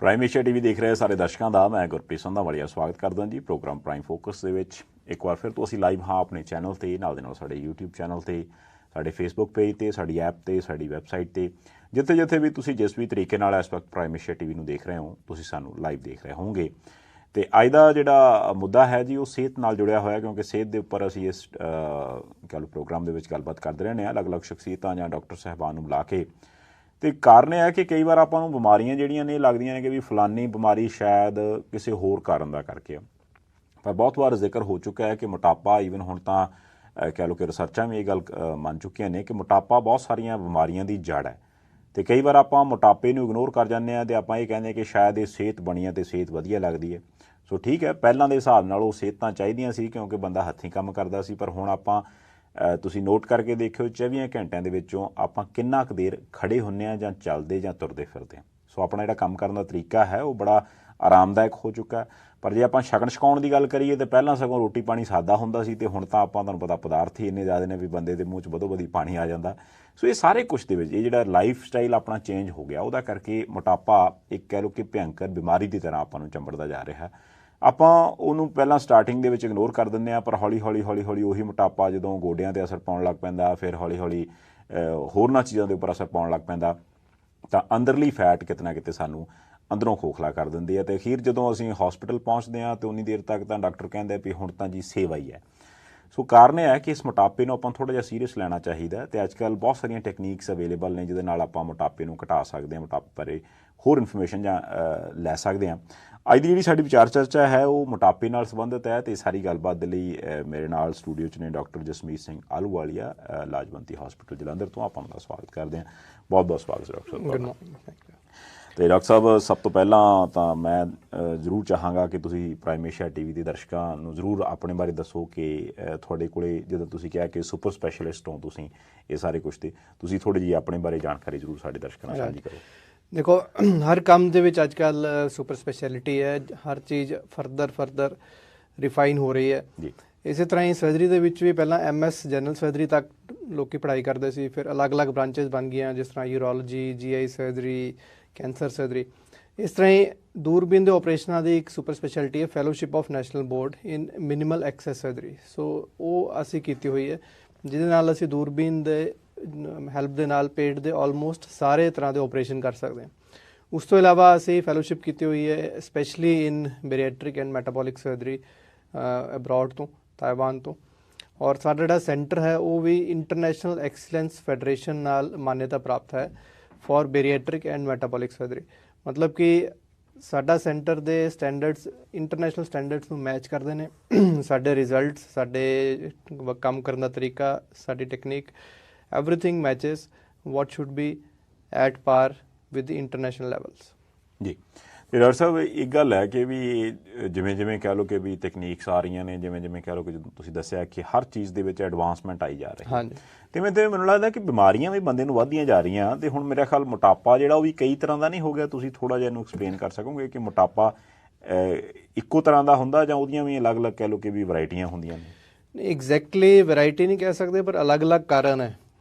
Prime Asia TV ਦੇਖ ਰਹੇ ਸਾਰੇ ਦਰਸ਼ਕਾਂ ਦਾ ਮੈਂ ਗੁਰਪ੍ਰੀਤ ਸੰਧਾਵਾਲੀਆ ਸਵਾਗਤ ਕਰਦਾ ਜੀ ਪ੍ਰੋਗਰਾਮ ਪ੍ਰਾਈਮ ਫੋਕਸ ਦੇ ਵਿੱਚ। ਇੱਕ ਵਾਰ ਫਿਰ ਤੋਂ ਅਸੀਂ ਲਾਈਵ ਹਾਂ ਆਪਣੇ ਚੈਨਲ 'ਤੇ, ਨਾਲ ਦੇ ਨਾਲ ਸਾਡੇ YouTube ਚੈਨਲ 'ਤੇ, ਸਾਡੇ ਫੇਸਬੁੱਕ ਪੇਜ 'ਤੇ, ਸਾਡੀ ਐਪ 'ਤੇ, ਸਾਡੀ ਵੈਬਸਾਈਟ 'ਤੇ, ਜਿੱਥੇ ਜਿੱਥੇ ਵੀ ਤੁਸੀਂ ਜਿਸ ਵੀ ਤਰੀਕੇ ਨਾਲ ਇਸ ਵਕਤ ਪ੍ਰਾਈਮ ਏਸ਼ੀਆ ਟੀਵੀ ਨੂੰ ਦੇਖ ਰਹੇ ਹੋ, ਤੁਸੀਂ ਸਾਨੂੰ ਲਾਈਵ ਦੇਖ ਰਹੇ ਹੋਵੋਗੇ। ਅਤੇ ਅੱਜ ਦਾ ਜਿਹੜਾ ਮੁੱਦਾ ਹੈ ਜੀ ਉਹ ਸਿਹਤ ਨਾਲ ਜੁੜਿਆ ਹੋਇਆ, ਕਿਉਂਕਿ ਸਿਹਤ ਦੇ ਉੱਪਰ ਅਸੀਂ ਇਸ ਕਹਿ ਲਓ ਪ੍ਰੋਗਰਾਮ ਦੇ ਵਿੱਚ ਗੱਲਬਾਤ ਕਰਦੇ ਰਹਿੰਦੇ ਹਾਂ ਅਲੱਗ-ਅਲੱਗ ਸ਼ਖਸੀਅਤਾਂ ਜਾਂ ਡਾਕਟਰ ਸਾਹਿਬਾਨ ਨੂੰ ਬੁਲਾ ਕੇ। ਅਤੇ ਕਾਰਨ ਇਹ ਹੈ ਕਿ ਕਈ ਵਾਰ ਆਪਾਂ ਨੂੰ ਬਿਮਾਰੀਆਂ ਜਿਹੜੀਆਂ ਨੇ ਲੱਗਦੀਆਂ ਨੇ ਕਿ ਵੀ ਫਲਾਨੀ ਬਿਮਾਰੀ ਸ਼ਾਇਦ ਕਿਸੇ ਹੋਰ ਕਾਰਨ ਦਾ ਕਰਕੇ ਆ। ਪਰ ਬਹੁਤ ਵਾਰ ਜ਼ਿਕਰ ਹੋ ਚੁੱਕਾ ਹੈ ਕਿ ਮੋਟਾਪਾ, ਈਵਨ ਹੁਣ ਤਾਂ ਕਹਿ ਲਓ ਕਿ ਰਿਸਰਚਾਂ ਵੀ ਇਹ ਗੱਲ ਮੰਨ ਚੁੱਕੀਆਂ ਨੇ ਕਿ ਮੋਟਾਪਾ ਬਹੁਤ ਸਾਰੀਆਂ ਬਿਮਾਰੀਆਂ ਦੀ ਜੜ੍ਹ ਹੈ। ਅਤੇ ਕਈ ਵਾਰ ਆਪਾਂ ਮੋਟਾਪੇ ਨੂੰ ਇਗਨੋਰ ਕਰ ਜਾਂਦੇ ਹਾਂ ਅਤੇ ਆਪਾਂ ਇਹ ਕਹਿੰਦੇ ਕਿ ਸ਼ਾਇਦ ਇਹ ਸਿਹਤ ਬਣੀ ਹੈ ਅਤੇ ਸਿਹਤ ਵਧੀਆ ਲੱਗਦੀ ਹੈ। ਸੋ ਠੀਕ ਹੈ, ਪਹਿਲਾਂ ਦੇ ਹਿਸਾਬ ਨਾਲ ਉਹ ਸਿਹਤਾਂ ਚਾਹੀਦੀਆਂ ਸੀ ਕਿਉਂਕਿ ਬੰਦਾ ਹੱਥੀਂ ਕੰਮ ਕਰਦਾ ਸੀ। ਪਰ ਹੁਣ ਆਪਾਂ ਤੁਸੀਂ ਨੋਟ ਕਰਕੇ ਦੇਖਿਓ 24 ਘੰਟਿਆਂ ਦੇ ਵਿੱਚੋਂ ਆਪਾਂ ਕਿੰਨਾ ਕੁ ਦੇਰ ਖੜ੍ਹੇ ਹੁੰਦੇ ਹਾਂ ਜਾਂ ਚੱਲਦੇ ਜਾਂ ਤੁਰਦੇ ਫਿਰਦੇ ਹਾਂ। ਸੋ ਆਪਣਾ ਜਿਹੜਾ ਕੰਮ ਕਰਨ ਦਾ ਤਰੀਕਾ ਹੈ ਉਹ ਬੜਾ ਆਰਾਮਦਾਇਕ ਹੋ ਚੁੱਕਾ। ਪਰ ਜੇ ਆਪਾਂ ਛਕਣ ਛਕਾਉਣ ਦੀ ਗੱਲ ਕਰੀਏ ਤਾਂ ਪਹਿਲਾਂ ਸਗੋਂ ਰੋਟੀ ਪਾਣੀ ਸਾਦਾ ਹੁੰਦਾ ਸੀ, ਅਤੇ ਹੁਣ ਤਾਂ ਆਪਾਂ ਤੁਹਾਨੂੰ ਪਤਾ ਪਦਾਰਥ ਹੀ ਇੰਨੇ ਜ਼ਿਆਦਾ ਨੇ ਵੀ ਬੰਦੇ ਦੇ ਮੂੰਹ 'ਚ ਵਧੋ ਵਧੀ ਪਾਣੀ ਆ ਜਾਂਦਾ। ਸੋ ਇਹ ਸਾਰੇ ਕੁਛ ਦੇ ਵਿੱਚ ਇਹ ਜਿਹੜਾ ਲਾਈਫ ਸਟਾਈਲ ਆਪਣਾ ਚੇਂਜ ਹੋ ਗਿਆ, ਉਹਦਾ ਕਰਕੇ ਮੋਟਾਪਾ ਇੱਕ ਕਹਿ ਲਓ ਕਿ ਭਿਅੰਕਰ ਬਿਮਾਰੀ ਦੀ ਤਰ੍ਹਾਂ ਆਪਾਂ ਨੂੰ ਚੰਬੜਦਾ ਜਾ ਰਿਹਾ। ਆਪਾਂ ਉਹਨੂੰ ਪਹਿਲਾਂ ਸਟਾਰਟਿੰਗ ਦੇ ਵਿੱਚ ਇਗਨੋਰ ਕਰ ਦਿੰਦੇ ਹਾਂ, ਪਰ ਹੌਲੀ ਹੌਲੀ ਉਹੀ ਮੋਟਾਪਾ ਜਦੋਂ ਗੋਡਿਆਂ 'ਤੇ ਅਸਰ ਪਾਉਣ ਲੱਗ ਪੈਂਦਾ, ਫਿਰ ਹੌਲੀ ਹੌਲੀ ਹੋਰਨਾਂ ਚੀਜ਼ਾਂ ਦੇ ਉੱਪਰ ਅਸਰ ਪਾਉਣ ਲੱਗ ਪੈਂਦਾ, ਤਾਂ ਅੰਦਰਲੀ ਫੈਟ ਕਿਤੇ ਨਾ ਕਿਤੇ ਸਾਨੂੰ ਅੰਦਰੋਂ ਖੋਖਲਾ ਕਰ ਦਿੰਦੀ ਹੈ। ਅਤੇ ਅਖੀਰ ਜਦੋਂ ਅਸੀਂ ਹੌਸਪੀਟਲ ਪਹੁੰਚਦੇ ਹਾਂ ਤਾਂ ਉਨੀ ਦੇਰ ਤੱਕ ਤਾਂ ਡਾਕਟਰ ਕਹਿੰਦੇ ਵੀ ਹੁਣ ਤਾਂ ਜੀ ਸੇਵਾ ਹੀ ਹੈ। ਸੋ ਕਾਰਨ ਇਹ ਹੈ ਕਿ ਇਸ ਮੋਟਾਪੇ ਨੂੰ ਆਪਾਂ ਥੋੜ੍ਹਾ ਜਿਹਾ ਸੀਰੀਅਸ ਲੈਣਾ ਚਾਹੀਦਾ। ਅਤੇ ਅੱਜ ਕੱਲ੍ਹ ਬਹੁਤ ਸਾਰੀਆਂ ਟੈਕਨੀਕਸ ਅਵੇਲੇਬਲ ਨੇ ਜਿਹਦੇ ਨਾਲ ਆਪਾਂ ਮੋਟਾਪੇ ਨੂੰ ਘਟਾ ਸਕਦੇ ਹਾਂ, ਮੋਟਾਪੇ ਬਾਰੇ ਹੋਰ ਇਨਫੋਰਮੇਸ਼ਨ ਜਾਂ ਲੈ ਸਕਦੇ ਹਾਂ। ਅੱਜ ਦੀ ਜਿਹੜੀ ਸਾਡੀ ਵਿਚਾਰ ਚਰਚਾ ਹੈ ਉਹ ਮੋਟਾਪੇ ਨਾਲ ਸੰਬੰਧਿਤ ਹੈ। ਅਤੇ ਸਾਰੀ ਗੱਲਬਾਤ ਦੇ ਲਈ ਮੇਰੇ ਨਾਲ ਸਟੂਡੀਓ 'ਚ ਨੇ ਡਾਕਟਰ ਜਸਮੀਤ ਸਿੰਘ ਆਹਲੂਵਾਲੀਆ, ਲਾਜਵੰਤੀ ਹੌਸਪੀਟਲ ਜਲੰਧਰ ਤੋਂ। ਆਪਾਂ ਉਹਨਾਂ ਦਾ ਸਵਾਗਤ ਕਰਦੇ ਹਾਂ। ਬਹੁਤ ਬਹੁਤ ਸਵਾਗਤ ਡਾਕਟਰ ਸਾਹਿਬ। ਅਤੇ ਡਾਕਟਰ ਸਾਹਿਬ, ਸਭ ਤੋਂ ਪਹਿਲਾਂ ਤਾਂ ਮੈਂ ਜ਼ਰੂਰ ਚਾਹਾਂਗਾ ਕਿ ਤੁਸੀਂ ਪ੍ਰਾਈਮ ਏਸ਼ੀਆ ਟੀਵੀ ਦੇ ਦਰਸ਼ਕਾਂ ਨੂੰ ਜ਼ਰੂਰ ਆਪਣੇ ਬਾਰੇ ਦੱਸੋ ਕਿ ਤੁਹਾਡੇ ਕੋਲ ਜਦੋਂ ਤੁਸੀਂ ਕਿਹਾ ਕਿ ਸੁਪਰ ਸਪੈਸ਼ਲਿਸਟ ਹੋ ਤੁਸੀਂ ਇਹ ਸਾਰੇ ਕੁਛ, 'ਤੇ ਤੁਸੀਂ ਥੋੜ੍ਹੀ ਜਿਹੀ ਆਪਣੇ ਬਾਰੇ ਜਾਣਕਾਰੀ ਜ਼ਰੂਰ ਸਾਡੇ ਦਰਸ਼ਕਾਂ ਨਾਲ ਸਾਂਝੀ ਕਰੋ। ਦੇਖੋ, ਹਰ ਕੰਮ ਦੇ ਵਿੱਚ ਅੱਜ ਕੱਲ੍ਹ ਸੁਪਰ ਸਪੈਸ਼ਲਿਟੀ ਹੈ, ਹਰ ਚੀਜ਼ ਫਰਦਰ ਰਿਫਾਈਨ ਹੋ ਰਹੀ ਹੈ ਜੀ। ਇਸੇ ਤਰ੍ਹਾਂ ਹੀ ਸਰਜਰੀ ਦੇ ਵਿੱਚ ਵੀ ਪਹਿਲਾਂ MS ਜਨਰਲ ਸਰਜਰੀ ਤੱਕ ਲੋਕ ਪੜ੍ਹਾਈ ਕਰਦੇ ਸੀ, ਫਿਰ ਅਲੱਗ-ਅਲੱਗ ਬ੍ਰਾਂਚਿਸ ਬਣ ਗਈਆਂ, ਜਿਸ ਤਰ੍ਹਾਂ urology, GI surgery, cancer surgery. ਇਸ ਤਰ੍ਹਾਂ ਹੀ ਦੂਰਬੀਨ ਦੇ ਆਪਰੇਸ਼ਨਾਂ ਦੀ ਇੱਕ ਸੁਪਰ ਸਪੈਸ਼ਲਿਟੀ ਹੈ fellowship of national board in minimal access surgery. So ਉਹ ਅਸੀਂ ਕੀਤੀ ਹੋਈ ਹੈ, ਜਿਹਦੇ ਨਾਲ ਅਸੀਂ ਦੂਰਬੀਨ ਦੇ ਹੈਲਪ ਦੇ ਨਾਲ ਪੇਟ ਦੇ ਆਲਮੋਸਟ ਸਾਰੇ ਤਰ੍ਹਾਂ ਦੇ ਆਪਰੇਸ਼ਨ ਕਰ ਸਕਦੇ ਹਾਂ। ਉਸ ਤੋਂ ਇਲਾਵਾ ਅਸੀਂ ਫੈਲੋਸ਼ਿਪ ਕੀਤੀ ਹੋਈ ਹੈ specially in bariatric and metabolic surgery abroad ਤੋਂ, ਤਾਇਵਾਨ ਤੋਂ। ਔਰ ਸਾਡਾ ਜਿਹੜਾ ਸੈਂਟਰ ਹੈ ਉਹ ਵੀ ਇੰਟਰਨੈਸ਼ਨਲ ਐਕਸਲੈਂਸ ਫੈਡਰੇਸ਼ਨ ਨਾਲ ਮਾਨਿਅਤਾ ਪ੍ਰਾਪਤ ਹੈ ਫॉर ਬੈਰੀਐਟ੍ਰਿਕ ਐਂਡ ਮੈਟਾਬੋਲਿਕ ਸਰਜਰੀ। ਮਤਲਬ ਕਿ ਸਾਡਾ ਸੈਂਟਰ ਦੇ ਸਟੈਂਡਰਡਸ ਇੰਟਰਨੈਸ਼ਨਲ ਸਟੈਂਡਰਡਸ ਨੂੰ ਮੈਚ ਕਰਦੇ ਨੇ। ਸਾਡੇ ਰਿਜ਼ਲਟਸ, ਸਾਡੇ ਕੰਮ ਕਰਨ ਦਾ ਤਰੀਕਾ, ਸਾਡੀ technique, everything matches what should be at par with the international levels ਜੀ। ਅਤੇ ਡਾਕਟਰ ਸਾਹਿਬ, ਇੱਕ ਗੱਲ ਹੈ ਕਿ ਵੀ ਜਿਵੇਂ ਕਹਿ ਲਓ ਕਿ ਵੀ ਤਕਨੀਕਸ ਆ ਰਹੀਆਂ ਨੇ, ਜਿਵੇਂ ਕਹਿ ਲਓ ਕਿ ਜਦੋਂ ਤੁਸੀਂ ਦੱਸਿਆ ਕਿ ਹਰ ਚੀਜ਼ ਦੇ ਵਿੱਚ ਐਡਵਾਂਸਮੈਂਟ ਆਈ ਜਾ ਰਹੀ ਹੈ, ਅਤੇ ਮੈਨੂੰ ਲੱਗਦਾ ਕਿ ਬਿਮਾਰੀਆਂ ਵੀ ਬੰਦੇ ਨੂੰ ਵੱਧਦੀਆਂ ਜਾ ਰਹੀਆਂ। ਅਤੇ ਹੁਣ ਮੇਰਾ ਖਿਆਲ ਮੋਟਾਪਾ ਜਿਹੜਾ ਉਹ ਵੀ ਕਈ ਤਰ੍ਹਾਂ ਦਾ ਨਹੀਂ ਹੋ ਗਿਆ। ਤੁਸੀਂ ਥੋੜ੍ਹਾ ਜਿਹਾ ਇਹਨੂੰ ਐਕਸਪਲੇਨ ਕਰ ਸਕੋਗੇ ਕਿ ਮੋਟਾਪਾ ਇੱਕੋ ਤਰ੍ਹਾਂ ਦਾ ਹੁੰਦਾ ਜਾਂ ਉਹਦੀਆਂ ਵੀ ਅਲੱਗ-ਅਲੱਗ ਕਹਿ ਲਓ ਕਿ ਵੀ ਵਰਾਇਟੀਆਂ ਹੁੰਦੀਆਂ ਨੇ? ਐਗਜ਼ੈਕਟਲੀ ਵੈਰਾਈਟੀ ਨਹੀਂ ਕਹਿ ਸਕਦੇ, ਪਰ ਅਲੱਗ-ਅਲੱਗ ਕਾਰਨ ਹੈ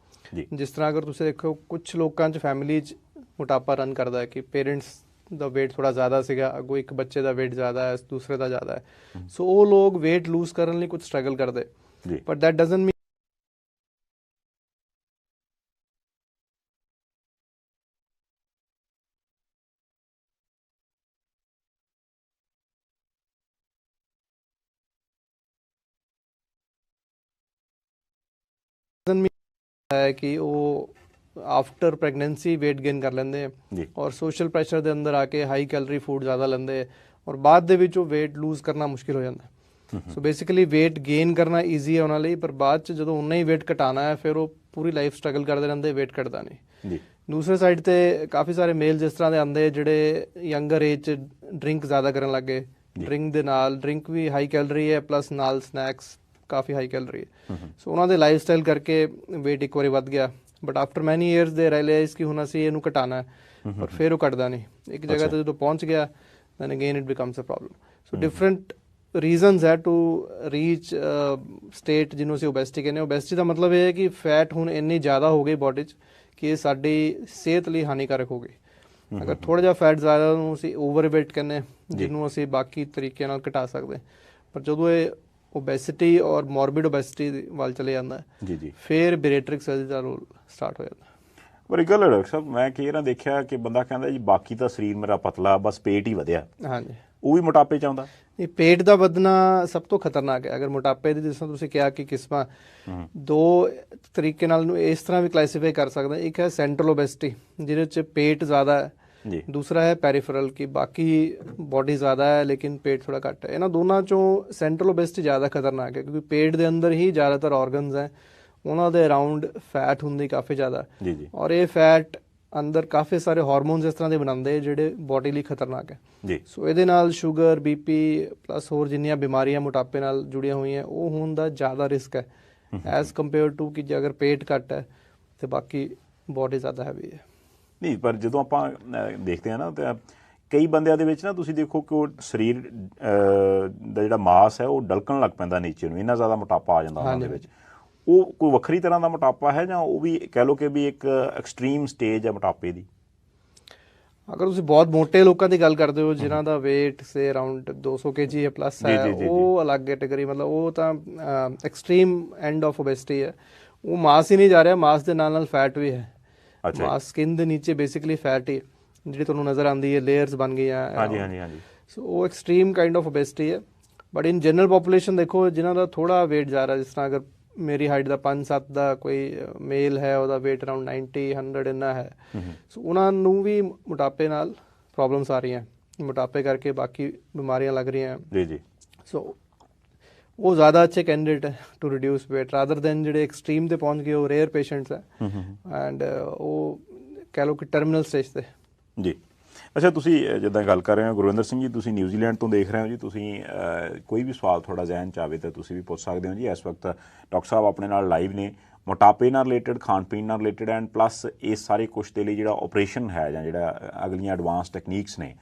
ਜੀ। ਜਿਸ ਤਰ੍ਹਾਂ ਅਗਰ ਤੁਸੀਂ ਦੇਖੋ, ਕੁਛ ਲੋਕਾਂ 'ਚ ਫੈਮਿਲੀ 'ਚ ਮੋਟਾਪਾ ਰਨ ਕਰਦਾ ਹੈ ਕਿ ਪੇਰੈਂਟਸ ਦਾ ਵੇਟ ਥੋੜ੍ਹਾ ਜ਼ਿਆਦਾ ਸੀਗਾ, ਅੱਗੋਂ ਇੱਕ ਬੱਚੇ ਦਾ ਵੇਟ ਜ਼ਿਆਦਾ ਹੈ, ਦੂਸਰੇ ਦਾ ਜ਼ਿਆਦਾ ਹੈ। ਸੋ ਉਹ ਲੋਕ ਵੇਟ ਲੂਜ਼ ਕਰਨ ਲਈ ਕੁਝ ਸਟਰਗਲ ਕਰਦੇ, ਬਟ ਦੈਟ ਡਜ਼ਨਟ ਮੀਨ ਹੈ ਕਿ ਉਹ ਆਫਟਰ ਪ੍ਰੈਗਨੈਂਸੀ ਵੇਟ ਗੇਨ ਕਰ ਲੈਂਦੇ ਹੈ ਔਰ ਸੋਸ਼ਲ ਪ੍ਰੈਸ਼ਰ ਦੇ ਅੰਦਰ ਆ ਕੇ ਹਾਈ ਕੈਲਰੀ ਫੂਡ ਜ਼ਿਆਦਾ ਲੈਂਦੇ, ਔਰ ਬਾਅਦ ਦੇ ਵਿੱਚ ਉਹ ਵੇਟ ਲੂਜ਼ ਕਰਨਾ ਮੁਸ਼ਕਿਲ ਹੋ ਜਾਂਦਾ। ਸੋ ਬੇਸਿਕਲੀ ਵੇਟ ਗੇਨ ਕਰਨਾ ਈਜ਼ੀ ਹੈ ਉਹਨਾਂ ਲਈ, ਪਰ ਬਾਅਦ 'ਚ ਜਦੋਂ ਉਨਾ ਹੀ ਵੇਟ ਘਟਾਉਣਾ ਹੈ ਫਿਰ ਉਹ ਪੂਰੀ ਲਾਈਫ ਸਟਰਗਲ ਕਰਦੇ ਰਹਿੰਦੇ, ਵੇਟ ਘਟਦਾ ਨਹੀਂ। ਦੂਸਰੇ ਸਾਈਡ 'ਤੇ ਕਾਫੀ ਸਾਰੇ ਮੇਲ ਜਿਸ ਤਰ੍ਹਾਂ ਦੇ ਆਉਂਦੇ ਜਿਹੜੇ ਯੰਗਰ ਏਜ 'ਚ ਡਰਿੰਕ ਜ਼ਿਆਦਾ ਕਰਨ ਲੱਗ ਗਏ। ਡਰਿੰਕ ਦੇ ਨਾਲ, ਡਰਿੰਕ ਵੀ ਹਾਈ ਕੈਲਰੀ ਹੈ, ਪਲੱਸ ਨਾਲ ਸਨੈਕਸ ਕਾਫੀ ਹਾਈ ਕੈਲਰੀ ਹੈ। ਸੋ ਉਹਨਾਂ ਦੇ ਲਾਈਫ ਸਟਾਈਲ ਕਰਕੇ ਵੇਟ ਇੱਕ ਵਾਰੀ ਵੱਧ ਗਿਆ, ਬਟ ਆਫਟਰ ਮੈਨੀ ਈਅਰਸ ਦੇ ਰਿਅਲਾਈਜ਼ ਕਿ ਹੁਣ ਅਸੀਂ ਇਹਨੂੰ ਘਟਾਉਣਾ ਹੈ, ਪਰ ਫਿਰ ਉਹ ਘਟਦਾ ਨਹੀਂ। ਇੱਕ ਜਗ੍ਹਾ 'ਤੇ ਜਦੋਂ ਪਹੁੰਚ ਗਿਆ then again it becomes a problem. So different reasons ਹੈ ਟੂ ਰੀਚ ਸਟੇਟ ਜਿਹਨੂੰ ਅਸੀਂ ਓਬੈਸਿਟੀ ਕਹਿੰਦੇ ਹਾਂ। ਓਬੈਸਿਟੀ ਦਾ ਮਤਲਬ ਇਹ ਹੈ ਕਿ ਫੈਟ ਹੁਣ ਇੰਨੀ ਜ਼ਿਆਦਾ ਹੋ ਗਈ ਬੋਡੀ 'ਚ ਕਿ ਇਹ ਸਾਡੀ ਸਿਹਤ ਲਈ ਹਾਨੀਕਾਰਕ ਹੋ ਗਈ। ਅਗਰ ਥੋੜਾ ਜਿਹਾ ਫੈਟ ਜ਼ਿਆਦਾ ਨੂੰ ਅਸੀਂ ਓਵਰਵੇਟ ਕਹਿੰਦੇ, ਜਿਹਨੂੰ ਅਸੀਂ ਬਾਕੀ ਤਰੀਕੇ ਨਾਲ ਘਟਾ ਸਕਦੇ। ਪਰ ਜਦੋਂ ਇਹ ਓਬੈਸਿਟੀ ਔਰ ਮੋਰਬਿਡ ਓਬੈਸਿਟੀ ਵੱਲ ਚਲੇ ਜਾਂਦਾ ਜੀ ਫਿਰ ਬੈਰੀਏਟ੍ਰਿਕ ਸਰਜਰੀ ਦਾ ਰੋਲ ਸਟਾਰਟ ਹੋ ਜਾਂਦਾ। ਪਰ ਇੱਕ ਗੱਲ ਹੈ ਡਾਕਟਰ ਸਾਹਿਬ, ਮੈਂ ਕਈ ਵਾਰ ਦੇਖਿਆ ਕਿ ਬੰਦਾ ਕਹਿੰਦਾ ਜੀ ਬਾਕੀ ਤਾਂ ਸਰੀਰ ਮੇਰਾ ਪਤਲਾ, ਬਸ ਪੇਟ ਹੀ ਵਧਿਆ, ਹਾਂਜੀ, ਉਹ ਵੀ ਮੋਟਾਪੇ 'ਚ ਆਉਂਦਾ? ਇਹ ਪੇਟ ਦਾ ਵਧਣਾ ਸਭ ਤੋਂ ਖਤਰਨਾਕ ਹੈ। ਅਗਰ ਮੋਟਾਪੇ ਦੀ, ਜਿਸ ਤਰ੍ਹਾਂ ਤੁਸੀਂ ਕਿਹਾ ਕਿ ਕਿਸਮਾਂ, ਦੋ ਤਰੀਕੇ ਨਾਲ ਨੂੰ ਇਸ ਤਰ੍ਹਾਂ ਵੀ ਕਲਾਸੀਫਾਈ ਕਰ ਸਕਦੇ। ਇੱਕ ਹੈ ਸੈਂਟਰਲ ਓਬੈਸਿਟੀ, ਜਿਹਦੇ 'ਚ ਪੇਟ ਜ਼ਿਆਦਾ ਹੈ, ਦੂਸਰਾ ਹੈ ਪੈਰੀਫਰਲ, ਕਿ ਬਾਕੀ ਬੋਡੀ ਜ਼ਿਆਦਾ ਹੈ ਲੇਕਿਨ ਪੇਟ ਥੋੜਾ ਘੱਟ ਹੈ। ਇਹਨਾਂ ਦੋਨਾਂ 'ਚੋਂ ਸੈਂਟਰਲ ਓਬੈਸਿਟੀ ਜ਼ਿਆਦਾ ਖਤਰਨਾਕ ਹੈ, ਕਿਉਂਕਿ ਪੇਟ ਦੇ ਅੰਦਰ ਹੀ ਜ਼ਿਆਦਾਤਰ ਔਰਗਨਸ ਹੈ, ਉਹਨਾਂ ਦੇ ਅਰਾਊਂਡ ਫੈਟ ਹੁੰਦੀ ਕਾਫੀ ਜ਼ਿਆਦਾ, ਔਰ ਇਹ ਫੈਟ ਅੰਦਰ ਕਾਫੀ ਸਾਰੇ ਹਾਰਮੋਨਸ ਇਸ ਤਰ੍ਹਾਂ ਦੇ ਬਣਾਉਂਦੇ ਜਿਹੜੇ ਬੋਡੀ ਲਈ ਖਤਰਨਾਕ ਹੈ ਜੀ। ਸੋ ਇਹਦੇ ਨਾਲ ਸ਼ੂਗਰ, BP ਪਲੱਸ ਹੋਰ ਜਿੰਨੀਆਂ ਬਿਮਾਰੀਆਂ ਮੋਟਾਪੇ ਨਾਲ ਜੁੜੀਆਂ ਹੋਈਆਂ ਉਹ ਹੋਣ ਦਾ ਜ਼ਿਆਦਾ ਰਿਸਕ ਹੈ ਐਜ਼ ਕੰਪੇਅਰ ਟੂ ਕਿ ਜੇ ਅਗਰ ਪੇਟ ਘੱਟ ਹੈ ਤੇ ਬਾਕੀ ਬੋਡੀ ਜ਼ਿਆਦਾ ਹੈਵੀ ਹੈ। ਨਹੀਂ, ਪਰ ਜਦੋਂ ਆਪਾਂ ਦੇਖਦੇ ਹਾਂ ਨਾ ਤਾਂ ਕਈ ਬੰਦਿਆਂ ਦੇ ਵਿੱਚ ਨਾ ਤੁਸੀਂ ਦੇਖੋ ਕਿ ਉਹ ਸਰੀਰ ਦਾ ਜਿਹੜਾ ਮਾਸ ਹੈ ਉਹ ਡਲਕਣ ਲੱਗ ਪੈਂਦਾ ਨੀਚੇ ਨੂੰ, ਇੰਨਾ ਜ਼ਿਆਦਾ ਮੋਟਾਪਾ ਆ ਜਾਂਦਾ ਉਹਨਾਂ ਦੇ ਵਿੱਚ। ਉਹ ਕੋਈ ਵੱਖਰੀ ਤਰ੍ਹਾਂ ਦਾ ਮੋਟਾਪਾ ਹੈ ਜਾਂ ਉਹ ਵੀ ਕਹਿ ਲਓ ਕਿ ਵੀ ਇੱਕ ਐਕਸਟ੍ਰੀਮ ਸਟੇਜ ਹੈ ਮੋਟਾਪੇ ਦੀ? ਅਗਰ ਤੁਸੀਂ ਬਹੁਤ ਮੋਟੇ ਲੋਕਾਂ ਦੀ ਗੱਲ ਕਰਦੇ ਹੋ ਜਿਨ੍ਹਾਂ ਦਾ weight ਸੇ ਅਰਾਊਂਡ 200 kg ਹੈ ਪਲੱਸ ਹੈ, ਉਹ ਅਲੱਗ ਕੈਟੇਗਰੀ, ਮਤਲਬ ਉਹ ਤਾਂ ਐਕਸਟ੍ਰੀਮ ਐਂਡ ਆਫ ਓਬੈਸਿਟੀ ਹੈ। ਉਹ ਮਾਸ ਹੀ ਨਹੀਂ ਜਾ ਰਿਹਾ, ਮਾਸ ਦੇ ਨਾਲ ਨਾਲ ਫੈਟ ਵੀ ਹੈ। ਮਾਸ ਸਕਿਨ ਦੇ ਨੀਚੇ ਬੇਸਿਕਲੀ ਫੈਟ ਹੀ ਜਿਹੜੀ ਤੁਹਾਨੂੰ ਨਜ਼ਰ ਆਉਂਦੀ ਹੈ, ਲੇਅਰਸ ਬਣ ਗਈਆਂ। ਹਾਂਜੀ। ਸੋ ਉਹ ਐਕਸਟ੍ਰੀਮ ਕਾਈਂਡ ਆਫ ਓਬੈਸਿਟੀ ਹੈ। ਬਟ ਇਨ ਜਨਰਲ ਪੋਪੂਲੇਸ਼ਨ ਦੇਖੋ ਜਿਨ੍ਹਾਂ ਦਾ ਥੋੜਾ weight ਜਾ ਰਿਹਾ, ਜਿਸ ਤਰ੍ਹਾਂ ਅਗਰ ਮੇਰੀ ਹਾਈਟ ਦਾ 5-7 ਦਾ ਕੋਈ ਮੇਲ ਹੈ, ਉਹਦਾ weight ਅਰਾਊਂਡ 90-100 ਇੰਨਾ ਹੈ, ਸੋ ਉਹਨਾਂ ਨੂੰ ਵੀ ਮੋਟਾਪੇ ਨਾਲ ਪ੍ਰੋਬਲਮਸ ਆ ਰਹੀਆਂ, ਮੋਟਾਪੇ ਕਰਕੇ ਬਾਕੀ ਬਿਮਾਰੀਆਂ ਲੱਗ ਰਹੀਆਂ ਜੀ। ਸੋ ਉਹ ਜ਼ਿਆਦਾ ਅੱਛੇ ਕੈਂਡੀਡੇਟ ਹੈ to reduce weight rather than ਜਿਹੜੇ ਐਕਸਟ੍ਰੀਮ ਤੇ ਪਹੁੰਚ ਗਏ, ਉਹ ਰੇਅਰ ਪੇਸ਼ੈਂਟਸ ਹੈ ਐਂਡ ਉਹ ਕਹਿ ਲਓ ਕਿ ਟਰਮੀਨਲ ਸਟੇਜ ਤੇ ਜੀ। ਅੱਛਾ, ਤੁਸੀਂ ਜਿੱਦਾਂ ਗੱਲ ਕਰ ਰਹੇ ਹੋ ਗੁਰਵਿੰਦਰ ਸਿੰਘ ਜੀ, ਤੁਸੀਂ ਨਿਊਜ਼ੀਲੈਂਡ ਤੋਂ ਦੇਖ ਰਹੇ ਹੋ ਜੀ, ਤੁਸੀਂ ਕੋਈ ਵੀ ਸਵਾਲ ਤੁਹਾਡਾ ਜ਼ਿਹਨ 'ਚ ਆਵੇ ਤਾਂ ਤੁਸੀਂ ਵੀ ਪੁੱਛ ਸਕਦੇ ਹੋ ਜੀ। ਇਸ ਵਕਤ ਡਾਕਟਰ ਸਾਹਿਬ ਆਪਣੇ ਨਾਲ ਲਾਈਵ ਨੇ, ਮੋਟਾਪੇ ਨਾਲ ਰਿਲੇਟਡ, ਖਾਣ ਪੀਣ ਨਾਲ ਰਿਲੇਟਡ ਐਂਡ ਪਲੱਸ ਇਸ ਸਾਰੇ ਕੁਛ ਦੇ ਲਈ ਜਿਹੜਾ ਆਪਰੇਸ਼ਨ ਹੈ ਜਾਂ ਜਿਹੜਾ ਅਗਲੀਆਂ ਐਡਵਾਂਸ ਟੈਕਨੀਕਸ ਨੇ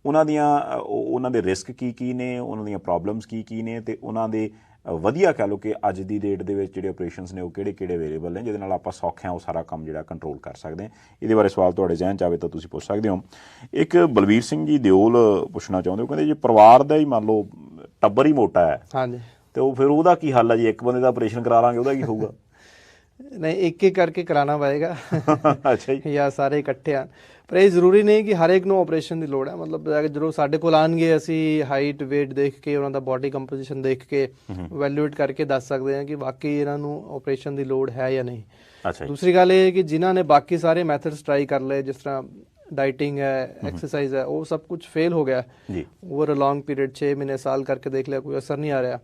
ਉਹਨਾਂ ਦੇ ਰਿਸਕ ਕੀ ਨੇ, ਉਹਨਾਂ ਦੀਆਂ ਪ੍ਰੋਬਲਮਸ ਕੀ ਨੇ, ਅਤੇ ਉਹਨਾਂ ਦੇ ਵਧੀਆ ਕਹਿ ਲਓ ਕਿ ਅੱਜ ਦੀ ਡੇਟ ਦੇ ਵਿੱਚ ਜਿਹੜੇ ਆਪਰੇਸ਼ਨਸ ਨੇ ਉਹ ਕਿਹੜੇ ਅਵੇਲੇਬਲ ਨੇ ਜਿਹਦੇ ਨਾਲ ਆਪਾਂ ਸੌਖਿਆਂ ਉਹ ਸਾਰਾ ਕੰਮ ਜਿਹੜਾ ਕੰਟਰੋਲ ਕਰ ਸਕਦੇ ਹਾਂ। ਇਹਦੇ ਬਾਰੇ ਸਵਾਲ ਤੁਹਾਡੇ ਜ਼ਿਹਨ 'ਚ ਆਵੇ ਤਾਂ ਤੁਸੀਂ ਪੁੱਛ ਸਕਦੇ ਹੋ। ਇੱਕ ਬਲਵੀਰ ਸਿੰਘ ਜੀ ਦਿਓਲ ਪੁੱਛਣਾ ਚਾਹੁੰਦੇ ਹੋ, ਕਹਿੰਦੇ ਜੇ ਪਰਿਵਾਰ ਦਾ ਹੀ ਮੰਨ ਲਓ ਟੱਬਰ ਹੀ ਮੋਟਾ ਹੈ, ਹਾਂਜੀ, ਤੇ ਉਹ ਫਿਰ ਉਹਦਾ ਕੀ ਹੱਲ ਹੈ ਜੀ? ਇੱਕ ਬੰਦੇ ਦਾ ਆਪਰੇਸ਼ਨ ਕਰਾ ਲਾਂਗੇ, ਉਹਦਾ ਕੀ ਹੋਊਗਾ? ਨਹੀਂ, ਇੱਕ ਕਰਕੇ ਕਰਾਉਣਾ ਪਏਗਾ। ਅੱਛਾ ਜੀ, ਜਾਂ ਸਾਰੇ ਇਕੱਠੇ ਆ? ਪਰ ਇਹ ਜ਼ਰੂਰੀ ਨਹੀਂ ਕਿ ਹਰ ਇੱਕ ਨੂੰ ਆਪਰੇਸ਼ਨ ਦੀ ਲੋੜ ਹੈ। ਮਤਲਬ ਜਦੋਂ ਸਾਡੇ ਕੋਲ ਆਉਣਗੇ ਅਸੀਂ ਹਾਈਟ weight ਦੇਖ ਕੇ, ਉਹਨਾਂ ਦਾ ਬੋਡੀ ਕੰਪੋਜੀਸ਼ਨ ਦੇਖ ਕੇ ਵੈਲਿਊਏਟ ਕਰਕੇ ਦੱਸ ਸਕਦੇ ਹਾਂ ਕਿ ਵਾਕਈ ਇਹਨਾਂ ਨੂੰ ਆਪਰੇਸ਼ਨ ਦੀ ਲੋੜ ਹੈ ਜਾਂ ਨਹੀਂ। ਦੂਸਰੀ ਗੱਲ ਇਹ ਹੈ ਕਿ ਜਿਨ੍ਹਾਂ ਨੇ ਬਾਕੀ ਸਾਰੇ ਮੈਥਡਸ ਟਰਾਈ ਕਰ ਲਏ, ਜਿਸ ਤਰ੍ਹਾਂ ਡਾਈਟਿੰਗ ਹੈ, ਐਕਸਰਸਾਈਜ਼ ਹੈ, ਉਹ ਸਭ ਕੁਝ ਫੇਲ ਹੋ ਗਿਆ ਓਵਰ ਅ ਲੌਂਗ ਪੀਰੀਅਡ, 6 ਮਹੀਨੇ ਸਾਲ ਕਰਕੇ ਦੇਖ ਲਿਆ, ਕੋਈ ਅਸਰ ਨਹੀਂ ਆ ਰਿਹਾ,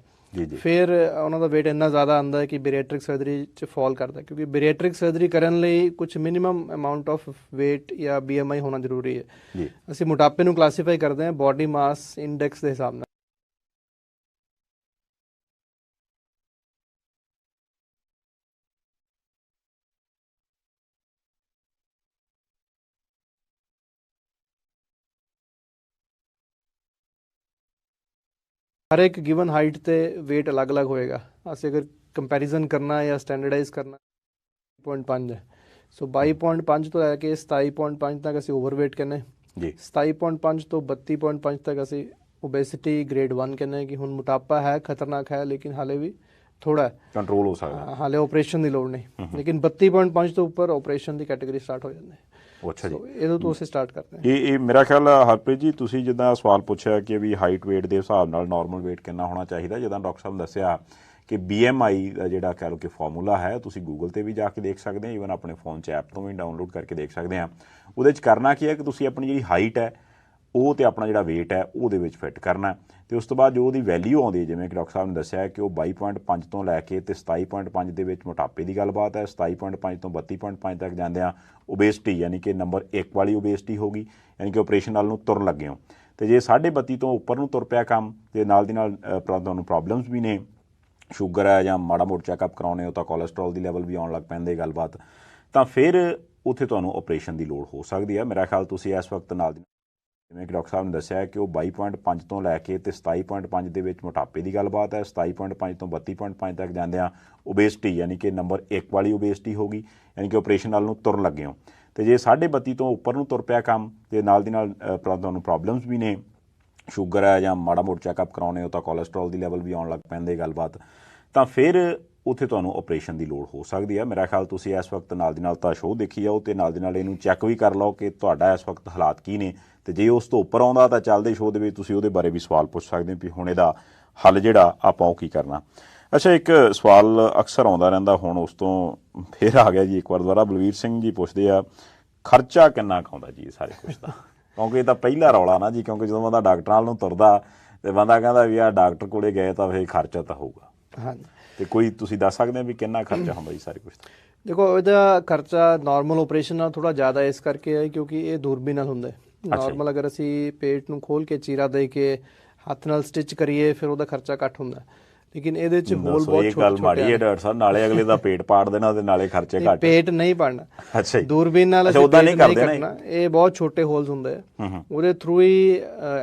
ਫਿਰ ਉਹਨਾਂ ਦਾ weight ਇੰਨਾ ਜ਼ਿਆਦਾ ਆਉਂਦਾ ਹੈ ਕਿ ਬੈਰੀਏਟ੍ਰਿਕ ਸਰਜਰੀ 'ਚ ਫਾਲ ਕਰਦਾ, ਕਿਉਂਕਿ ਬੈਰੀਏਟ੍ਰਿਕ ਸਰਜਰੀ ਕਰਨ ਲਈ ਕੁਝ ਮਿਨੀਮਮ ਅਮਾਊਂਟ ਆਫ weight ਜਾਂ BMI ਹੋਣਾ ਜ਼ਰੂਰੀ ਹੈ। ਅਸੀਂ ਮੋਟਾਪੇ ਨੂੰ ਕਲਾਸੀਫਾਈ ਕਰਦੇ ਹਾਂ ਬੋਡੀ ਮਾਸ ਇੰਡੈਕਸ ਦੇ ਹਿਸਾਬ ਨਾਲ। ਹਰ ਇੱਕ ਗਿਵਨ ਹਾਈਟ ਤੇ weight ਅਲੱਗ-ਅਲੱਗ ਹੋਏਗਾ। ਅਸੀਂ ਅਗਰ ਕੰਪੈਰੀਜ਼ਨ ਕਰਨਾ ਜਾਂ ਸਟੈਂਡਰਡਾਈਜ਼ ਕਰਨਾ 22.5 ਹੈ, ਸੋ 22.5 ਤੋਂ ਲੈ ਕੇ 27.5 ਤੱਕ ਅਸੀਂ ਓਵਰਵੇਟ ਕਹਿੰਦੇ ਜੀ, 27.5 ਤੋਂ 32.5 ਤੱਕ ਅਸੀਂ ਓਬੇਸਿਟੀ ਗ੍ਰੇਡ 1 ਕਹਿੰਦੇ ਕਿ ਹੁਣ ਮੋਟਾਪਾ ਹੈ, ਖਤਰਨਾਕ ਹੈ, ਲੇਕਿਨ ਹਾਲੇ ਵੀ ਥੋੜਾ ਕੰਟਰੋਲ ਹੋ ਸਕਦਾ, ਹਾਲੇ ਆਪਰੇਸ਼ਨ ਦੀ ਲੋੜ ਨਹੀਂ। ਲੇਕਿਨ 32.5 ਤੋਂ ਉੱਪਰ ਆਪਰੇਸ਼ਨ ਦੀ ਕੈਟੇਗਰੀ ਸਟਾਰਟ ਹੋ ਜਾਂਦੀ ਹੈ। ਅੱਛਾ ਜੀ, ਇਹਦੋਂ ਤੋਂ ਅਸੀਂ ਸਟਾਰਟ ਕਰਦੇ ਹਾਂ। ਇਹ ਮੇਰਾ ਖਿਆਲ ਹਰਪ੍ਰੀਤ ਜੀ, ਤੁਸੀਂ ਜਿੱਦਾਂ ਸਵਾਲ ਪੁੱਛਿਆ ਕਿ ਵੀ ਹਾਈਟ weight ਦੇ ਹਿਸਾਬ ਨਾਲ ਨਾਰਮਲ weight ਕਿੰਨਾ ਹੋਣਾ ਚਾਹੀਦਾ, ਜਿੱਦਾਂ ਡਾਕਟਰ ਸਾਹਿਬ ਨੇ ਦੱਸਿਆ ਕਿ BMI ਦਾ ਜਿਹੜਾ ਕਹਿ ਲਓ ਕਿ ਫਾਰਮੂਲਾ ਹੈ, ਤੁਸੀਂ ਗੂਗਲ 'ਤੇ ਵੀ ਜਾ ਕੇ ਦੇਖ ਸਕਦੇ ਹੋ, ਈਵਨ ਆਪਣੇ ਫੋਨ 'ਚ ਐਪ ਤੋਂ ਵੀ ਡਾਊਨਲੋਡ ਕਰਕੇ ਦੇਖ ਸਕਦੇ ਹਾਂ। ਉਹਦੇ 'ਚ ਕਰਨਾ ਕੀ ਹੈ ਕਿ ਤੁਸੀਂ ਆਪਣੀ ਜਿਹੜੀ ਹਾਈਟ ਹੈ ਉਹ ਤੇ ਆਪਣਾ ਜਿਹੜਾ weight ਹੈ ਉਹਦੇ ਵਿੱਚ ਫਿੱਟ ਕਰਨਾ, ਅਤੇ ਉਸ ਤੋਂ ਬਾਅਦ ਜੋ ਉਹਦੀ ਵੈਲਿਊ ਆਉਂਦੀ ਹੈ, ਜਿਵੇਂ ਕਿ ਡਾਕਟਰ ਸਾਹਿਬ ਨੇ ਦੱਸਿਆ ਕਿ ਉਹ 22.5 ਤੋਂ ਲੈ ਕੇ ਅਤੇ 27.5 ਦੇ ਵਿੱਚ ਮੋਟਾਪੇ ਦੀ ਗੱਲਬਾਤ ਹੈ, 27.5 ਤੋਂ 32.5 ਤੱਕ ਜਾਂਦਿਆਂ ਓਬੇਸਿਟੀ ਯਾਨੀ ਕਿ ਨੰਬਰ 1 ਵਾਲੀ ਓਬੇਸਿਟੀ ਹੋ ਗਈ, ਯਾਨੀ ਕਿ ਆਪਰੇਸ਼ਨ ਨਾਲ ਨੂੰ ਤੁਰਨ ਲੱਗੇ ਹੋ। ਅਤੇ ਜੇ 32.5 ਤੋਂ ਉੱਪਰ ਨੂੰ ਤੁਰ ਪਿਆ ਕੰਮ, ਅਤੇ ਨਾਲ ਦੀ ਨਾਲ ਤੁਹਾਨੂੰ ਪ੍ਰੋਬਲਮਸ ਵੀ ਨੇ, ਸ਼ੂਗਰ ਹੈ ਜਾਂ ਮਾੜਾ ਮੋਟਾ ਚੈੱਕਅਪ ਕਰਾਉਣੇ ਹੋ ਤਾਂ ਕੋਲੈਸਟਰੋਲ ਦੀ ਲੈਵਲ ਵੀ ਆਉਣ ਲੱਗ ਪੈਂਦੇ ਗੱਲਬਾਤ, ਤਾਂ ਫਿਰ ਉੱਥੇ ਤੁਹਾਨੂੰ ਆਪਰੇਸ਼ਨ ਦੀ ਲੋੜ ਹੋ ਸਕਦੀ ਹੈ। ਮੇਰਾ ਖਿਆਲ ਤੁਸੀਂ ਇਸ ਵਕਤ ਨਾਲ ਦੀ ਜਿਵੇਂ ਕਿ ਡਾਕਟਰ ਸਾਹਿਬ ਨੇ ਦੱਸਿਆ ਕਿ ਉਹ 22.5 ਤੋਂ ਲੈ ਕੇ ਅਤੇ 27.5 ਦੇ ਵਿੱਚ ਮੋਟਾਪੇ ਦੀ ਗੱਲਬਾਤ ਹੈ, 27.5 ਤੋਂ 32.5 ਤੱਕ ਜਾਂਦਿਆਂ ਓਬੇਸਿਟੀ ਯਾਨੀ ਕਿ ਨੰਬਰ 1 ਵਾਲੀ ਓਬੇਸਿਟੀ ਹੋ ਗਈ, ਯਾਨੀ ਕਿ ਆਪਰੇਸ਼ਨ ਨਾਲ ਨੂੰ ਤੁਰਨ ਲੱਗੇ ਹੋ। ਤੇ ਜੇ 32.5 ਤੋਂ ਉੱਪਰ ਨੂੰ ਤੁਰ ਪਿਆ ਕੰਮ ਤੇ ਨਾਲ ਦੀ ਨਾਲ ਤੁਹਾਨੂੰ ਪ੍ਰੋਬਲਮਸ ਵੀ ਨੇ, ਸ਼ੂਗਰ ਹੈ ਜਾਂ ਮਾੜਾ ਮੋਟਾ ਚੈੱਕਅਪ ਕਰਾਉਣੇ ਹੋ ਤਾਂ ਕੋਲੈਸਟਰੋਲ ਦੀ ਲੈਵਲ ਵੀ ਆਉਣ ਲੱਗ ਪੈਂਦੇ ਗੱਲਬਾਤ, ਤਾਂ ਫਿਰ ਉੱਥੇ ਤੁਹਾਨੂੰ ਆਪਰੇਸ਼ਨ ਦੀ ਲੋੜ ਹੋ ਸਕਦੀ ਹੈ। ਮੇਰਾ ਖਿਆਲ ਤੁਸੀਂ ਇਸ ਵਕਤ ਨਾਲ ਦੀ ਨਾਲ ਤਾਂ ਸ਼ੋਅ ਦੇਖੀ ਜਾਓ ਤੇ ਨਾਲ ਦੀ ਨਾਲ ਇਹਨੂੰ ਚੈੱਕ ਵੀ ਕਰ ਲਓ ਕਿ ਤੁਹਾਡਾ ਇਸ ਵਕਤ ਹਾਲਾਤ ਕੀ ਨੇ, ਤੇ ਜੇ ਉਸ ਤੋਂ ਉੱਪਰ ਆਉਂਦਾ ਤਾਂ ਚੱਲਦੇ ਸ਼ੋਅ ਦੇ ਵਿੱਚ ਤੁਸੀਂ ਉਹਦੇ ਬਾਰੇ ਵੀ ਸਵਾਲ ਪੁੱਛ ਸਕਦੇ ਹੋ ਵੀ ਹੁਣ ਇਹਦਾ ਹੱਲ ਜਿਹੜਾ ਆਪਾਂ ਉਹ ਕੀ ਕਰਨਾ। ਅੱਛਾ, ਇੱਕ ਸਵਾਲ ਅਕਸਰ ਆਉਂਦਾ ਰਹਿੰਦਾ, ਹੁਣ ਉਸ ਤੋਂ ਫਿਰ ਆ ਗਿਆ ਜੀ ਇੱਕ ਵਾਰ ਦੁਬਾਰਾ। ਬਲਵੀਰ ਸਿੰਘ ਜੀ ਪੁੱਛਦੇ ਆ, ਖਰਚਾ ਕਿੰਨਾ ਕੁ ਆਉਂਦਾ ਜੀ ਸਾਰੇ ਕੁਛ ਦਾ? ਕਿਉਂਕਿ ਇਹ ਤਾਂ ਪਹਿਲਾ ਰੌਲਾ ਨਾ ਜੀ, ਕਿਉਂਕਿ ਜਦੋਂ ਬੰਦਾ ਡਾਕਟਰਾਂ ਵੱਲ ਨੂੰ ਤੁਰਦਾ ਤੇ ਬੰਦਾ ਕਹਿੰਦਾ ਵੀ ਆ ਡਾਕਟਰ ਕੋਲੇ ਗਏ ਤਾਂ ਫਿਰ ਖਰਚਾ ਤਾਂ ਹੋਊਗਾ। ਹਾਂਜੀ, ਤੇ ਕੋਈ ਤੁਸੀਂ ਦੱਸ ਸਕਦੇ ਹੋ ਵੀ ਕਿੰਨਾ ਖਰਚਾ ਹੁੰਦਾ ਜੀ ਸਾਰੇ ਕੁਛ ਦਾ? ਦੇਖੋ ਇਹਦਾ ਖਰਚਾ ਨਾਰਮਲ ਆਪਰੇਸ਼ਨ ਨਾਲ ਥੋੜ੍ਹਾ ਜ਼ਿਆਦਾ ਇਸ ਕਰਕੇ ਹੈ ਕਿਉਂਕਿ ਇਹ ਦੂਰਬੀਨ ਨਾਲ ਹੁੰਦਾ। ਨਾਰਮਲ ਅਗਰ ਅਸੀਂ ਪੇਟ ਨੂੰ ਖੋਲ ਕੇ ਚੀਰਾ ਦੇ ਕੇ ਹੱਥ ਨਾਲ ਸਟਿਚ ਕਰੀਏ ਫਿਰ ਉਹਦਾ ਖਰਚਾ ਘੱਟ ਹੁੰਦਾ, ਲੇਕਿਨ ਇਹਦੇ ਚ ਹੋਲ ਬਹੁਤ ਛੋਟੇ ਗੱਲ ਮਾੜੀ ਹੈ ਡਾਕਟਰ ਸਾਹਿਬ, ਨਾਲੇ ਅਗਲੇ ਦਾ ਪੇਟ ਪਾੜ ਦੇਣਾ ਤੇ ਨਾਲੇ ਖਰਚੇ ਘੱਟ। ਪੇਟ ਨਹੀਂ ਪਾੜਨਾ, ਅੱਛਾ ਜੀ, ਦੂਰਬੀਨ ਨਾਲ ਅਸੀਂ ਉਦਾਂ ਨਹੀਂ ਕਰਦੇ ਕੱਟਣਾ। ਇਹ ਬਹੁਤ ਛੋਟੇ ਹੋਲਸ ਹੁੰਦੇ ਆ, ਉਹਦੇ ਥਰੂ ਹੀ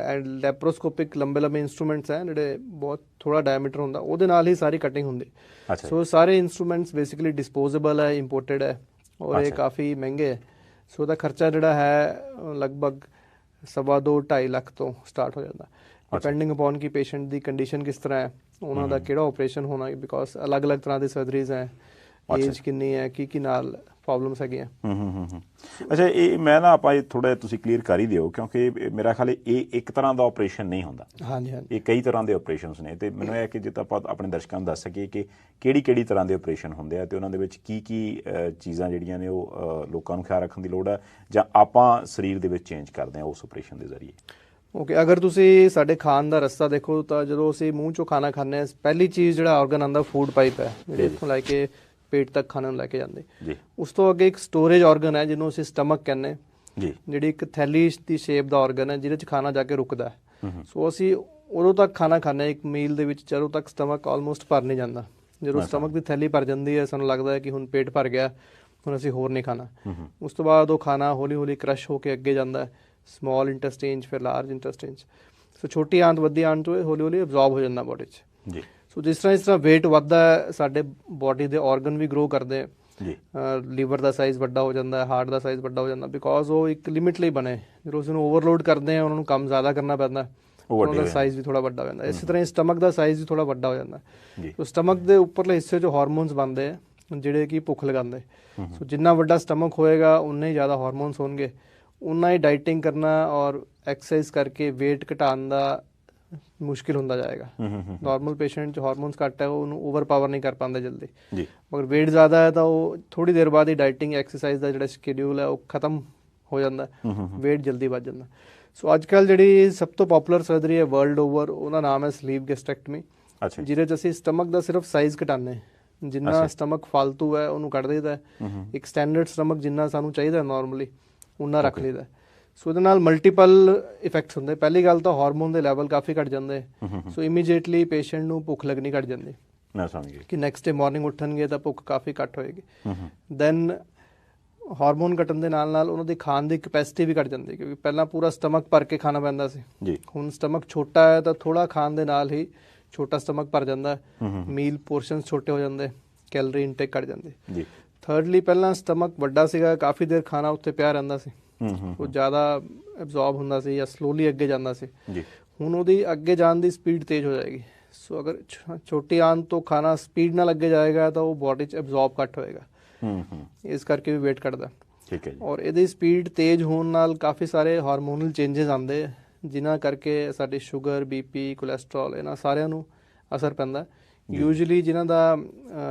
ਲੈਪਰੋਸਕੋਪਿਕ ਲੰਬੇ ਇੰਸਟਰੂਮੈਂਟਸ ਹੈ ਜਿਹੜੇ ਬਹੁਤ ਥੋੜਾ ਡਾਇਮੀਟਰ ਹੁੰਦਾ, ਉਹਦੇ ਨਾਲ ਹੀ ਸਾਰੀ ਕਟਿੰਗ ਹੁੰਦੀ। ਸੋ ਸਾਰੇ ਇੰਸਟਰੂਮੈਂਟਸ ਬੇਸਿਕਲੀ ਡਿਸਪੋਜ਼ੇਬਲ ਹੈ, ਇੰਪੋਰਟਡ ਹੈ ਔਰ ਇਹ ਕਾਫੀ ਮਹਿੰਗੇ ਹੈ। ਸੋ ਉਹਦਾ ਖਰਚਾ ਜਿਹੜਾ ਹੈ ਲਗਭਗ 2.5 ਲੱਖ ਤੋਂ ਸਟਾਰਟ ਹੋ ਜਾਂਦਾ, ਡਿਪੈਂਡਿੰਗ ਅਪੋਨ ਕਿ ਪੇਸ਼ੈਂਟ ਦੀ ਕੰਡੀਸ਼ਨ ਕਿਸ ਤਰ੍ਹਾਂ ਹੈ, ਉਹਨਾਂ ਦਾ ਕਿਹੜਾ ਆਪਰੇਸ਼ਨ ਹੋਣਾ, ਬਿਕੋਜ਼ ਅਲੱਗ-ਅਲੱਗ ਤਰ੍ਹਾਂ ਦੀ ਸਰਜਰੀਜ਼ ਹੈ, ਏਜ ਕਿੰਨੀ ਹੈ, ਕੀ ਨਾਲ ਪ੍ਰੋਬਲਮਸ ਹੈਗੀਆਂ। ਅੱਛਾ, ਇਹ ਮੈਂ ਨਾ ਆਪਾਂ ਇਹ ਥੋੜ੍ਹਾ ਤੁਸੀਂ ਕਲੀਅਰ ਕਰ ਹੀ ਦਿਓ, ਕਿਉਂਕਿ ਮੇਰਾ ਖਿਆਲ ਇਹ ਇੱਕ ਤਰ੍ਹਾਂ ਦਾ ਆਪਰੇਸ਼ਨ ਨਹੀਂ ਹੁੰਦਾ। ਹਾਂਜੀ, ਇਹ ਕਈ ਤਰ੍ਹਾਂ ਦੇ ਆਪਰੇਸ਼ਨਸ ਨੇ, ਤੇ ਮੈਨੂੰ ਇਹ ਕਿ ਜੇ ਤਾਂ ਆਪਾਂ ਆਪਣੇ ਦਰਸ਼ਕਾਂ ਨੂੰ ਦੱਸ ਸਕੀਏ ਕਿ ਕਿਹੜੀ ਤਰ੍ਹਾਂ ਦੇ ਆਪਰੇਸ਼ਨ ਹੁੰਦੇ ਆ ਤੇ ਉਹਨਾਂ ਦੇ ਵਿੱਚ ਕੀ ਚੀਜ਼ਾਂ ਜਿਹੜੀਆਂ ਨੇ ਉਹ ਲੋਕਾਂ ਨੂੰ ਖਿਆਲ ਰੱਖਣ ਦੀ ਲੋੜ ਹੈ ਜਾਂ ਆਪਾਂ ਸਰੀਰ ਦੇ ਵਿੱਚ ਚੇਂਜ ਕਰਦੇ ਹਾਂ ਉਸ ਆਪਰੇਸ਼ਨ ਦੇ ਜ਼ਰੀਏ। ਓਕੇ, ਅਗਰ ਤੁਸੀਂ ਸਾਡੇ ਖਾਣ ਦਾ ਰਸਤਾ ਦੇਖੋ ਤਾਂ ਜਦੋਂ ਅਸੀਂ ਮੂੰਹ 'ਚੋਂ ਖਾਣਾ ਖਾਂਦੇ ਹਾਂ, ਪਹਿਲੀ ਚੀਜ਼ ਜਿਹੜਾ ਆਰਗਨ ਆਉਂਦਾ ਫੂਡ ਪਾਈਪ ਹੈ, ਜਿਹੜੇ ਇੱਥੋਂ ਲੈ ਕੇ ਪੇਟ ਤੱਕ ਖਾਣਾ ਨੂੰ ਲੈ ਕੇ ਜਾਂਦੇ ਜੀ। ਉਸ ਤੋਂ ਅੱਗੇ ਇੱਕ ਸਟੋਰੇਜ ਆਰਗਨ ਹੈ ਜਿਹਨੂੰ ਅਸੀਂ ਸਟਮਕ ਕਹਿੰਦੇ ਜੀ, ਜਿਹੜੀ ਇੱਕ ਥੈਲੀ ਦੀ ਸ਼ੇਪ ਦਾ ਆਰਗਨ ਹੈ ਜਿਹਦੇ 'ਚ ਖਾਣਾ ਜਾ ਕੇ ਰੁਕਦਾ ਹੈ। ਸੋ ਅਸੀਂ ਉਦੋਂ ਤੱਕ ਖਾਣਾ ਖਾਂਦੇ ਹਾਂ ਇੱਕ ਮੀਲ ਦੇ ਵਿੱਚ ਜਦੋਂ ਤੱਕ ਸਟਮਕ ਆਲਮੋਸਟ ਭਰ ਨਹੀਂ ਜਾਂਦਾ। ਜਦੋਂ ਸਟਮਕ ਦੀ ਥੈਲੀ ਭਰ ਜਾਂਦੀ ਹੈ ਸਾਨੂੰ ਲੱਗਦਾ ਹੈ ਕਿ ਹੁਣ ਪੇਟ ਭਰ ਗਿਆ, ਹੁਣ ਅਸੀਂ ਹੋਰ ਨਹੀਂ ਖਾਣਾ। ਉਸ ਤੋਂ ਬਾਅਦ ਉਹ ਖਾਣਾ ਹੌਲੀ ਹੌਲੀ ਕ੍ਰਸ਼ ਹੋ ਕੇ ਅੱਗੇ ਜਾਂਦਾ ਹੈ, ਸਮਾਲ ਇੰਟੈਸਟਾਈਨ 'ਚ ਫਿਰ ਲਾਰਜ ਇੰਟੈਸਟਾਈਨ 'ਚ। ਸੋ ਛੋਟੀ ਆਂਤ ਵੱਡੀ ਆਂਤ 'ਚ ਹੌਲੀ ਹੌਲੀ ਅਬਜ਼ੌਰਬ ਹੋ ਜਾਂਦਾ ਬੋਡੀ 'ਚ ਜੀ। ਸੋ ਜਿਸ ਤਰ੍ਹਾਂ ਵੇਟ ਵੱਧਦਾ ਹੈ ਸਾਡੇ ਬੋਡੀ ਦੇ ਆਰਗਨ ਵੀ ਗਰੋ ਕਰਦੇ ਜੀ। ਲੀਵਰ ਦਾ ਸਾਈਜ਼ ਵੱਡਾ ਹੋ ਜਾਂਦਾ, ਹਾਰਟ ਦਾ ਸਾਈਜ਼ ਵੱਡਾ ਹੋ ਜਾਂਦਾ, ਬਿਕੋਜ਼ ਉਹ ਇੱਕ ਲਿਮਿਟ ਲਈ ਬਣੇ। ਜਦੋਂ ਉਸਨੂੰ ਓਵਰਲੋਡ ਕਰਦੇ ਆ ਉਹਨਾਂ ਨੂੰ ਕੰਮ ਜ਼ਿਆਦਾ ਕਰਨਾ ਪੈਂਦਾ, ਉਹਨਾਂ ਦਾ ਸਾਈਜ਼ ਵੀ ਥੋੜਾ ਵੱਡਾ ਹੋ ਜਾਂਦਾ। ਇਸੇ ਤਰ੍ਹਾਂ ਸਟਮਕ ਦਾ ਸਾਈਜ਼ ਵੀ ਥੋੜਾ ਵੱਡਾ ਹੋ ਜਾਂਦਾ। ਸੋ ਸਟਮਕ ਦੇ ਉੱਪਰਲੇ ਹਿੱਸੇ 'ਚ ਹਾਰਮੋਨਸ ਬਣਦੇ ਆ ਜਿਹੜੇ ਕਿ ਭੁੱਖ ਲਗਾਉਂਦੇ। ਸੋ ਜਿੰਨਾ ਵੱਡਾ ਸਟਮਕ ਹੋਏਗਾ ਉਨੇ ਹੀ ਜ਼ਿਆਦਾ ਹਾਰਮੋਨਸ ਹੋਣਗੇ, ਉਨਾ ਹੀ ਡਾਈਟਿੰਗ ਕਰਨਾ ਔਰ ਐਕਸਰਸਾਈਜ਼ ਕਰਕੇ ਵੇਟ ਘਟਾਉਣ ਦਾ ਮੁਸ਼ਕਿਲ ਹੁੰਦਾ ਜਾਏਗਾ। ਨਾਰਮਲ ਪੇਸ਼ੈਂਟ 'ਚ ਹਾਰਮੋਨਸ ਘੱਟ ਹੈ, ਉਹਨੂੰ ਓਵਰ ਪਾਵਰ ਨਹੀਂ ਕਰ ਪਾਉਂਦੇ ਜਲਦੀ ਜੀ। ਮਗਰ ਵੇਟ ਜ਼ਿਆਦਾ ਹੈ ਤਾਂ ਉਹ ਥੋੜੀ ਦੇਰ ਬਾਅਦ ਹੀ ਡਾਈਟਿੰਗ ਐਕਸਰਸਾਈਜ਼ ਦਾ ਜਿਹੜਾ ਸ਼ਡਿਊਲ ਹੈ ਉਹ ਖਤਮ ਹੋ ਜਾਂਦਾ, ਵੇਟ ਜਲਦੀ ਵੱਧ ਜਾਂਦਾ। ਸੋ ਅੱਜ ਕੱਲ੍ਹ ਜਿਹੜੀ ਸਭ ਤੋਂ ਪਪੂਲਰ ਸਰਜਰੀ ਹੈ ਵਰਲਡ ਓਵਰ, ਉਹਦਾ ਨਾਮ ਹੈ ਸਲੀਵ ਗੈਸਟ੍ਰੈਕਟਮੀ, ਜਿਹਦੇ 'ਚ ਅਸੀਂ ਸਟਮਕ ਦਾ ਸਿਰਫ ਸਾਈਜ਼ ਘਟਾਉਂਦੇ। ਜਿੰਨਾ ਸਟਮਕ ਫਾਲਤੂ ਹੈ ਉਹਨੂੰ ਕੱਢ ਦੇਈਦਾ, ਇੱਕ ਸਟੈਂਡਰਡ ਸਟਮਕ ਜਿੰਨਾ ਸਾਨੂੰ ਚਾਹੀਦਾ ਨਾਰਮਲੀ ਉਨਾ ਰੱਖ ਲਈਦਾ। ਸੋ ਉਹਦੇ ਨਾਲ ਮਲਟੀਪਲ ਇਫੈਕਟਸ ਹੁੰਦੇ। ਪਹਿਲੀ ਗੱਲ ਤਾਂ ਹਾਰਮੋਨ ਦੇ ਲੈਵਲ ਕਾਫੀ ਘੱਟ ਜਾਂਦੇ, ਸੋ ਇਮੀਡੀਏਟਲੀ ਪੇਸ਼ੈਂਟ ਨੂੰ ਭੁੱਖ ਲੱਗਣੀ ਘੱਟ ਜਾਂਦੀ। ਮੈਂ ਸਮਝ ਗਿਆ ਕਿ ਨੈਕਸਟ ਡੇ ਮਾਰਨਿੰਗ ਉੱਠਣਗੇ ਤਾਂ ਭੁੱਖ ਕਾਫੀ ਘੱਟ ਹੋਏਗੀ। ਦੈਨ ਹਾਰਮੋਨ ਘਟਣ ਦੇ ਨਾਲ ਉਹਨਾਂ ਦੀ ਖਾਣ ਦੀ ਕੈਪੈਸਿਟੀ ਵੀ ਘੱਟ ਜਾਂਦੀ, ਕਿਉਂਕਿ ਪਹਿਲਾਂ ਪੂਰਾ ਸਟਮਕ ਭਰ ਕੇ ਖਾਣਾ ਪੈਂਦਾ ਸੀ ਜੀ। ਹੁਣ ਸਟਮਕ ਛੋਟਾ ਹੈ ਤਾਂ ਥੋੜਾ ਖਾਣ ਦੇ ਨਾਲ ਹੀ ਛੋਟਾ ਸਟਮਕ ਭਰ ਜਾਂਦਾ, ਮੀਲ ਪੋਰਸ਼ਨਸ ਛੋਟੇ ਹੋ ਜਾਂਦੇ, ਕੈਲਰੀ ਇਨਟੇਕ ਘੱਟ ਜਾਂਦੀ ਜੀ। ਥਰਡਲੀ ਪਹਿਲਾਂ ਸਟਮਕ ਵੱਡਾ ਸੀਗਾ, ਕਾਫੀ ਦੇਰ ਖਾਣਾ ਉੱਥੇ ਪਿਆ ਰਹਿੰਦਾ ਸੀ, ਉਹ ਜ਼ਿਆਦਾ ਐਬਜ਼ੌਰਬ ਹੁੰਦਾ ਸੀ ਜਾਂ ਸਲੋਲੀ ਅੱਗੇ ਜਾਂਦਾ ਸੀ ਜੀ। ਹੁਣ ਉਹਦੀ ਅੱਗੇ ਜਾਣ ਦੀ ਸਪੀਡ ਤੇਜ਼ ਹੋ ਜਾਏਗੀ। ਸੋ ਅਗਰ ਛੋਟੀ ਆਂਤ ਤੋਂ ਖਾਣਾ ਸਪੀਡ ਨਾਲ ਅੱਗੇ ਜਾਏਗਾ ਤਾਂ ਉਹ ਬੋਡੀ 'ਚ ਐਬਜ਼ੌਰਬ ਘੱਟ ਹੋਏਗਾ, ਇਸ ਕਰਕੇ ਵੀ ਵੇਟ ਘਟਦਾ। ਠੀਕ ਹੈ ਜੀ। ਔਰ ਇਹਦੀ ਸਪੀਡ ਤੇਜ਼ ਹੋਣ ਨਾਲ ਕਾਫੀ ਸਾਰੇ ਹਾਰਮੋਨਲ ਚੇਂਜਸ ਆਉਂਦੇ, ਜਿਨ੍ਹਾਂ ਕਰਕੇ ਸਾਡੀ ਸ਼ੂਗਰ, BP, ਕੋਲੈਸਟਰੋਲ ਇਹਨਾਂ ਸਾਰਿਆਂ ਨੂੰ ਅਸਰ ਪੈਂਦਾ। ਯੂਜੂਅਲੀ ਜਿਨ੍ਹਾਂ ਦਾ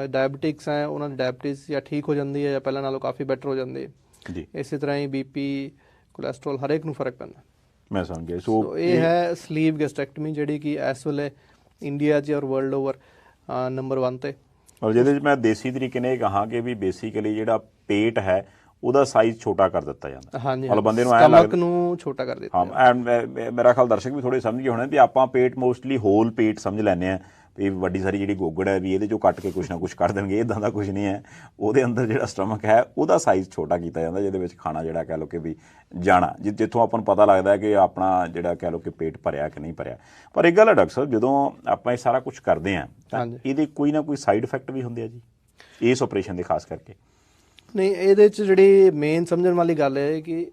ਡਾਇਬਟਿਕਸ ਹੈ ਉਹਨਾਂ ਦੀ ਡਾਇਬਟੀਜ਼ ਜਾਂ ਠੀਕ ਹੋ ਜਾਂਦੀ ਹੈ ਜਾਂ ਪਹਿਲਾਂ ਨਾਲੋਂ ਕਾਫੀ ਬੈਟਰ ਹੋ ਜਾਂਦੀ ਹੈ ਜੀ। ਇਸੇ ਤਰ੍ਹਾਂ ਹੀ BP, ਕੋਲੈਸਟਰੋਲ ਹਰੇਕ ਨੂੰ ਫਰਕ ਪੈਂਦਾ। ਮੈਂ ਸਮਝ ਗਿਆ। ਸੋ ਇਹ ਹੈ ਸਲੀਵ ਗੈਸਟ੍ਰੈਕਟਮੀ ਜਿਹੜੀ ਕਿ ਇਸ ਵੇਲੇ ਇੰਡੀਆ 'ਚ ਔਰ ਵਰਲਡ ਓਵਰ ਨੰਬਰ 1 ਤੇ। ਔਰ ਜਿਹਦੇ 'ਚ ਮੈਂ ਦੇਸੀ ਤਰੀਕੇ ਨਾਲ ਇਹ ਕਹਾਂ ਕਿ ਵੀ ਬੇਸਿਕਲੀ ਜਿਹੜਾ ਪੇਟ ਹੈ ਉਹਦਾ ਸਾਈਜ਼ ਛੋਟਾ ਕਰ ਦਿੱਤਾ ਜਾਂਦਾ। ਹਾਂਜੀ, ਮਤਲਬ ਬੰਦੇ ਨੂੰ ਸਟਮਕ ਨੂੰ ਛੋਟਾ ਕਰ ਦਿੱਤਾ। ਹਾਂ, ਮੇਰਾ ਖਿਆਲ ਦਰਸ਼ਕ ਵੀ ਥੋੜੇ ਸਮਝ ਗਏ ਹੋਣੇ ਵੀ ਆਪਾਂ ਪੇਟ ਮੋਸਟਲੀ ਹੋਲ ਪੇਟ ਸਮਝ ਲੈਂਦੇ ਹਾਂ ਵੀ ਵੱਡੀ ਸਾਰੀ ਜਿਹੜੀ ਗੋਗੜ ਹੈ ਵੀ ਇਹਦੇ 'ਚੋਂ ਕੱਟ ਕੇ ਕੁਛ ਨਾ ਕੁਛ ਕਰ ਦੇਣਗੇ, ਇੱਦਾਂ ਦਾ ਕੁਛ ਨਹੀਂ ਹੈ। ਉਹਦੇ ਅੰਦਰ ਜਿਹੜਾ ਸਟਮਕ ਹੈ ਉਹਦਾ ਸਾਈਜ਼ ਛੋਟਾ ਕੀਤਾ ਜਾਂਦਾ, ਜਿਹਦੇ ਵਿੱਚ ਖਾਣਾ ਜਿਹੜਾ ਕਹਿ ਲਓ ਕਿ ਵੀ ਜਾਣਾ, ਜਿੱਥੋਂ ਆਪਾਂ ਨੂੰ ਪਤਾ ਲੱਗਦਾ ਕਿ ਆਪਣਾ ਜਿਹੜਾ ਕਹਿ ਲਓ ਕਿ ਪੇਟ ਭਰਿਆ ਕਿ ਨਹੀਂ ਭਰਿਆ। ਪਰ ਇੱਕ ਗੱਲ ਹੈ ਡਾਕਟਰ ਸਾਹਿਬ, ਜਦੋਂ ਆਪਾਂ ਇਹ ਸਾਰਾ ਕੁਛ ਕਰਦੇ ਹਾਂ ਤਾਂ ਇਹਦੇ ਕੋਈ ਨਾ ਕੋਈ ਸਾਈਡ ਇਫੈਕਟ ਵੀ ਹੁੰਦੇ ਆ ਜੀ ਇਸ ਆਪਰੇਸ਼ਨ ਦੇ ਖਾਸ ਕਰਕੇ? ਨਹੀਂ, ਇਹਦੇ 'ਚ ਜਿਹੜੀ ਮੇਨ ਸਮਝਣ ਵਾਲੀ ਗੱਲ ਹੈ ਕਿ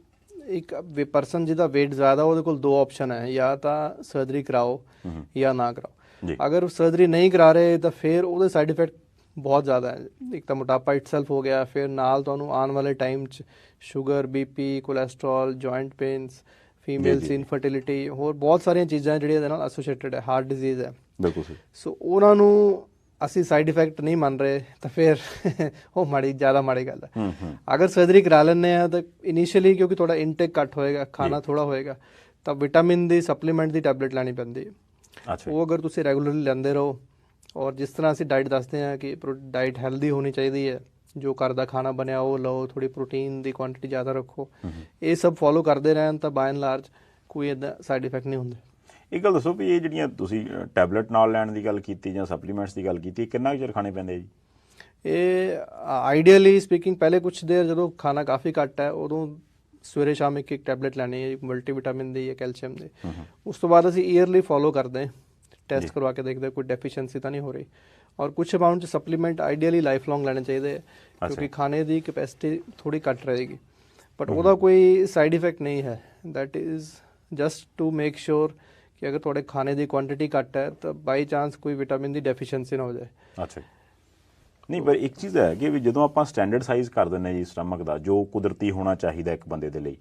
ਇੱਕ ਪਰਸਨ ਜਿਹਦਾ weight ਜ਼ਿਆਦਾ ਉਹਦੇ ਕੋਲ ਦੋ ਆਪਸ਼ਨ ਹੈ, ਜਾਂ ਤਾਂ ਸਰਜਰੀ ਕਰਾਓ ਜਾਂ ਨਾ ਕਰਾਓ। ਅਗਰ ਸਰਜਰੀ ਨਹੀਂ ਕਰਾ ਰਹੇ ਤਾਂ ਫਿਰ ਉਹਦੇ ਸਾਈਡ ਇਫੈਕਟ ਬਹੁਤ ਜ਼ਿਆਦਾ ਹੈ। ਇੱਕ ਤਾਂ ਮੋਟਾਪਾ ਇਟਸੈਲਫ ਹੋ ਗਿਆ, ਫਿਰ ਨਾਲ ਤੁਹਾਨੂੰ ਆਉਣ ਵਾਲੇ ਟਾਈਮ 'ਚ sugar, BP, cholesterol, joint pains, females infertility, ਹੋਰ ਬਹੁਤ ਸਾਰੀਆਂ ਚੀਜ਼ਾਂ ਜਿਹੜੀਆਂ ਇਹਦੇ ਨਾਲ ਐਸੋਸੀਏਟਡ ਹੈ, ਹਾਰਟ ਡਿਜ਼ੀਜ਼ ਹੈ। ਬਿਲਕੁਲ ਸਹੀ। ਸੋ ਉਹਨਾਂ ਨੂੰ ਅਸੀਂ ਸਾਈਡ ਇਫੈਕਟ ਨਹੀਂ ਮੰਨ ਰਹੇ ਤਾਂ ਫਿਰ ਉਹ ਜ਼ਿਆਦਾ ਮਾੜੀ ਗੱਲ ਹੈ। ਅਗਰ ਸਰਜਰੀ ਕਰਾ ਲੈਂਦੇ ਆ ਤਾਂ ਇਨੀਸ਼ੀਅਲੀ ਕਿਉਂਕਿ ਤੁਹਾਡਾ ਇਨਟੇਕ ਘੱਟ ਹੋਏਗਾ, ਖਾਣਾ ਥੋੜਾ ਹੋਏਗਾ, ਤਾਂ ਵਿਟਾਮਿਨ ਦੀ ਸਪਲੀਮੈਂਟ ਦੀ ਟੈਬਲੇਟ ਲੈਣੀ ਪੈਂਦੀ ਹੈ। ਉਹ ਅਗਰ ਤੁਸੀਂ ਰੈਗੂਲਰਲੀ ਲੈਂਦੇ ਰਹੋ, ਔਰ ਜਿਸ ਤਰ੍ਹਾਂ ਅਸੀਂ ਡਾਈਟ ਦੱਸਦੇ ਹਾਂ ਕਿ ਡਾਈਟ ਹੈਲਦੀ ਹੋਣੀ ਚਾਹੀਦੀ ਹੈ, ਜੋ ਘਰ ਦਾ ਖਾਣਾ ਬਣਿਆ ਉਹ ਲਓ, ਥੋੜੀ ਪ੍ਰੋਟੀਨ ਦੀ ਕੁਆਂਟੀਟੀ ਜ਼ਿਆਦਾ ਰੱਖੋ, ਇਹ ਸਭ ਫੋਲੋ ਕਰਦੇ ਰਹਿਣ ਤਾਂ ਬਾਏ ਐਂਡ ਲਾਰਜ ਕੋਈ ਇੱਦਾਂ ਸਾਈਡ ਇਫੈਕਟ ਨਹੀਂ ਹੁੰਦੇ। ਇਹ ਗੱਲ ਦੱਸੋ ਵੀ ਇਹ ਜਿਹੜੀਆਂ ਤੁਸੀਂ ਟੈਬਲੇਟ ਨਾਲ ਲੈਣ ਦੀ ਗੱਲ ਕੀਤੀ ਜਾਂ ਸਪਲੀਮੈਂਟਸ ਦੀ ਗੱਲ ਕੀਤੀ, ਕਿੰਨਾ ਕੁ ਚਿਰ ਖਾਣੇ ਪੈਂਦੇ ਜੀ? ਇਹ ਆਈਡੀਅਲੀ ਸਪੀਕਿੰਗ ਪਹਿਲੇ ਕੁਛ ਦੇਰ ਜਦੋਂ ਖਾਣਾ ਕਾਫੀ ਘੱਟ ਹੈ ਉਦੋਂ ਸਵੇਰੇ ਸ਼ਾਮ ਇੱਕ ਟੈਬਲੇਟ ਲੈਣੀ ਹੈ, ਮਲਟੀਵਿਟਾਮਿਨ ਦੀ ਜਾਂ ਕੈਲਸ਼ੀਅਮ ਦੀ। ਉਸ ਤੋਂ ਬਾਅਦ ਅਸੀਂ ਈਅਰਲੀ ਫੋਲੋ ਕਰਦੇ ਹਾਂ, ਟੈਸਟ ਕਰਵਾ ਕੇ ਦੇਖਦੇ ਕੋਈ ਡੈਫੀਸ਼ੀਐਂਸੀ ਤਾਂ ਨਹੀਂ ਹੋ ਰਹੀ। ਔਰ ਕੁਛ ਅਮਾਊਂਟ 'ਚ ਸਪਲੀਮੈਂਟ ਆਈਡੀਅਲੀ ਲਾਈਫ ਲੌਂਗ ਲੈਣੇ ਚਾਹੀਦੇ ਹੈ, ਕਿਉਂਕਿ ਖਾਣੇ ਦੀ ਕੈਪੈਸਿਟੀ ਥੋੜੀ ਘੱਟ ਰਹੇਗੀ, ਬਟ ਉਹਦਾ ਕੋਈ ਸਾਈਡ ਇਫੈਕਟ ਨਹੀਂ ਹੈ। That is just to make sure ਕਿ ਅਗਰ ਤੁਹਾਡੇ ਖਾਣੇ ਦੀ ਕੁਆਂਟੀਟੀ ਘੱਟ ਹੈ ਤਾਂ ਬਾਈ ਚਾਂਸ ਕੋਈ ਵਿਟਾਮਿਨ ਦੀ ਡੈਫੀਸ਼ੀਐਂਸੀ ਨਾ ਹੋ ਜਾਏ। ਅੱਛਾ। ਨਹੀਂ, ਪਰ ਇੱਕ ਚੀਜ਼ ਹੈ ਕਿ ਵੀ ਜਦੋਂ ਆਪਾਂ ਸਟੈਂਡਰਡ ਸਾਈਜ਼ ਕਰ ਦਿੰਦੇ ਜੀ ਸਟਮਕ ਦਾ, ਜੋ ਕੁਦਰਤੀ ਹੋਣਾ ਚਾਹੀਦਾ ਇੱਕ ਬੰਦੇ ਦੇ ਲਈ,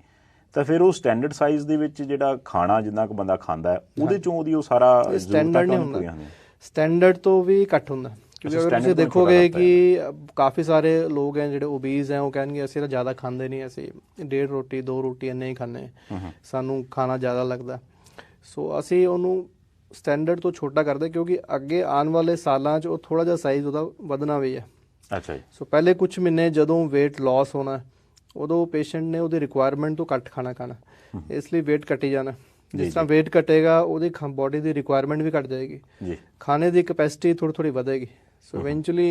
ਤਾਂ ਫਿਰ ਉਹ ਸਟੈਂਡਰਡ ਸਾਈਜ਼ ਦੇ ਵਿੱਚ ਜਿਹੜਾ ਖਾਣਾ ਜਿੰਨਾ ਕੁ ਬੰਦਾ ਖਾਂਦਾ ਹੈ ਉਹਦੇ ਚੋਂ ਉਹਦੀ ਉਹ ਸਾਰਾ ਸਟੈਂਡਰਡ ਨਹੀਂ ਹੁੰਦਾ, ਸਟੈਂਡਰਡ ਤੋਂ ਵੀ ਘੱਟ ਹੁੰਦਾ। ਕਿਉਂਕਿ ਅਗਰ ਤੁਸੀਂ ਦੇਖੋਗੇ ਕਿ ਕਾਫੀ ਸਾਰੇ ਲੋਕ ਹੈ ਜਿਹੜੇ ਓਬੀਜ਼ ਹੈ, ਉਹ ਕਹਿਣਗੇ ਅਸੀਂ ਤਾਂ ਜ਼ਿਆਦਾ ਖਾਂਦੇ ਨਹੀਂ, ਅਸੀਂ 1.5 ਰੋਟੀ 2 ਰੋਟੀ ਇੰਨੇ ਹੀ ਖਾਂਦੇ, ਸਾਨੂੰ ਖਾਣਾ ਜ਼ਿਆਦਾ ਲੱਗਦਾ। ਸੋ ਅਸੀਂ ਉਹਨੂੰ ਸਟੈਂਡਰਡ ਤੋਂ ਛੋਟਾ ਕਰਦੇ ਕਿਉਂਕਿ ਅੱਗੇ ਆਉਣ ਵਾਲੇ ਸਾਲਾਂ 'ਚ ਉਹ ਥੋੜ੍ਹਾ ਜਿਹਾ ਸਾਈਜ਼ ਉਹਦਾ ਵਧਣਾ ਵੀ ਹੈ। ਅੱਛਾ ਜੀ। ਸੋ ਪਹਿਲੇ ਕੁਛ ਮਹੀਨੇ ਜਦੋਂ weight loss ਹੋਣਾ, ਉਦੋਂ ਪੇਸ਼ੈਂਟ ਨੇ ਉਹਦੀ ਰਿਕੁਆਇਰਮੈਂਟ ਤੋਂ ਘੱਟ ਖਾਣਾ ਖਾਣਾ, ਇਸ ਲਈ weight ਘਟੀ ਜਾਣਾ। ਜਿਸ ਤਰ੍ਹਾਂ weight ਘਟੇਗਾ ਉਹਦੀ ਬੋਡੀ ਦੀ ਰਿਕੁਆਇਰਮੈਂਟ ਵੀ ਘਟ ਜਾਏਗੀ, ਖਾਣੇ ਦੀ ਕੈਪੈਸਿਟੀ ਥੋੜੀ ਵਧੇਗੀ। ਸੋ ਇਵੈਂਚੁਅਲੀ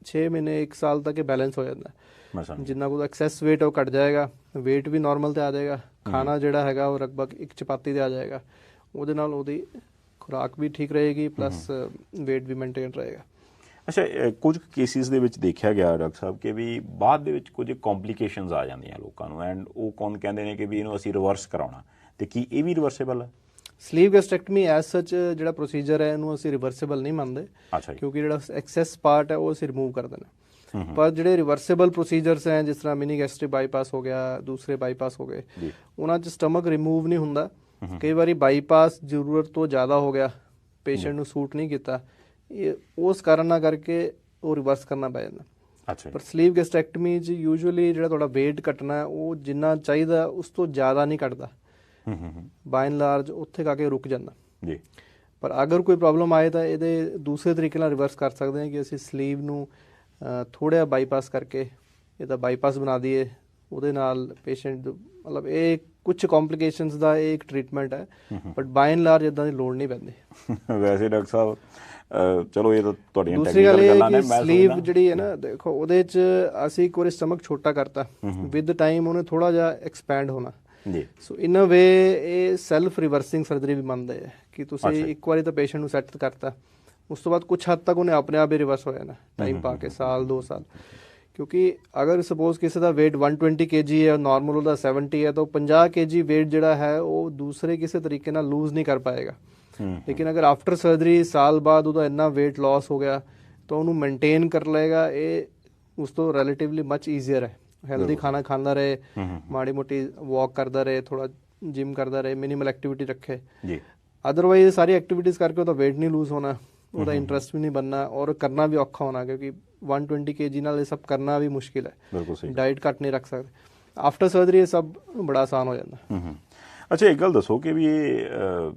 6 ਮਹੀਨੇ 1 ਸਾਲ ਤੱਕ ਇਹ ਬੈਲੈਂਸ ਹੋ ਜਾਂਦਾ। ਜਿੰਨਾ ਕੋਲ ਐਕਸੈਸ weight ਉਹ ਘਟ ਜਾਏਗਾ, weight ਵੀ ਨਾਰਮਲ ਤੇ ਆ ਜਾਏਗਾ, ਖਾਣਾ ਜਿਹੜਾ ਹੈਗਾ ਉਹ ਲਗਭਗ 1 ਚਪਾਤੀ ਤੇ ਆ ਜਾਏਗਾ। ਉਹਦੇ ਨਾਲ ਉਹਦੀ ਖੁਰਾਕ ਵੀ ਠੀਕ ਰਹੇਗੀ, ਪਲੱਸ weight ਵੀ ਮੇਨਟੇਨ ਰਹੇਗਾ। ਅੱਛਾ, ਕੁਝ ਕੇਸਿਸ ਦੇ ਵਿੱਚ ਦੇਖਿਆ ਗਿਆ ਡਾਕਟਰ ਸਾਹਿਬ ਕਿ ਵੀ ਬਾਅਦ ਦੇ ਵਿੱਚ ਕੁਝ ਕੰਪਲੀਕੇਸ਼ਨਸ ਆ ਜਾਂਦੀਆਂ ਲੋਕਾਂ ਨੂੰ, ਐਂਡ ਉਹ ਕਹਿੰਦੇ ਨੇ ਕਿ ਵੀ ਇਹਨੂੰ ਅਸੀਂ ਰਿਵਰਸ ਕਰਾਉਣਾ, ਤੇ ਕੀ ਇਹ ਵੀ ਰਿਵਰਸੇਬਲ ਹੈ? ਸਲੀਵ ਗੈਸਟ੍ਰੈਕਟਮੀ ਐਜ਼ ਸੱਚ ਜਿਹੜਾ ਪ੍ਰੋਸੀਜਰ ਹੈ ਇਹਨੂੰ ਅਸੀਂ ਰਿਵਰਸੇਬਲ ਨਹੀਂ ਮੰਨਦੇ, ਕਿਉਂਕਿ ਜਿਹੜਾ ਐਕਸੈਸ ਪਾਰਟ ਹੈ ਉਹ ਅਸੀਂ ਰਿਮੂਵ ਕਰ ਦੇਣਾ। ਪਰ ਜਿਹੜੇ ਰਿਵਰਸੇਬਲ ਪ੍ਰੋਸੀਜਰਸ ਹੈ, ਜਿਸ ਤਰ੍ਹਾਂ ਮਿਨੀ ਗੈਸਟ੍ਰਿਕ ਬਾਈਪਾਸ ਹੋ ਗਿਆ, ਦੂਸਰੇ ਬਾਈਪਾਸ ਹੋ ਗਏ, ਉਹਨਾਂ 'ਚ ਸਟਮਕ ਰਿਮੂਵ ਨਹੀਂ ਹੁੰਦਾ। ਕਈ ਵਾਰੀ ਬਾਈਪਾਸ ਜ਼ਰੂਰਤ ਤੋਂ ਜ਼ਿਆਦਾ ਹੋ ਗਿਆ, ਪੇਸ਼ੈਂਟ ਨੂੰ ਸੂਟ ਨਹੀਂ ਕੀਤਾ, ਇਹ ਉਸ ਕਾਰਨ ਨਾਲ ਕਰਕੇ ਉਹ ਰਿਵਰਸ ਕਰਨਾ ਪੈ ਜਾਂਦਾ। ਪਰ ਸਲੀਵ ਗੈਸਟ੍ਰੈਕਟਮੀ 'ਚ ਯੂਜੂਅਲੀ ਜਿਹੜਾ ਤੁਹਾਡਾ weight ਘਟਣਾ ਉਹ ਜਿੰਨਾ ਚਾਹੀਦਾ ਉਸ ਤੋਂ ਜ਼ਿਆਦਾ ਨਹੀਂ ਘਟਦਾ, ਬਾਏ ਐਂਡ ਲਾਰਜ ਉੱਥੇ ਜਾ ਕੇ ਰੁਕ ਜਾਂਦਾ ਜੀ। ਪਰ ਅਗਰ ਕੋਈ ਪ੍ਰੋਬਲਮ ਆਏ ਤਾਂ ਇਹਦੇ ਦੂਸਰੇ ਤਰੀਕੇ ਨਾਲ ਰਿਵਰਸ ਕਰ ਸਕਦੇ ਹਾਂ ਕਿ ਅਸੀਂ ਸਲੀਵ ਨੂੰ ਥੋੜ੍ਹਾ ਬਾਈਪਾਸ ਕਰਕੇ ਇਹਦਾ ਬਾਈਪਾਸ ਬਣਾ ਦਈਏ। ਉਹਦੇ ਨਾਲ ਪੇਸ਼ੈਂਟ ਮਤਲਬ ਇਹ ਕੁਝ ਕੰਪਲੀਕੇਸ਼ਨਸ ਦਾ ਇਹ ਇੱਕ ਟ੍ਰੀਟਮੈਂਟ ਹੈ, ਬਟ ਬਾਏ ਐਂਡ ਲਾਰਜ ਇਦਾਂ ਦੀ ਲੋੜ ਨਹੀਂ ਪੈਂਦੀ। ਵੈਸੇ ਡਾਕਟਰ ਸਾਹਿਬ ਚਲੋ ਇਹ ਤਾਂ ਤੁਹਾਡੀਆਂ ਦੂਸਰੀ ਗੱਲ ਇਹ ਹੈ ਕਿ ਸਲੀਵ ਜਿਹੜੀ ਹੈ ਨਾ, ਦੇਖੋ ਉਹਦੇ 'ਚ ਅਸੀਂ ਇੱਕ ਵਾਰੀ ਸਟਮਕ ਛੋਟਾ ਕਰਤਾ, ਵਿਦ ਟਾਈਮ ਉਹਨੇ ਥੋੜ੍ਹਾ ਜਿਹਾ ਐਕਸਪੈਂਡ ਹੋਣਾ ਜੀ। ਸੋ ਇਨ ਅ ਵੇ ਇਹ ਸੈਲਫ ਰਿਵਰਸਿੰਗ ਸਰਜਰੀ ਵੀ ਮੰਨਦੇ ਹੈ ਕਿ ਤੁਸੀਂ ਇੱਕ ਵਾਰੀ ਤਾਂ ਪੇਸ਼ੈਂਟ ਨੂੰ ਸੈੱਟ ਕਰਤਾ, ਉਸ ਤੋਂ ਬਾਅਦ ਕੁਛ ਹੱਦ ਤੱਕ ਉਹਨੇ ਆਪਣੇ ਆਪ ਹੀ ਰਿਵਰਸ ਹੋ ਜਾਣਾ, ਟਾਈਮ ਪਾ ਕੇ, ਸਾਲ 2 ਸਾਲ। ਕਿਉਂਕਿ ਅਗਰ ਸਪੋਜ਼ ਕਿਸੇ ਦਾ weight 120 kg ਹੈ, ਨਾਰਮਲ ਉਹਦਾ 70 ਹੈ, ਤਾਂ ਉਹ 50 kg weight ਜਿਹੜਾ ਹੈ ਉਹ ਦੂਸਰੇ ਕਿਸੇ ਤਰੀਕੇ ਨਾਲ ਲੂਜ਼ ਨਹੀਂ ਕਰ ਪਾਏਗਾ। ਲੇਕਿਨ ਅਗਰ ਆਫਟਰ ਸਰਜਰੀ ਸਾਲ ਬਾਅਦ ਉਹਦਾ ਇੰਨਾ weight loss ਹੋ ਗਿਆ ਤਾਂ ਉਹਨੂੰ ਮੇਨਟੇਨ ਕਰ ਲਏਗਾ, ਇਹ ਉਸ ਤੋਂ ਰਿਲੇਟਿਵਲੀ ਮਚ ਈਜ਼ੀਅਰ ਹੈ। ਹੈਲਦੀ ਖਾਣਾ ਖਾਂਦਾ ਰਹੇ, ਮਾੜੀ ਮੋਟੀ ਵਾਕ ਕਰਦਾ ਰਹੇ, ਥੋੜਾ ਜਿਮ ਕਰਦਾ ਰਹੇ, ਮਿਨੀਮਲ ਐਕਟੀਵਿਟੀ ਰੱਖੇ। ਅਦਰਵਾਈਜ਼ ਸਾਰੀ ਐਕਟੀਵਿਟੀਜ਼ ਕਰਕੇ ਉਹਦਾ weight ਨਹੀਂ ਲੂਜ਼ ਹੋਣਾ, ਉਹਦਾ ਇੰਟਰਸਟ ਵੀ ਨਹੀਂ ਬਣਨਾ, ਔਰ ਕਰਨਾ ਵੀ ਔਖਾ ਹੋਣਾ, ਕਿਉਂਕਿ 120 kg ਨਾਲ ਇਹ ਸਭ ਕਰਨਾ ਵੀ ਮੁਸ਼ਕਿਲ ਹੈ, ਡਾਈਟ ਘੱਟ ਨਹੀਂ ਰੱਖ ਸਕਦੇ। ਆਫਟਰ ਸਰਜਰੀ ਇਹ ਸਭ ਬੜਾ ਆਸਾਨ ਹੋ ਜਾਂਦਾ। ਅੱਛਾ, ਇੱਕ ਗੱਲ ਦੱਸੋ ਕਿ ਵੀ ਇਹ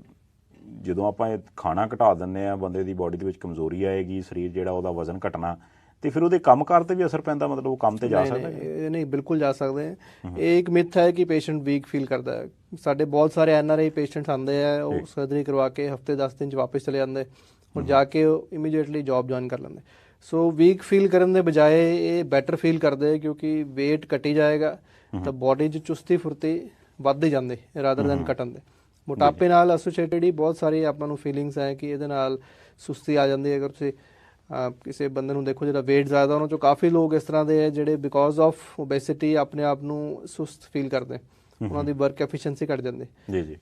ਜਦੋਂ ਆਪਾਂ ਇਹ ਖਾਣਾ ਘਟਾ ਦਿੰਦੇ ਆ, ਬੰਦੇ ਦੀ ਬੋਡੀ ਦੇ ਵਿੱਚ ਕਮਜ਼ੋਰੀ ਆਏਗੀ, ਸਰੀਰ ਜਿਹੜਾ ਉਹਦਾ ਵਜ਼ਨ ਘਟਣਾ, ਤੇ ਫਿਰ ਉਹਦੇ ਕੰਮਕਾਰ ਤੇ ਵੀ ਅਸਰ ਪੈਂਦਾ, ਮਤਲਬ ਉਹ ਕੰਮ ਤੇ ਜਾ ਸਕਦਾ? ਨਹੀਂ, ਬਿਲਕੁਲ ਜਾ ਸਕਦੇ ਹੈ। ਇਹ ਇੱਕ ਮਿਥ ਹੈ ਕਿ ਪੇਸ਼ੈਂਟ ਵੀਕ ਫੀਲ ਕਰਦਾ ਹੈ। ਸਾਡੇ ਬਹੁਤ ਸਾਰੇ NRI ਪੇਸ਼ੈਂਟਸ ਆਉਂਦੇ ਆ, ਉਹ ਸਰਜਰੀ ਕਰਵਾ ਕੇ ਹਫਤੇ 10 ਦਿਨ 'ਚ ਵਾਪਸ ਚਲੇ ਜਾਂਦੇ, ਔਰ ਜਾ ਕੇ ਉਹ ਇਮੀਡੀਏਟਲੀ ਜੌਬ ਜੁਆਇਨ ਕਰ ਲੈਂਦੇ। ਸੋ ਵੀਕ ਫੀਲ ਕਰਨ ਦੇ ਬਜਾਏ ਇਹ ਬੈਟਰ ਫੀਲ ਕਰਦੇ, ਕਿਉਂਕਿ weight ਘਟੀ ਜਾਏਗਾ ਤਾਂ ਬੋਡੀ 'ਚ ਚੁਸਤੀ ਫੁਰਤੀ ਵੱਧਦੀ ਜਾਂਦੀ ਰਾਦਰ ਦੈਨ ਘਟਣ ਦੇ। ਮੋਟਾਪੇ ਨਾਲ ਐਸੋਸੀਏਟਡ ਹੀ ਬਹੁਤ ਸਾਰੀ ਆਪਾਂ ਨੂੰ ਫੀਲਿੰਗਸ ਹੈ ਕਿ ਇਹਦੇ ਨਾਲ ਸੁਸਤੀ ਆ ਜਾਂਦੀ ਹੈ। ਅਗਰ ਤੁਸੀਂ ਕਿਸੇ ਬੰਦੇ ਨੂੰ ਦੇਖੋ ਜਿਹੜਾ weight ਜ਼ਿਆਦਾ ਉਹਨਾਂ ਚੋਂ ਕਾਫੀ ਲੋਕ ਇਸ ਤਰ੍ਹਾਂ ਦੇ ਹੈ ਜਿਹੜੇ ਬਿਕੋਜ਼ ਆਫ ਓਬੇਸਿਟੀ ਆਪਣੇ ਆਪ ਨੂੰ ਸੁਸਤ ਫੀਲ ਕਰਦੇ, ਉਹਨਾਂ ਦੀ ਵਰਕ ਐਫੀਸ਼ੀਐਂਸੀ ਘਟ ਜਾਂਦੀ।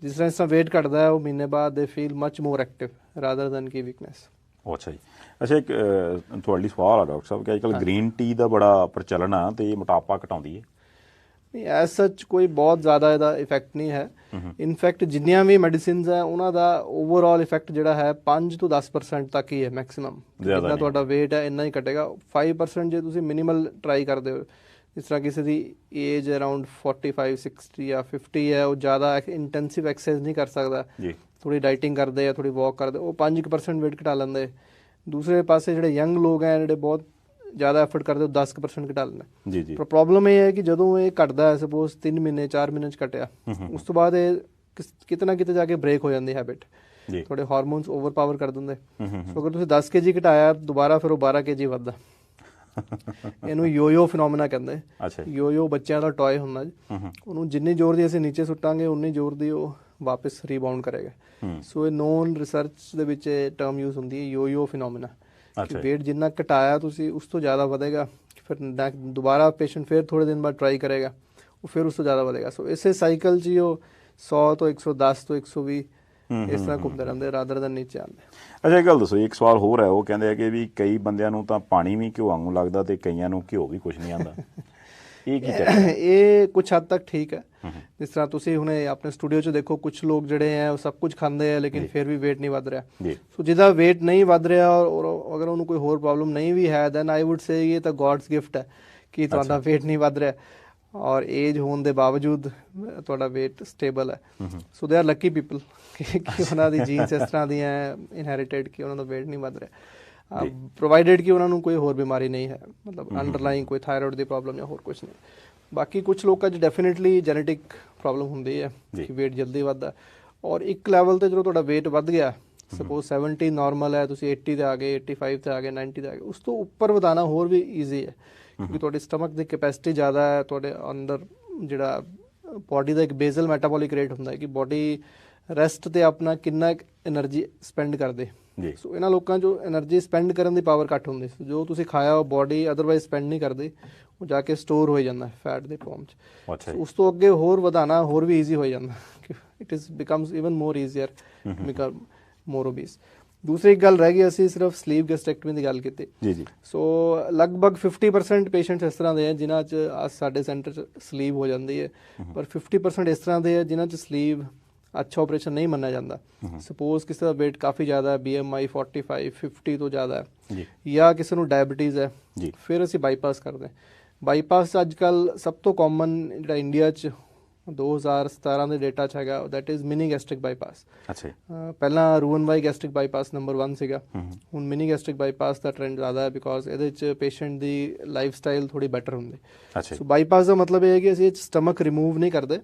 ਜਿਸ ਤਰ੍ਹਾਂ weight ਘਟਦਾ ਹੈ ਉਹ ਮਹੀਨੇ ਬਾਅਦ ਦੇ feel much more active rather than ਕੀ ਵੀਕਨੈਸ। ਅੱਛਾ ਜੀ। ਅੱਛਾ, ਇੱਕ ਤੁਹਾਡੀ ਸਵਾਲ ਆ ਡਾਕਟਰ ਸਾਹਿਬ ਕਿ ਅੱਜ ਕੱਲ੍ਹ ਗ੍ਰੀਨ ਟੀ ਦਾ ਬੜਾ ਪ੍ਰਚਲਨ ਆ ਤੇ ਇਹ ਮੋਟਾਪਾ ਘਟਾਉਂਦੀ ਹੈ? ਨਹੀਂ, ਐਜ਼ ਸੱਚ ਕੋਈ ਬਹੁਤ ਜ਼ਿਆਦਾ ਇਹਦਾ ਇਫੈਕਟ ਨਹੀਂ ਹੈ। ਇਨਫੈਕਟ ਜਿੰਨੀਆਂ ਵੀ ਮੈਡੀਸਿਨਸ ਹੈ ਉਹਨਾਂ ਦਾ ਓਵਰਆਲ ਇਫੈਕਟ ਜਿਹੜਾ ਹੈ 5 ਤੋਂ 10% ਤੱਕ ਹੀ ਹੈ ਮੈਕਸਿਮਮ। ਜਿੰਨਾ ਤੁਹਾਡਾ weight ਹੈ ਇੰਨਾ ਹੀ ਘਟੇਗਾ। 5% ਜੇ ਤੁਸੀਂ ਮਿਨੀਮਲ ਟਰਾਈ ਕਰਦੇ ਹੋ, ਜਿਸ ਤਰ੍ਹਾਂ ਕਿਸੇ ਦੀ ਏਜ ਅਰਾਊਂਡ 45 60 ਜਾਂ 50 ਹੈ, ਉਹ ਜ਼ਿਆਦਾ ਇੰਟੈਂਸਿਵ ਐਕਸਰਸਾਈਜ਼ ਨਹੀਂ ਕਰ ਸਕਦਾ, ਥੋੜੀ ਡਾਈਟਿੰਗ ਕਰਦੇ ਆ, ਥੋੜੀ ਵਾਕ ਕਰਦੇ, ਉਹ 5% weight ਘਟਾ ਲੈਂਦੇ। ਦੂਸਰੇ ਪਾਸੇ ਜਿਹੜੇ ਯੰਗ ਲੋਕ ਹੈ ਜਿਹੜੇ ਬਹੁਤ ਜ਼ਿਆਦਾ ਐਫਰਟ ਕਰਦੇ ਉਹ 10% ਘਟਾ ਲੈਂਦੇ। ਪਰ ਪ੍ਰੋਬਲਮ ਇਹ ਹੈ ਕਿ ਜਦੋਂ ਇਹ ਘਟਦਾ ਹੈ, ਸਪੋਜ਼ 3 ਮਹੀਨੇ 4 ਮਹੀਨੇ 'ਚ ਘਟਿਆ, ਉਸ ਤੋਂ ਬਾਅਦ ਇਹ ਕਿਤੇ ਨਾ ਕਿਤੇ ਜਾ ਕੇ ਬ੍ਰੇਕ ਹੋ ਜਾਂਦੀ ਹੈਬਿਟ, ਤੁਹਾਡੇ ਹਾਰਮੋਨਸ ਓਵਰ ਪਾਵਰ ਕਰ ਦਿੰਦੇ। ਸੋ ਅਗਰ ਤੁਸੀਂ 10 kg ਘਟਾਇਆ ਦੁਬਾਰਾ ਫਿਰ ਉਹ 12 kg ਵੱਧਦਾ। ਇਹਨੂੰ ਯੋਯੋ ਫਿਨੋਮੀਨਾ ਕਹਿੰਦੇ। ਯੋਯੋ ਬੱਚਿਆਂ ਦਾ ਟॉय ਹੁੰਦਾ ਜੀ, ਉਹਨੂੰ ਜਿੰਨੀ ਜ਼ੋਰ ਦੀ ਅਸੀਂ ਨੀਚੇ ਸੁੱਟਾਂਗੇ ਉਨੀ ਜ਼ੋਰ ਦੀ ਉਹ ਵਾਪਸ ਰੀਬਾਊਂਡ ਕਰੇਗਾ। ਸੋ ਇਹ ਨੋਨ ਰਿਸਰਚ ਦੇ ਵਿੱਚ ਇਹ ਟਰਮ ਯੂਜ਼ ਹੁੰਦੀ ਹੈ ਯੋਯੋ ਫਿਨੋਮੀਨਾ। weight ਜਿੰਨਾ ਘਟਾਇਆ ਤੁਸੀਂ ਉਸ ਤੋਂ ਜ਼ਿਆਦਾ ਵਧੇਗਾ, ਫਿਰ ਦੁਬਾਰਾ ਪੇਸ਼ੈਂਟ ਫਿਰ ਥੋੜੇ ਦਿਨ ਬਾਅਦ ਟਰਾਈ ਕਰੇਗਾ, ਉਹ ਫਿਰ ਉਸ ਤੋਂ ਜ਼ਿਆਦਾ ਵਧੇਗਾ। ਸੋ ਇਸੇ ਸਾਈਕਲ 'ਚ ਹੀ ਉਹ 100 ਤੋਂ 110 ਤੋਂ 120 ਇਸ ਤਰ੍ਹਾਂ ਘੁੰਮਦੇ ਰਹਿੰਦੇ ਰਾਦਰ ਦੈਨ ਨੀਚੇ ਆਉਂਦੇ। ਅੱਛਾ, ਇੱਕ ਗੱਲ ਦੱਸੋ, ਇੱਕ ਸਵਾਲ ਹੋਰ ਹੈ, ਉਹ ਕਹਿੰਦੇ ਆ ਕਿ ਵੀ ਕਈ ਬੰਦਿਆਂ ਨੂੰ ਤਾਂ ਪਾਣੀ ਵੀ ਘਿਓ ਵਾਂਗੂ ਲੱਗਦਾ ਤੇ ਕਈਆਂ ਨੂੰ ਘਿਓ ਵੀ ਕੁਛ ਨਹੀਂ ਆਉਂਦਾ, ਇਹ ਕੀ ਚੱਕਰ? ਇਹ ਕੁਛ ਹੱਦ ਤੱਕ ਠੀਕ ਹੈ। ਜਿਸ ਤਰ੍ਹਾਂ ਤੁਸੀਂ ਹੁਣੇ ਆਪਣੇ ਸਟੂਡੀਓ 'ਚ ਦੇਖੋ, ਕੁਛ ਲੋਕ ਜਿਹੜੇ ਹੈ ਉਹ ਸਭ ਕੁਝ ਖਾਂਦੇ ਆ ਲੇਕਿਨ ਫਿਰ ਵੀ weight ਨਹੀਂ ਵੱਧ ਰਿਹਾ। ਸੋ ਜਿਹਦਾ weight ਨਹੀਂ ਵੱਧ ਰਿਹਾ ਔਰ ਅਗਰ ਉਹਨੂੰ ਕੋਈ ਹੋਰ ਪ੍ਰੋਬਲਮ ਨਹੀਂ ਵੀ ਹੈ, ਦੈਨ ਆਈ ਵੁੱਡ ਸੇ ਇਹ ਤਾਂ ਗੋਡਸ ਗਿਫਟ ਹੈ ਕਿ ਤੁਹਾਡਾ weight ਨਹੀਂ ਵੱਧ ਰਿਹਾ ਔਰ ਏਜ ਹੋਣ ਦੇ ਬਾਵਜੂਦ ਤੁਹਾਡਾ weight ਸਟੇਬਲ ਹੈ। ਸੋ ਦੇ ਆਰ ਲੱਕੀ ਪੀਪਲ ਕਿ ਉਹਨਾਂ ਦੀ ਜੀਨਸ ਇਸ ਤਰ੍ਹਾਂ ਦੀਆਂ ਇਨਹੈਰੀਟਿਡ ਕਿ ਉਹਨਾਂ ਦਾ weight ਨਹੀਂ ਵੱਧ ਰਿਹਾ, ਪ੍ਰੋਵਾਈਡਡ ਕਿ ਉਹਨਾਂ ਨੂੰ ਕੋਈ ਹੋਰ ਬਿਮਾਰੀ ਨਹੀਂ ਹੈ, ਮਤਲਬ ਅੰਡਰਲਾਈਂਗ ਕੋਈ ਥਾਇਰੋਇਡ ਦੀ ਪ੍ਰੋਬਲਮ ਜਾਂ ਹੋਰ ਕੁਛ ਨਹੀਂ। ਬਾਕੀ ਕੁਛ ਲੋਕਾਂ 'ਚ ਡੈਫੀਨੇਟਲੀ ਜੈਨੇਟਿਕ ਪ੍ਰੋਬਲਮ ਹੁੰਦੀ ਹੈ ਕਿ weight ਜਲਦੀ ਵੱਧਦਾ। ਔਰ ਇੱਕ ਲੈਵਲ 'ਤੇ ਜਦੋਂ ਤੁਹਾਡਾ weight ਵੱਧ ਗਿਆ, ਸਪੋਜ਼ 70 ਨਾਰਮਲ ਹੈ, ਤੁਸੀਂ 80 'ਤੇ ਆ ਗਏ, 85 'ਤੇ ਆ ਗਏ, 90 'ਤੇ ਆ ਗਏ, ਉਸ ਤੋਂ ਉੱਪਰ ਵਧਾਉਣਾ ਹੋਰ ਵੀ ਈਜ਼ੀ ਹੈ ਕਿਉਂਕਿ ਤੁਹਾਡੀ ਸਟਮਕ ਦੀ ਕੈਪੈਸਿਟੀ ਜ਼ਿਆਦਾ ਹੈ। ਤੁਹਾਡੇ ਅੰਦਰ ਜਿਹੜਾ ਬੋਡੀ ਦਾ ਇੱਕ ਬੇਜ਼ਲ ਮੈਟਾਬੋਲਿਕ ਰੇਟ ਹੁੰਦਾ ਹੈ ਕਿ ਬੋਡੀ ਰੈਸਟ 'ਤੇ ਆਪਣਾ ਕਿੰਨਾ ਐਨਰਜੀ ਸਪੈਂਡ ਕਰਦੇ। ਸੋ ਇਹਨਾਂ ਲੋਕਾਂ 'ਚੋਂ ਐਨਰਜੀ ਸਪੈਂਡ ਕਰਨ ਦੀ ਪਾਵਰ ਘੱਟ ਹੁੰਦੀ, ਜੋ ਤੁਸੀਂ ਖਾਇਆ ਉਹ ਬੋਡੀ ਅਦਰਵਾਈਜ਼ ਸਪੈਂਡ ਨਹੀਂ ਕਰਦੀ, ਉਹ ਜਾ ਕੇ ਸਟੋਰ ਹੋ ਜਾਂਦਾ ਫੈਟ ਦੇ ਫਾਰਮ 'ਚ। ਉਸ ਤੋਂ ਅੱਗੇ ਹੋਰ ਵਧਾਉਣਾ ਹੋਰ ਵੀ ਈਜ਼ੀ ਹੋ ਜਾਂਦਾ, it is becomes even more easier become more obese. ਦੂਸਰੀ ਇੱਕ ਗੱਲ ਰਹਿ ਗਈ, ਅਸੀਂ ਸਿਰਫ ਸਲੀਵ ਗੈਸਟ੍ਰੈਕਟਮੀ ਦੀ ਗੱਲ ਕੀਤੀ। ਸੋ ਲਗਭਗ 50% ਪੇਸ਼ੈਂਟਸ ਇਸ ਤਰ੍ਹਾਂ ਦੇ ਹੈ ਜਿਨ੍ਹਾਂ 'ਚ ਸਾਡੇ ਸੈਂਟਰ 'ਚ ਸਲੀਵ ਹੋ ਜਾਂਦੀ ਹੈ, ਪਰ 50% ਇਸ ਤਰ੍ਹਾਂ ਦੇ ਹੈ ਜਿਨ੍ਹਾਂ 'ਚ ਸਲੀਵ ਅੱਛਾ ਆਪਰੇਸ਼ਨ ਨਹੀਂ ਮੰਨਿਆ ਜਾਂਦਾ। ਸਪੋਜ਼ ਕਿਸੇ ਦਾ weight ਕਾਫੀ ਜ਼ਿਆਦਾ ਹੈ, BMI 45 50 ਤੋਂ ਜ਼ਿਆਦਾ ਹੈ, ਜਾਂ ਕਿਸੇ ਨੂੰ ਡਾਇਬਟੀਜ਼ ਹੈ, ਫਿਰ ਅਸੀਂ ਬਾਈਪਾਸ ਕਰਦੇ ਹਾਂ। ਬਾਈਪਾਸ ਅੱਜ ਕੱਲ੍ਹ ਸਭ ਤੋਂ ਕਾਮਨ ਜਿਹੜਾ ਇੰਡੀਆ 'ਚ 2017 ਦੇ ਡੇਟਾ 'ਚ ਹੈਗਾ, that is mini gastric bypass. ਪਹਿਲਾਂ ਰੂਅਨਵਾਈ ਗੈਸਟ੍ਰਿਕ ਬਾਈਪਾਸ ਨੰਬਰ 1 ਸੀਗਾ, ਹੁਣ ਮਿਨੀ ਗੈਸਟ੍ਰਿਕ ਬਾਈਪਾਸ ਦਾ ਟ੍ਰੈਂਡ ਜ਼ਿਆਦਾ ਹੈ ਬਿਕੋਜ਼ ਇਹਦੇ 'ਚ ਪੇਸ਼ੈਂਟ ਦੀ ਲਾਈਫ ਸਟਾਈਲ ਥੋੜੀ ਬੈਟਰ ਹੁੰਦੀ। ਸੋ ਬਾਈਪਾਸ ਦਾ ਮਤਲਬ ਇਹ ਹੈ ਕਿ ਅਸੀਂ ਸਟਮਕ ਰਿਮੂਵ ਨਹੀਂ ਕਰਦੇ,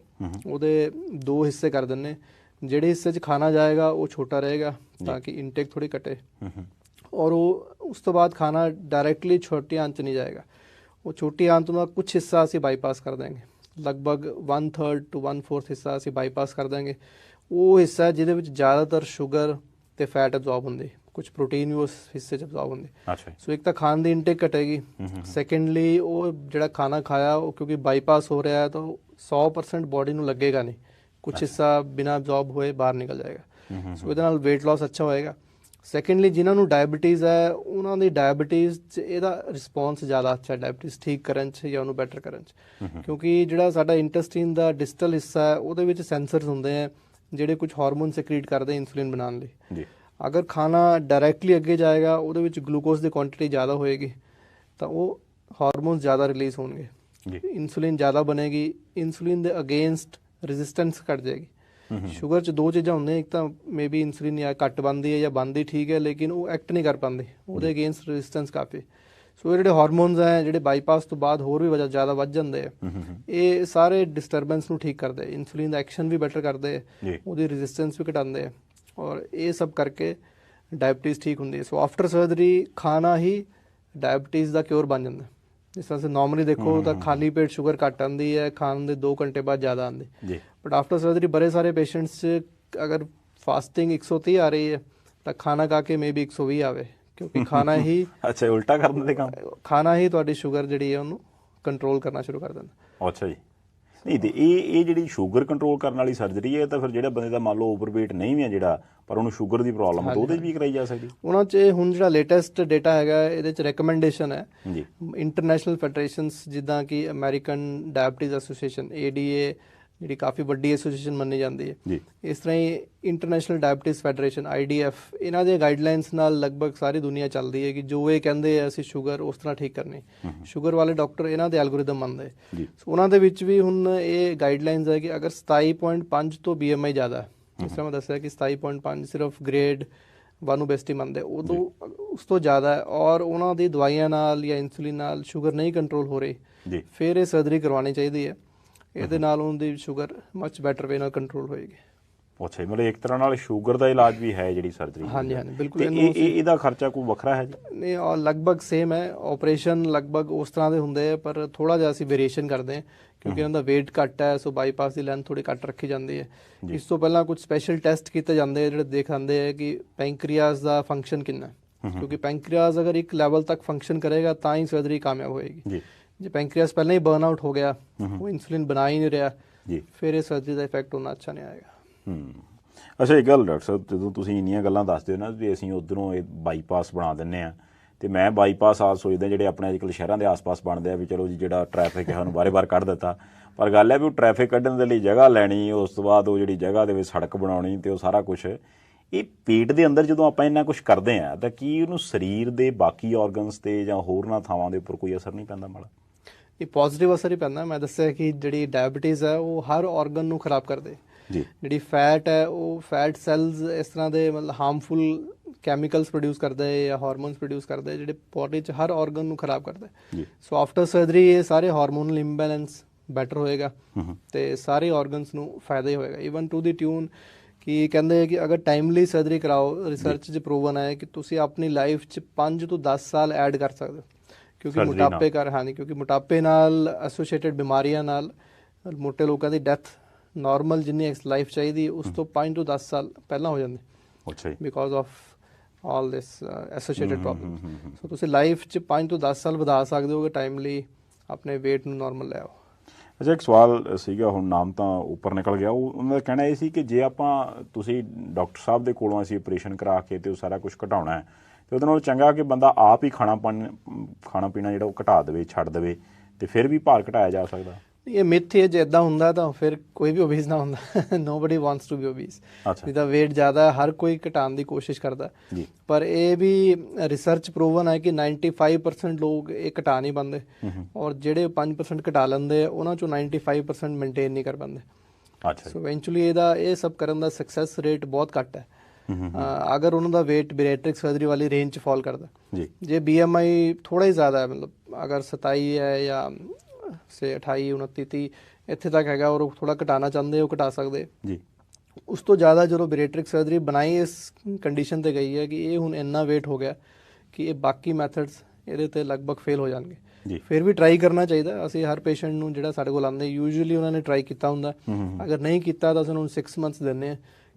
ਉਹਦੇ 2 ਹਿੱਸੇ ਕਰ ਦਿੰਦੇ। ਜਿਹੜੇ ਹਿੱਸੇ 'ਚ ਖਾਣਾ ਜਾਏਗਾ ਉਹ ਛੋਟਾ ਰਹੇਗਾ ਤਾਂ ਕਿ ਇਨਟੇਕ ਥੋੜੀ ਘਟੇ, ਔਰ ਉਹ ਉਸ ਤੋਂ ਬਾਅਦ ਖਾਣਾ ਡਾਇਰੈਕਟਲੀ ਛੋਟੀ ਆਂਤ 'ਚ ਨਹੀਂ ਜਾਏਗਾ, ਉਹ ਛੋਟੀ ਆਂਤ ਦਾ ਕੁਛ ਹਿੱਸਾ ਅਸੀਂ ਬਾਈਪਾਸ ਕਰ ਦੇਂਗੇ, ਲਗਭਗ 1/3 to 1/4 ਹਿੱਸਾ ਅਸੀਂ ਬਾਈਪਾਸ ਕਰ ਦਾਂਗੇ। ਉਹ ਹਿੱਸਾ ਜਿਹਦੇ ਵਿੱਚ ਜ਼ਿਆਦਾਤਰ ਸ਼ੂਗਰ ਤੇ ਫੈਟ ਐਬਜ਼ੌਰਬ ਹੁੰਦੀ, ਕੁਝ ਪ੍ਰੋਟੀਨ ਵੀ ਉਸ ਹਿੱਸੇ 'ਚ ਐਬਜ਼ੌਰਬ ਹੁੰਦੀ। ਸੋ ਇੱਕ ਤਾਂ ਖਾਣ ਦੀ ਇਨਟੇਕ ਘਟੇਗੀ, ਸੈਕੰਡਲੀ ਉਹ ਜਿਹੜਾ ਖਾਣਾ ਖਾਇਆ ਉਹ ਕਿਉਂਕਿ ਬਾਈਪਾਸ ਹੋ ਰਿਹਾ ਹੈ ਤਾਂ 100% ਬੋਡੀ ਨੂੰ ਲੱਗੇਗਾ ਨਹੀਂ, ਕੁਛ ਹਿੱਸਾ ਬਿਨਾਂ ਐਬਜ਼ੌਰਬ ਹੋਏ ਬਾਹਰ ਨਿਕਲ ਜਾਏਗਾ। ਸੋ ਇਹਦੇ ਨਾਲ weight loss ਅੱਛਾ ਹੋਏਗਾ। ਸੈਕੰਡਲੀ ਜਿਨ੍ਹਾਂ ਨੂੰ ਡਾਇਬਟੀਜ਼ ਹੈ ਉਹਨਾਂ ਦੀ ਡਾਇਬਟੀਜ਼ 'ਚ ਇਹਦਾ ਰਿਸਪੌਂਸ ਜ਼ਿਆਦਾ ਅੱਛਾ ਹੈ, ਡਾਇਬਟੀਜ਼ ਠੀਕ ਕਰਨ 'ਚ ਜਾਂ ਉਹਨੂੰ ਬੈਟਰ ਕਰਨ 'ਚ, ਕਿਉਂਕਿ ਜਿਹੜਾ ਸਾਡਾ ਇੰਟੈਸਟਾਈਨ ਦਾ ਡਿਸਟਲ ਹਿੱਸਾ ਹੈ ਉਹਦੇ ਵਿੱਚ ਸੈਂਸਰਸ ਹੁੰਦੇ ਹੈ ਜਿਹੜੇ ਕੁਝ ਹਾਰਮੋਨ ਸਿਕਰੀਟ ਕਰਦੇ ਇਨਸੂਲਿਨ ਬਣਾਉਣ ਲਈ। ਅਗਰ ਖਾਣਾ ਡਾਇਰੈਕਟਲੀ ਅੱਗੇ ਜਾਏਗਾ ਉਹਦੇ ਵਿੱਚ ਗਲੂਕੋਜ਼ ਦੀ ਕੁਆਂਟੀਟੀ ਜ਼ਿਆਦਾ ਹੋਏਗੀ ਤਾਂ ਉਹ ਹਾਰਮੋਨਸ ਜ਼ਿਆਦਾ ਰਿਲੀਜ਼ ਹੋਣਗੇ, ਇਨਸੂਲਿਨ ਜ਼ਿਆਦਾ ਬਣੇਗੀ, ਇਨਸੂਲਿਨ ਦੇ ਅਗੇਂਸਟ ਰੈਜ਼ਿਸਟੈਂਸ ਘਟ ਜਾਏਗੀ। ਸ਼ੂਗਰ 'ਚ 2 ਚੀਜ਼ਾਂ ਹੁੰਦੀਆਂ, ਇੱਕ ਤਾਂ ਮੇਬੀ ਇਨਸੂਲਿਨ ਜਾਂ ਘੱਟ ਬਣਦੀ ਹੈ ਜਾਂ ਬਣਦੀ ਠੀਕ ਹੈ ਲੇਕਿਨ ਉਹ ਐਕਟ ਨਹੀਂ ਕਰ ਪਾਉਂਦੀ, ਉਹਦੇ ਅਗੇਂਸਟ ਰੈਜ਼ਿਸਟੈਂਸ ਕਾਫੀ। ਸੋ ਇਹ ਜਿਹੜੇ ਹਾਰਮੋਨਸ ਹੈ ਜਿਹੜੇ ਬਾਈਪਾਸ ਤੋਂ ਬਾਅਦ ਹੋਰ ਵੀ ਜ਼ਿਆਦਾ ਵੱਧ ਜਾਂਦੇ ਆ, ਇਹ ਸਾਰੇ ਡਿਸਟਰਬੈਂਸ ਨੂੰ ਠੀਕ ਕਰਦੇ, ਇਨਸੂਲਿਨ ਦਾ ਐਕਸ਼ਨ ਵੀ ਬੈਟਰ ਕਰਦੇ, ਉਹਦੀ ਰੈਜ਼ਿਸਟੈਂਸ ਵੀ ਘਟਾਉਂਦੇ, ਔਰ ਇਹ ਸਭ ਕਰਕੇ ਡਾਇਬਟੀਜ਼ ਠੀਕ ਹੁੰਦੀ ਹੈ। ਸੋ ਆਫਟਰ ਸਰਜਰੀ ਖਾਣਾ ਹੀ ਡਾਇਬਟੀਜ਼ ਦਾ ਕਿਉਰ ਬਣ ਜਾਂਦਾ। ਜਿਸ ਤਰ੍ਹਾਂ ਸੇ ਨਾਰਮਲੀ ਦੇਖੋ ਤਾਂ ਖਾਲੀ ਪੇਟ ਸ਼ੂਗਰ ਘੱਟ ਆਉਂਦੀ ਹੈ, ਖਾਣ ਦੇ 2 ਘੰਟੇ ਬਾਅਦ ਜ਼ਿਆਦਾ ਆਉਂਦੀ, ਬਟ ਆਫਟਰ ਸਰਜਰੀ ਬੜੇ ਸਾਰੇ ਪੇਸ਼ੈਂਟਸ 'ਚ ਅਗਰ ਫਾਸਟਿੰਗ 130 ਆ ਰਹੀ ਹੈ ਤਾਂ ਖਾਣਾ ਖਾ ਕੇ ਮੇਬੀ 120 ਆਵੇ, ਕਿਉਂਕਿ ਖਾਣਾ ਹੀ ਅੱਛਾ, ਉਲਟਾ ਕਰ ਦਿੰਦੇ ਕੰਮ। ਖਾਣਾ ਹੀ ਤੁਹਾਡੀ ਸ਼ੂਗਰ ਜਿਹੜੀ ਹੈ ਉਹਨੂੰ ਕੰਟਰੋਲ ਕਰਨਾ ਸ਼ੁਰੂ ਕਰ ਦਿੰਦਾ। ਅੱਛਾ ਜੀ। ਨਹੀਂ ਤੇ ਇਹ ਜਿਹੜੀ ਸ਼ੂਗਰ ਕੰਟਰੋਲ ਕਰਨ ਵਾਲੀ ਸਰਜਰੀ ਹੈ ਤਾਂ ਫਿਰ ਜਿਹੜੇ ਬੰਦੇ ਦਾ ਮੰਨ ਲਓ ਓਵਰਵੇਟ ਨਹੀਂ ਵੀ ਆ ਜਿਹੜਾ, ਪਰ ਉਹਨੂੰ ਸ਼ੂਗਰ ਦੀ ਪ੍ਰੋਬਲਮ ਹੈ ਤਾਂ ਉਹਦੇ 'ਚ ਵੀ ਕਰਾਈ ਜਾ ਸਕਦੀ ਉਹਨਾਂ 'ਚ। ਹੁਣ ਜਿਹੜਾ ਲੇਟੈਸਟ ਡੇਟਾ ਹੈਗਾ ਇਹਦੇ 'ਚ ਰეკਮੈਂਡੇਸ਼ਨ ਹੈ ਜੀ, ਇੰਟਰਨੈਸ਼ਨਲ ਫੈਡਰੇਸ਼ਨਸ ਜਿੱਦਾਂ ਕਿ ਅਮਰੀਕਨ ਡਾਇਬਟੀਜ਼ ਐਸੋਸੀਏਸ਼ਨ ADA ਜਿਹੜੀ ਕਾਫੀ ਵੱਡੀ ਐਸੋਸੀਏਸ਼ਨ ਮੰਨੀ ਜਾਂਦੀ ਹੈ ਜੀ, ਇਸ ਤਰ੍ਹਾਂ ਹੀ ਇੰਟਰਨੈਸ਼ਨਲ ਡਾਇਬਟੀਜ਼ ਫੈਡਰੇਸ਼ਨ IDF, ਇਹਨਾਂ ਦੇ ਗਾਈਡਲਾਈਨਸ ਨਾਲ ਲਗਭਗ ਸਾਰੀ ਦੁਨੀਆ ਚੱਲਦੀ ਹੈ ਕਿ ਜੋ ਇਹ ਕਹਿੰਦੇ ਆ ਅਸੀਂ ਸ਼ੂਗਰ ਉਸ ਤਰ੍ਹਾਂ ਠੀਕ ਕਰਨੀ। ਸ਼ੂਗਰ ਵਾਲੇ ਡਾਕਟਰ ਇਹਨਾਂ ਦੇ ਐਲਗੋਰਿਦਮ ਮੰਨਦੇ। ਸੋ ਉਹਨਾਂ ਦੇ ਵਿੱਚ ਵੀ ਹੁਣ ਇਹ ਗਾਈਡਲਾਈਨਸ ਹੈ ਕਿ ਅਗਰ 27.5 ਤੋਂ BMI ਜ਼ਿਆਦਾ, ਜਿਸ ਤਰ੍ਹਾਂ ਮੈਂ ਦੱਸਿਆ ਕਿ 27.5 ਸਿਰਫ ਗ੍ਰੇਡ 1 ਓਬੇਸਿਟੀ ਮੰਨਦੇ, ਉਦੋਂ ਉਸ ਤੋਂ ਜ਼ਿਆਦਾ ਹੈ ਔਰ ਉਹਨਾਂ ਦੀ ਦਵਾਈਆਂ ਨਾਲ ਜਾਂ ਇਨਸੂਲਿਨ ਨਾਲ ਸ਼ੂਗਰ ਨਹੀਂ ਕੰਟਰੋਲ ਹੋ ਰਹੀ, ਫਿਰ ਇਹ ਸਰਜਰੀ ਕਰਵਾਉਣੀ ਚਾਹੀਦੀ ਹੈ। ਇਹਦੇ ਨਾਲ ਉਹਦੀ ਸ਼ੂਗਰ ਮੱਚ ਬੈਟਰ ਵੇ ਨਾਲ ਕੰਟਰੋਲ ਹੋਏਗੀ। ਅੱਛਾ ਜੀ, ਮਤਲਬ ਇੱਕ ਤਰ੍ਹਾਂ ਨਾਲ ਸ਼ੂਗਰ ਦਾ ਇਲਾਜ ਵੀ ਹੈ ਜਿਹੜੀ ਸਰਜਰੀ। ਹਾਂਜੀ ਹਾਂਜੀ ਬਿਲਕੁਲ। ਇਹਦਾ ਖਰਚਾ ਕੋਈ ਵੱਖਰਾ ਹੈ ਜੀ? ਨਹੀਂ, ਲਗਭਗ ਸੇਮ ਹੈ। ਆਪਰੇਸ਼ਨ ਲਗਭਗ ਉਸ ਤਰ੍ਹਾਂ ਦੇ ਹੁੰਦੇ ਆ, ਪਰ ਥੋੜਾ ਜਿਹਾ ਅਸੀਂ ਵੇਰੀਏਸ਼ਨ ਕਰਦੇ ਹਾਂ ਕਿਉਂਕਿ ਉਹਨਾਂ ਦਾ weight ਘੱਟ ਹੈ, ਸੋ ਬਾਈਪਾਸ ਦੀ ਲੈਂਥ ਥੋੜੀ ਘੱਟ ਰੱਖੀ ਜਾਂਦੀ ਹੈ। ਇਸ ਤੋਂ ਪਹਿਲਾਂ ਕੁਝ ਸਪੈਸ਼ਲ ਟੈਸਟ ਕੀਤੇ ਜਾਂਦੇ ਆ ਜਿਹੜੇ ਦਿਖਾਉਂਦੇ ਆ ਕਿ ਪੈਂਕਰੀਆਸ ਦਾ ਫੰਕਸ਼ਨ ਕਿੰਨਾ, ਕਿਉਂਕਿ ਪੈਂਕਰੀਆਸ ਅਗਰ ਇੱਕ ਲੈਵਲ ਤੱਕ ਫੰਕਸ਼ਨ ਕਰੇਗਾ ਤਾਂ ਹੀ ਸਰਜਰੀ ਕਾਮਯਾਬ ਹੋਏਗੀ। ਜੇ ਪੈਂਕਰੀਆਸ ਪਹਿਲਾਂ ਹੀ ਬਰਨ ਆਊਟ ਹੋ ਗਿਆ, ਉਹ ਇਨਸੂਲਿਨ ਬਣਾ ਹੀ ਨਹੀਂ ਰਿਹਾ, ਫਿਰ ਇਹ ਸਰਜਰੀ ਦਾ ਇਫੈਕਟ ਉਹਨਾਂ ਅੱਛਾ ਨਹੀਂ ਆਏਗਾ। ਅੱਛਾ, ਇੱਕ ਗੱਲ ਡਾਕਟਰ ਸਾਹਿਬ, ਜਦੋਂ ਤੁਸੀਂ ਇੰਨੀਆਂ ਗੱਲਾਂ ਦੱਸਦੇ ਹੋ ਨਾ ਵੀ ਅਸੀਂ ਉੱਧਰੋਂ ਇਹ ਬਾਈਪਾਸ ਬਣਾ ਦਿੰਦੇ ਹਾਂ, ਤੇ ਮੈਂ ਬਾਈਪਾਸ ਆ ਸੋਚਦਾ ਜਿਹੜੇ ਆਪਣੇ ਅੱਜ ਕੱਲ੍ਹ ਸ਼ਹਿਰਾਂ ਦੇ ਆਸ-ਪਾਸ ਬਣਦੇ ਆ ਵੀ ਚਲੋ ਜੀ ਜਿਹੜਾ ਟ੍ਰੈਫਿਕ ਹੈ ਉਹਨੂੰ ਬਾਰੇ-ਬਾਰ ਕੱਢ ਦਿੱਤਾ, ਪਰ ਗੱਲ ਹੈ ਵੀ ਉਹ ਟ੍ਰੈਫਿਕ ਕੱਢਣ ਦੇ ਲਈ ਜਗ੍ਹਾ ਲੈਣੀ, ਉਸ ਤੋਂ ਬਾਅਦ ਉਹ ਜਿਹੜੀ ਜਗ੍ਹਾ ਦੇ ਵਿੱਚ ਸੜਕ ਬਣਾਉਣੀ ਤੇ ਉਹ ਸਾਰਾ ਕੁਛ, ਇਹ ਪੇਟ ਦੇ ਅੰਦਰ ਜਦੋਂ ਆਪਾਂ ਇੰਨਾ ਕੁਛ ਕਰਦੇ ਹਾਂ ਤਾਂ ਕੀ ਉਹਨੂੰ ਸਰੀਰ ਦੇ ਬਾਕੀ ਔਰਗਨਸ ਤੇ ਜਾਂ ਹੋਰਨਾਂ ਥਾਵਾਂ ਦੇ ਉੱਪਰ ਕੋਈ ਅਸਰ ਨਹੀਂ ਪੈਂਦਾ ਮਾੜਾ? ਇਹ ਪੋਜ਼ਿਟਿਵ ਅਸਰ ਹੀ ਪੈਂਦਾ। ਮੈਂ ਦੱਸਿਆ ਕਿ ਜਿਹੜੀ ਡਾਇਬਟੀਜ਼ ਹੈ ਉਹ ਹਰ ਆਰਗਨ ਨੂੰ ਖਰਾਬ ਕਰਦੇ ਜੀ। ਜਿਹੜੀ ਫੈਟ ਹੈ ਉਹ ਫੈਟ ਸੈਲਸ ਇਸ ਤਰ੍ਹਾਂ ਦੇ ਮਤਲਬ ਹਾਰਮਫੁਲ ਕੈਮੀਕਲਸ ਪ੍ਰੋਡਿਊਸ ਕਰਦਾ ਹੈ ਜਾਂ ਹਾਰਮੋਨਸ ਪ੍ਰੋਡਿਊਸ ਕਰਦਾ ਹੈ ਜਿਹੜੇ ਬੋਡੀ 'ਚ ਹਰ ਆਰਗਨ ਨੂੰ ਖਰਾਬ ਕਰਦਾ ਹੈ। ਸੋ ਆਫਟਰ ਸਰਜਰੀ ਇਹ ਸਾਰੇ ਹਾਰਮੋਨਲ ਇੰਬੈਲੈਂਸ ਬੈਟਰ ਹੋਏਗਾ ਤੇ ਸਾਰੇ ਆਰਗਨਸ ਨੂੰ ਫਾਇਦਾ ਹੀ ਹੋਏਗਾ। ਈਵਨ ਟੂ ਦੀ ਟਿਊਨ ਕਿ ਕਹਿੰਦੇ ਕਿ ਅਗਰ ਟਾਈਮਲੀ ਸਰਜਰੀ ਕਰਾਓ, ਰਿਸਰਚ 'ਚ ਪ੍ਰੂਵਨ ਹੈ ਕਿ ਤੁਸੀਂ ਆਪਣੀ ਲਾਈਫ 'ਚ 5 ਤੋਂ 10 ਸਾਲ ਐਡ ਕਰ ਸਕਦੇ ਹੋ, ਕਿਉਂਕਿ ਮੋਟਾਪੇ ਨਾਲ ਐਸੋਸੀਏਟਡ ਬਿਮਾਰੀਆਂ ਨਾਲ ਮੋਟੇ ਲੋਕਾਂ ਦੀ ਡੈਥ ਨਾਰਮਲ ਜਿੰਨੀ ਲਾਈਫ ਚਾਹੀਦੀ ਉਸ ਤੋਂ 5 ਤੋਂ 10 ਸਾਲ ਪਹਿਲਾਂ ਹੋ ਜਾਂਦੀ। ਅੱਛਾ, because of all this associated problem. So ਤੁਸੀਂ ਲਾਈਫ 'ਚ 5 ਤੋਂ 10 ਸਾਲ ਵਧਾ ਸਕਦੇ ਹੋਗੇ ਟਾਈਮਲੀ ਆਪਣੇ weight ਨੂੰ ਨਾਰਮਲ ਲੈ ਆਓ। ਅੱਛਾ, ਇੱਕ ਸਵਾਲ ਸੀਗਾ, ਹੁਣ ਨਾਮ ਤਾਂ ਉੱਪਰ ਨਿਕਲ ਗਿਆ, ਉਹਨਾਂ ਦਾ ਕਹਿਣਾ ਇਹ ਸੀ ਕਿ ਜੇ ਤੁਸੀਂ ਡਾਕਟਰ ਸਾਹਿਬ ਦੇ ਕੋਲੋਂ ਅਸੀਂ ਆਪਰੇਸ਼ਨ ਕਰਾ ਕੇ ਤੇ ਉਹ ਸਾਰਾ ਕੁਝ ਘਟਾਉਣਾ ਹੈ ਤੇ ਉਹਦੇ ਨਾਲ ਚੰਗਾ ਕਿ ਬੰਦਾ ਆਪ ਹੀ ਖਾਣਾ ਪੀਣਾ ਜਿਹੜਾ ਉਹ ਘਟਾ ਦੇਵੇ, ਛੱਡ ਦੇਵੇ, ਤੇ ਫਿਰ ਵੀ ਭਾਰ ਘਟਾਇਆ ਜਾ ਸਕਦਾ। ਇਹ ਮਿਥ ਹੈ, ਜੇ ਇੱਦਾਂ ਹੁੰਦਾ ਤਾਂ ਫਿਰ ਕੋਈ ਵੀ ਓਬੀਸ ਨਾ ਹੁੰਦਾ। Nobody wants to be obese. ਜਿਹਦਾ weight ਜ਼ਿਆਦਾ ਹਰ ਕੋਈ ਘਟਾਉਣ ਦੀ ਕੋਸ਼ਿਸ਼ ਕਰਦਾ, ਪਰ ਇਹ ਵੀ ਰਿਸਰਚ ਪ੍ਰੂਵਨ ਹੈ ਕਿ 95% ਲੋਕ ਇਹ ਘਟਾ ਨਹੀਂ ਪਾਉਂਦੇ ਔਰ ਜਿਹੜੇ 5% ਘਟਾ ਲੈਂਦੇ ਆ ਉਹਨਾਂ ਚੋਂ 95% ਮੇਨਟੇਨ ਨਹੀਂ ਕਰ ਪਾਉਂਦੇ। ਸੋ ਇਵੈਂਚੁਅਲੀ ਇਹ ਸਭ ਕਰਨ ਦਾ ਸਕਸੈਸ ਰੇਟ ਬਹੁਤ ਘੱਟ ਹੈ ਅਗਰ ਉਹਨਾਂ ਦਾ weight ਬੈਰੀਐਟ੍ਰਿਕ ਸਰਜਰੀ ਵਾਲੀ ਰੇਂਜ 'ਚ ਫਾਲ ਕਰਦਾ। ਜੇ BMI ਥੋੜਾ ਹੀ ਜ਼ਿਆਦਾ ਹੈ, ਮਤਲਬ ਅਗਰ 27 ਹੈ ਜਾਂ ਸੇ 28 29 30 ਇੱਥੇ ਤੱਕ ਹੈਗਾ ਔਰ ਥੋੜਾ ਘਟਾਉਣਾ ਚਾਹੁੰਦੇ ਉਹ ਘਟਾ ਸਕਦੇ ਜੀ। ਉਸ ਤੋਂ ਜ਼ਿਆਦਾ ਜਦੋਂ ਬੈਰੀਐਟ੍ਰਿਕ ਸਰਜਰੀ ਬਣਾਈ ਇਸ ਕੰਡੀਸ਼ਨ ਤੇ ਗਈ ਹੈ ਕਿ ਇਹ ਹੁਣ ਇੰਨਾ weight ਹੋ ਗਿਆ ਕਿ ਇਹ ਬਾਕੀ ਮੈਥਡਸ ਇਹਦੇ ਤੇ ਲਗਭਗ ਫੇਲ ਹੋ ਜਾਣਗੇ। ਫਿਰ ਵੀ ਟਰਾਈ ਕਰਨਾ ਚਾਹੀਦਾ। ਅਸੀਂ ਹਰ ਪੇਸ਼ੈਂਟ ਨੂੰ ਜਿਹੜਾ ਸਾਡੇ ਕੋਲ ਆਉਂਦੇ ਯੂਜੂਅਲੀ ਉਹਨਾਂ ਨੇ ਟਰਾਈ ਕੀਤਾ ਹੁੰਦਾ, ਅਗਰ ਨਹੀਂ ਕੀਤਾ ਤਾਂ ਅਸੀਂ ਉਹਨਾਂ ਨੂੰ 6 months ਦਿੰਦੇ ਹਾਂ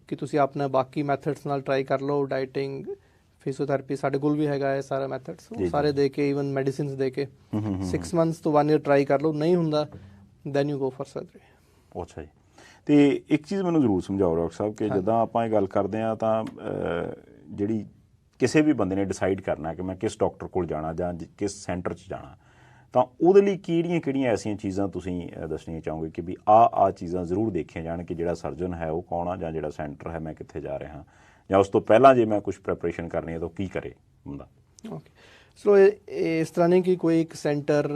ਕਿ ਤੁਸੀਂ ਆਪਣਾ ਬਾਕੀ ਮੈਥਡਸ ਨਾਲ ਟਰਾਈ ਕਰ ਲਓ, ਡਾਈਟਿੰਗ, ਫਿਜ਼ੀਓਥੈਰੇਪੀ ਸਾਡੇ ਕੋਲ ਵੀ ਹੈਗਾ ਇਹ ਸਾਰਾ ਮੈਥਡਸ, ਸਾਰੇ ਦੇ ਕੇ ਈਵਨ ਮੈਡੀਸਿਨਸ ਦੇ ਕੇ 6 months ਤੋਂ 1 year ਟਰਾਈ ਕਰ ਲਓ, ਨਹੀਂ ਹੁੰਦਾ then you go for surgery. ਅੱਛਾ ਜੀ। ਤੇ ਇੱਕ ਚੀਜ਼ ਮੈਨੂੰ ਜ਼ਰੂਰ ਸਮਝਾਓ ਡਾਕਟਰ ਸਾਹਿਬ ਕਿ ਜਦੋਂ ਆਪਾਂ ਇਹ ਗੱਲ ਕਰਦੇ ਹਾਂ ਤਾਂ ਜਿਹੜੀ ਕਿਸੇ ਵੀ ਬੰਦੇ ਨੇ ਡਿਸਾਈਡ ਕਰਨਾ ਕਿ ਮੈਂ ਕਿਸ ਡਾਕਟਰ ਕੋਲ ਜਾਣਾ ਜਾਂ ਕਿਸ ਸੈਂਟਰ 'ਚ ਜਾਣਾ, ਤਾਂ ਉਹਦੇ ਲਈ ਕਿਹੜੀਆਂ ਐਸੀਆਂ ਚੀਜ਼ਾਂ ਤੁਸੀਂ ਦੱਸਣੀਆਂ ਚਾਹੋਗੇ ਕਿ ਵੀ ਆਹ ਚੀਜ਼ਾਂ ਜ਼ਰੂਰ ਦੇਖੀਆਂ ਜਾਣ ਕਿ ਜਿਹੜਾ ਸਰਜਨ ਹੈ ਉਹ ਕੌਣ ਆ ਜਾਂ ਜਿਹੜਾ ਸੈਂਟਰ ਹੈ ਮੈਂ ਕਿੱਥੇ ਜਾ ਰਿਹਾ ਜਾਂ ਉਸ ਤੋਂ ਪਹਿਲਾਂ ਜੇ ਮੈਂ ਕੁਝ ਪ੍ਰੈਪਰੇਸ਼ਨ ਕਰਨੀ ਹੈ ਤਾਂ ਕੀ ਕਰੇ ਬੰਦਾ? ਓਕੇ, ਸੋ ਇਸ ਤਰ੍ਹਾਂ ਨਹੀਂ ਕਿ ਕੋਈ ਇੱਕ ਸੈਂਟਰ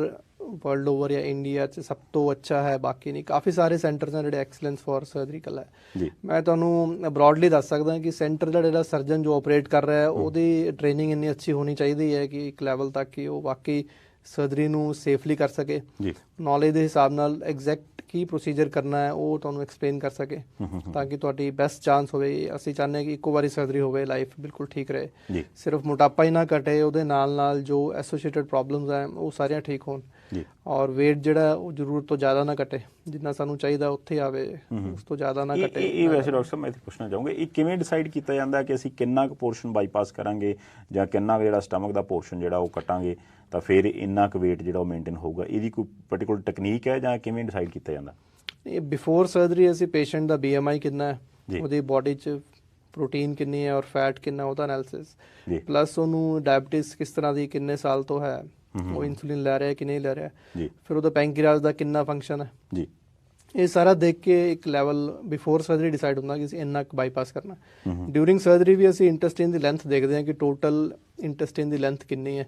ਵਰਲਡ ਓਵਰ ਜਾਂ ਇੰਡੀਆ 'ਚ ਸਭ ਤੋਂ ਅੱਛਾ ਹੈ, ਬਾਕੀ ਨਹੀਂ। ਕਾਫੀ ਸਾਰੇ ਸੈਂਟਰਸ ਨੇ ਜਿਹੜੇ ਐਕਸਲੈਂਸ ਫॉर ਸਰਜਰੀਕਲ ਹੈ ਜੀ। ਮੈਂ ਤੁਹਾਨੂੰ ਬਰੋਡਲੀ ਦੱਸ ਸਕਦਾ ਕਿ ਸੈਂਟਰ ਦਾ ਜਿਹੜਾ ਸਰਜਨ ਜੋ ਆਪਰੇਟ ਕਰ ਰਿਹਾ ਹੈ ਉਹਦੀ ਟ੍ਰੇਨਿੰਗ ਇੰਨੀ ਅੱਛੀ ਹੋਣੀ ਚਾਹੀਦੀ ਹੈ ਕਿ ਇੱਕ ਲੈਵਲ ਤੱਕ ਕਿ ਉਹ ਬਾਕੀ ਸਰਜਰੀ ਨੂੰ ਸੇਫਲੀ ਕਰ ਸਕੇ। ਨੌਲੇਜ ਦੇ ਹਿਸਾਬ ਨਾਲ ਐਗਜ਼ੈਕਟ ਕੀ ਪ੍ਰੋਸੀਜਰ ਕਰਨਾ ਹੈ ਉਹ ਤੁਹਾਨੂੰ ਐਕਸਪਲੇਨ ਕਰ ਸਕੇ ਤਾਂ ਕਿ ਤੁਹਾਡੀ ਬੈਸਟ ਚਾਂਸ ਹੋਵੇ। ਅਸੀਂ ਚਾਹੁੰਦੇ ਹਾਂ ਕਿ ਇੱਕੋ ਵਾਰੀ ਸਰਜਰੀ ਹੋਵੇ, ਲਾਈਫ ਬਿਲਕੁਲ ਠੀਕ ਰਹੇ, ਸਿਰਫ ਮੋਟਾਪਾ ਹੀ ਨਾ ਘਟੇ, ਉਹਦੇ ਨਾਲ ਨਾਲ ਜੋ ਐਸੋਸੀਏਟਡ ਪ੍ਰੋਬਲਮਸ ਹੈ ਉਹ ਸਾਰੀਆਂ ਠੀਕ ਹੋਣ ਔਰ weight ਜਿਹੜਾ ਉਹ ਜ਼ਰੂਰਤ ਤੋਂ ਜ਼ਿਆਦਾ ਨਾ ਘਟੇ, ਜਿੰਨਾ ਸਾਨੂੰ ਚਾਹੀਦਾ ਉੱਥੇ ਆਵੇ, ਉਸ ਤੋਂ ਜ਼ਿਆਦਾ ਨਾ ਘਟੇ। ਇਹ ਵੈਸੇ ਡਾਕਟਰ ਸਾਹਿਬ ਮੈਂ ਇੱਥੇ ਪੁੱਛਣਾ ਚਾਹੂੰਗਾ, ਇਹ ਕਿਵੇਂ ਡਿਸਾਈਡ ਕੀਤਾ ਜਾਂਦਾ ਕਿ ਅਸੀਂ ਕਿੰਨਾ ਕੁ ਪੋਰਸ਼ਨ ਬਾਈਪਾਸ ਕਰਾਂਗੇ ਜਾਂ ਕਿੰਨਾ ਕੁ ਜਿਹੜਾ ਸਟਮਕ ਦਾ ਪੋਰਸ਼ਨ ਜਿਹੜਾ ਉਹ ਕੱਟਾਂਗੇ ਤਾਂ ਫਿਰ ਇੰਨਾ ਕੁ weight ਜਿਹੜਾ ਉਹ ਮੇਨਟੇਨ ਹੋਊਗਾ? ਇਹਦੀ ਕੋਈ ਪਾਰਟਿਕੂਲਰ ਟੈਕਨੀਕ ਹੈ ਜਾਂ ਕਿਵੇਂ ਡਿਸਾਈਡ ਕੀਤਾ ਜਾਂਦਾ? ਬਿਫੋਰ ਸਰਜਰੀ ਅਸੀਂ ਪੇਸ਼ੈਂਟ ਦਾ BMI ਕਿੰਨਾ ਹੈ, ਉਹਦੀ ਬੋਡੀ 'ਚ ਪ੍ਰੋਟੀਨ ਕਿੰਨੀ ਹੈ ਔਰ ਫੈਟ ਕਿੰਨਾ, ਉਹਦਾ ਐਨਾਲਿਸਿਸ, ਪਲੱਸ ਉਹਨੂੰ ਡਾਇਬਟੀਜ਼ ਕਿਸ ਤਰ੍ਹਾਂ ਦੀ, ਕਿੰਨੇ ਸਾਲ ਤੋਂ ਹੈ, ਉਹ ਇਨਸੂਲਿਨ ਲੈ ਰਿਹਾ ਕਿ ਨਹੀਂ ਲੈ ਰਿਹਾ, ਫਿਰ ਉਹਦਾ ਪੈਂਕਰੀਆਸ ਦਾ ਕਿੰਨਾ ਫੰਕਸ਼ਨ ਹੈ, ਇਹ ਸਾਰਾ ਦੇਖ ਕੇ ਇੱਕ ਲੈਵਲ ਬਿਫੋਰ ਸਰਜਰੀ ਡਿਸਾਈਡ ਹੁੰਦਾ ਕਿ ਅਸੀਂ ਇੰਨਾ ਕੁ ਬਾਈਪਾਸ ਕਰਨਾ। ਡਿਊਰਿੰਗ ਸਰਜਰੀ ਵੀ ਅਸੀਂ ਇੰਟੈਸਟਾਈਨ ਦੀ ਲੈਂਥ ਦੇਖਦੇ ਹਾਂ ਕਿ ਟੋਟਲ ਇੰਟੈਸਟਾਈਨ ਦੀ ਲੈਂਥ ਕਿੰਨੀ ਹੈ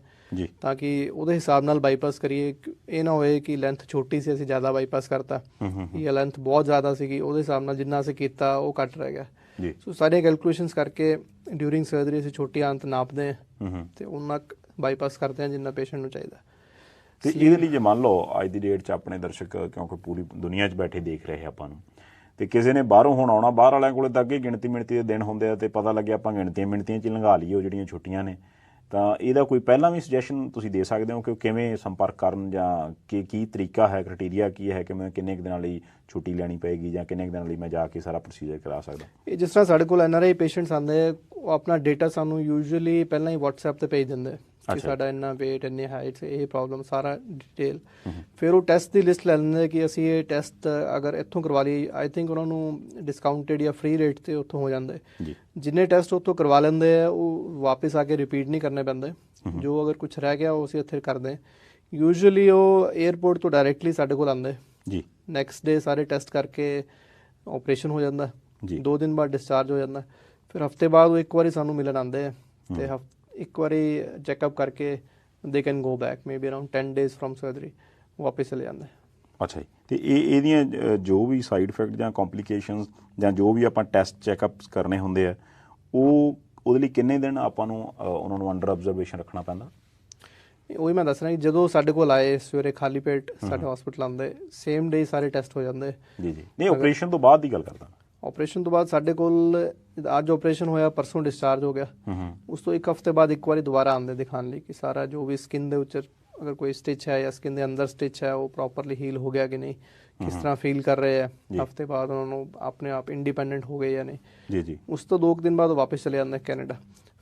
ਤਾਂ ਕਿ ਉਹਦੇ ਹਿਸਾਬ ਨਾਲ ਬਾਈਪਾਸ ਕਰੀਏ। ਇਹ ਨਾ ਹੋਏ ਕਿ ਲੈਂਥ ਛੋਟੀ ਸੀ ਅਸੀਂ ਜ਼ਿਆਦਾ ਬਾਈਪਾਸ ਕਰਤਾ ਜਾਂ ਲੈਂਥ ਬਹੁਤ ਜ਼ਿਆਦਾ ਸੀਗੀ, ਉਹਦੇ ਹਿਸਾਬ ਨਾਲ ਜਿੰਨਾ ਅਸੀਂ ਕੀਤਾ ਉਹ ਘੱਟ ਰਹਿ ਗਿਆ। ਸੋ ਸਾਰੀਆਂ ਕੈਲਕੂਲੇਸ਼ਨਸ ਕਰਕੇ ਡਿਊਰਿੰਗ ਸਰਜਰੀ ਅਸੀਂ ਛੋਟੀ ਆਂਤ ਨਾਪਦੇ ਹਾਂ ਤੇ ਉਹਨਾਂ ਬਾਈਪਾਸ ਕਰਦੇ ਹਾਂ ਜਿੰਨਾ ਪੇਸ਼ੈਂਟ ਨੂੰ ਚਾਹੀਦਾ। ਤੇ ਇਹਦੇ ਲਈ ਜੇ ਮੰਨ ਲਓ ਅੱਜ ਦੀ ਡੇਟ 'ਚ ਆਪਣੇ ਦਰਸ਼ਕ, ਕਿਉਂਕਿ ਪੂਰੀ ਦੁਨੀਆ 'ਚ ਬੈਠੇ ਦੇਖ ਰਹੇ ਆਪਾਂ ਨੂੰ, ਤੇ ਕਿਸੇ ਨੇ ਬਾਹਰੋਂ ਹੁਣ ਆਉਣਾ, ਬਾਹਰ ਵਾਲਿਆਂ ਕੋਲੇ ਤਾਂ ਅੱਗੇ ਗਿਣਤੀ ਮਿਣਤੀ ਦੇ ਦਿਨ ਹੁੰਦੇ ਆ ਤੇ ਪਤਾ ਲੱਗਿਆ ਆਪਾਂ ਗਿਣਤੀਆਂ ਮਿਣਤੀਆਂ 'ਚ ਹੀ ਲੰਘਾ ਲਈਏ ਉਹ ਜਿਹੜੀਆਂ ਛੁੱਟੀਆਂ ਨੇ, ਤਾਂ ਇਹਦਾ ਕੋਈ ਪਹਿਲਾਂ ਵੀ ਸੁਜੈਸ਼ਨ ਤੁਸੀਂ ਦੇ ਸਕਦੇ ਹੋ ਕਿ ਕਿਵੇਂ ਸੰਪਰਕ ਕਰਨ ਜਾਂ ਕੀ ਤਰੀਕਾ ਹੈ, ਕ੍ਰਾਈਟੇਰੀਆ ਕੀ ਹੈ ਕਿ ਮੈਂ ਕਿੰਨੇ ਕੁ ਦਿਨਾਂ ਲਈ ਛੁੱਟੀ ਲੈਣੀ ਪਏਗੀ ਜਾਂ ਕਿੰਨੇ ਕੁ ਦਿਨਾਂ ਲਈ ਮੈਂ ਜਾ ਕੇ ਸਾਰਾ ਪ੍ਰੋਸੀਜਰ ਕਰਾ ਸਕਦਾ? ਇਹ ਜਿਸ ਤਰ੍ਹਾਂ ਸਾਡੇ ਕੋਲ NRI ਪੇਸ਼ੈਂਟਸ ਆਉਂਦੇ, ਉਹ ਆਪਣਾ ਡੇਟਾ ਸਾਨੂੰ ਯੂਜੂਅਲੀ ਪਹਿਲਾਂ ਹੀ WhatsApp ਤੇ ਭੇਜ ਦਿੰਦੇ ਕਿ ਸਾਡਾ ਇੰਨਾ weight, ਇੰਨੀ ਹਾਈਟ, ਇਹ ਪ੍ਰੋਬਲਮ, ਸਾਰਾ ਡਿਟੇਲ। ਫਿਰ ਉਹ ਟੈਸਟ ਦੀ ਲਿਸਟ ਲੈ ਲੈਂਦੇ ਕਿ ਅਸੀਂ ਇਹ ਟੈਸਟ ਅਗਰ ਇੱਥੋਂ ਕਰਵਾ ਲਈਏ, ਆਈ ਥਿੰਕ ਉਹਨਾਂ ਨੂੰ ਡਿਸਕਾਊਂਟਡ ਜਾਂ ਫ੍ਰੀ ਰੇਟ 'ਤੇ ਉੱਥੋਂ ਹੋ ਜਾਂਦੇ। ਜਿੰਨੇ ਟੈਸਟ ਉੱਥੋਂ ਕਰਵਾ ਲੈਂਦੇ ਆ ਉਹ ਵਾਪਸ ਆ ਕੇ ਰਿਪੀਟ ਨਹੀਂ ਕਰਨੇ ਪੈਂਦੇ, ਜੋ ਅਗਰ ਕੁਛ ਰਹਿ ਗਿਆ ਉਹ ਅਸੀਂ ਇੱਥੇ ਕਰਦੇ। ਯੂਜੂਅਲੀ ਉਹ ਏਅਰਪੋਰਟ ਤੋਂ ਡਾਇਰੈਕਟਲੀ ਸਾਡੇ ਕੋਲ ਆਉਂਦੇ ਨੈਕਸਟ ਡੇ, ਸਾਰੇ ਟੈਸਟ ਕਰਕੇ ਆਪਰੇਸ਼ਨ ਹੋ ਜਾਂਦਾ, 2 ਦਿਨ ਬਾਅਦ ਡਿਸਚਾਰਜ ਹੋ ਜਾਂਦਾ। ਫਿਰ ਹਫਤੇ ਬਾਅਦ ਉਹ ਇੱਕ ਵਾਰੀ ਸਾਨੂੰ ਮਿਲਣ ਆਉਂਦੇ ਆ ਤੇ ਇੱਕ ਵਾਰੀ ਚੈੱਕਅਪ ਕਰਕੇ they can go back maybe around 10 days from surgery, ਵਾਪਸ ਚਲੇ ਜਾਂਦੇ। ਅੱਛਾ ਜੀ। ਤੇ ਇਹਦੀਆਂ ਜੋ ਵੀ ਸਾਈਡ ਇਫੈਕਟ ਜਾਂ ਕੰਪਲੀਕੇਸ਼ਨਸ ਜਾਂ ਜੋ ਵੀ ਆਪਾਂ ਟੈਸਟ ਚੈੱਕਅਪਸ ਕਰਨੇ ਹੁੰਦੇ ਆ, ਉਹਦੇ ਲਈ ਕਿੰਨੇ ਦਿਨ ਆਪਾਂ ਨੂੰ ਉਹਨਾਂ ਨੂੰ ਅੰਡਰ ਆਬਜ਼ਰਵੇਸ਼ਨ ਰੱਖਣਾ ਪੈਂਦਾ? ਉਹੀ ਮੈਂ ਦੱਸ ਰਿਹਾ ਕਿ ਜਦੋਂ ਸਾਡੇ ਕੋਲ ਆਏ ਸਵੇਰੇ ਖਾਲੀ ਪੇਟ ਸਾਡੇ ਹਸਪੀਟਲ ਆਉਂਦੇ, ਸੇਮ ਡੇ ਸਾਰੇ ਟੈਸਟ ਹੋ ਜਾਂਦੇ। ਜੀ। ਨਹੀਂ, ਆਪਰੇਸ਼ਨ ਤੋਂ ਬਾਅਦ ਦੀ ਗੱਲ ਕਰਦਾ। ਆਪਰੇਸ਼ਨ ਤੋਂ ਬਾਅਦ ਸਾਡੇ ਕੋਲ ਅੱਜ ਆਪਰੇਸ਼ਨ ਹੋਇਆ, ਪਰਸੋਂ ਡਿਸਚਾਰਜ ਹੋ ਗਿਆ, ਉਸ ਤੋਂ ਇੱਕ ਹਫ਼ਤੇ ਬਾਅਦ ਇੱਕ ਵਾਰੀ ਦੁਬਾਰਾ ਆਉਂਦੇ ਦਿਖਾਉਣ ਲਈ ਕਿ ਸਾਰਾ ਜੋ ਵੀ ਸਕਿਨ ਦੇ ਉੱਤੇ ਅਗਰ ਕੋਈ ਸਟਿਚ ਹੈ ਜਾਂ ਸਕਿਨ ਦੇ ਅੰਦਰ ਸਟਿਚ ਹੈ ਉਹ ਪ੍ਰੋਪਰਲੀ ਹੀਲ ਹੋ ਗਿਆ ਕਿ ਨਹੀਂ, ਕਿਸ ਤਰ੍ਹਾਂ ਫੀਲ ਕਰ ਰਹੇ ਹੈ, ਹਫ਼ਤੇ ਬਾਅਦ ਉਹਨਾਂ ਨੂੰ ਆਪਣੇ ਆਪ ਇੰਡੀਪੈਂਡੈਂਟ ਹੋ ਗਏ ਜਾਂ ਨਹੀਂ। ਜੀ। ਉਸ ਤੋਂ 2 ਦਿਨ ਬਾਅਦ ਵਾਪਸ ਚਲੇ ਜਾਂਦੇ ਕੈਨੇਡਾ।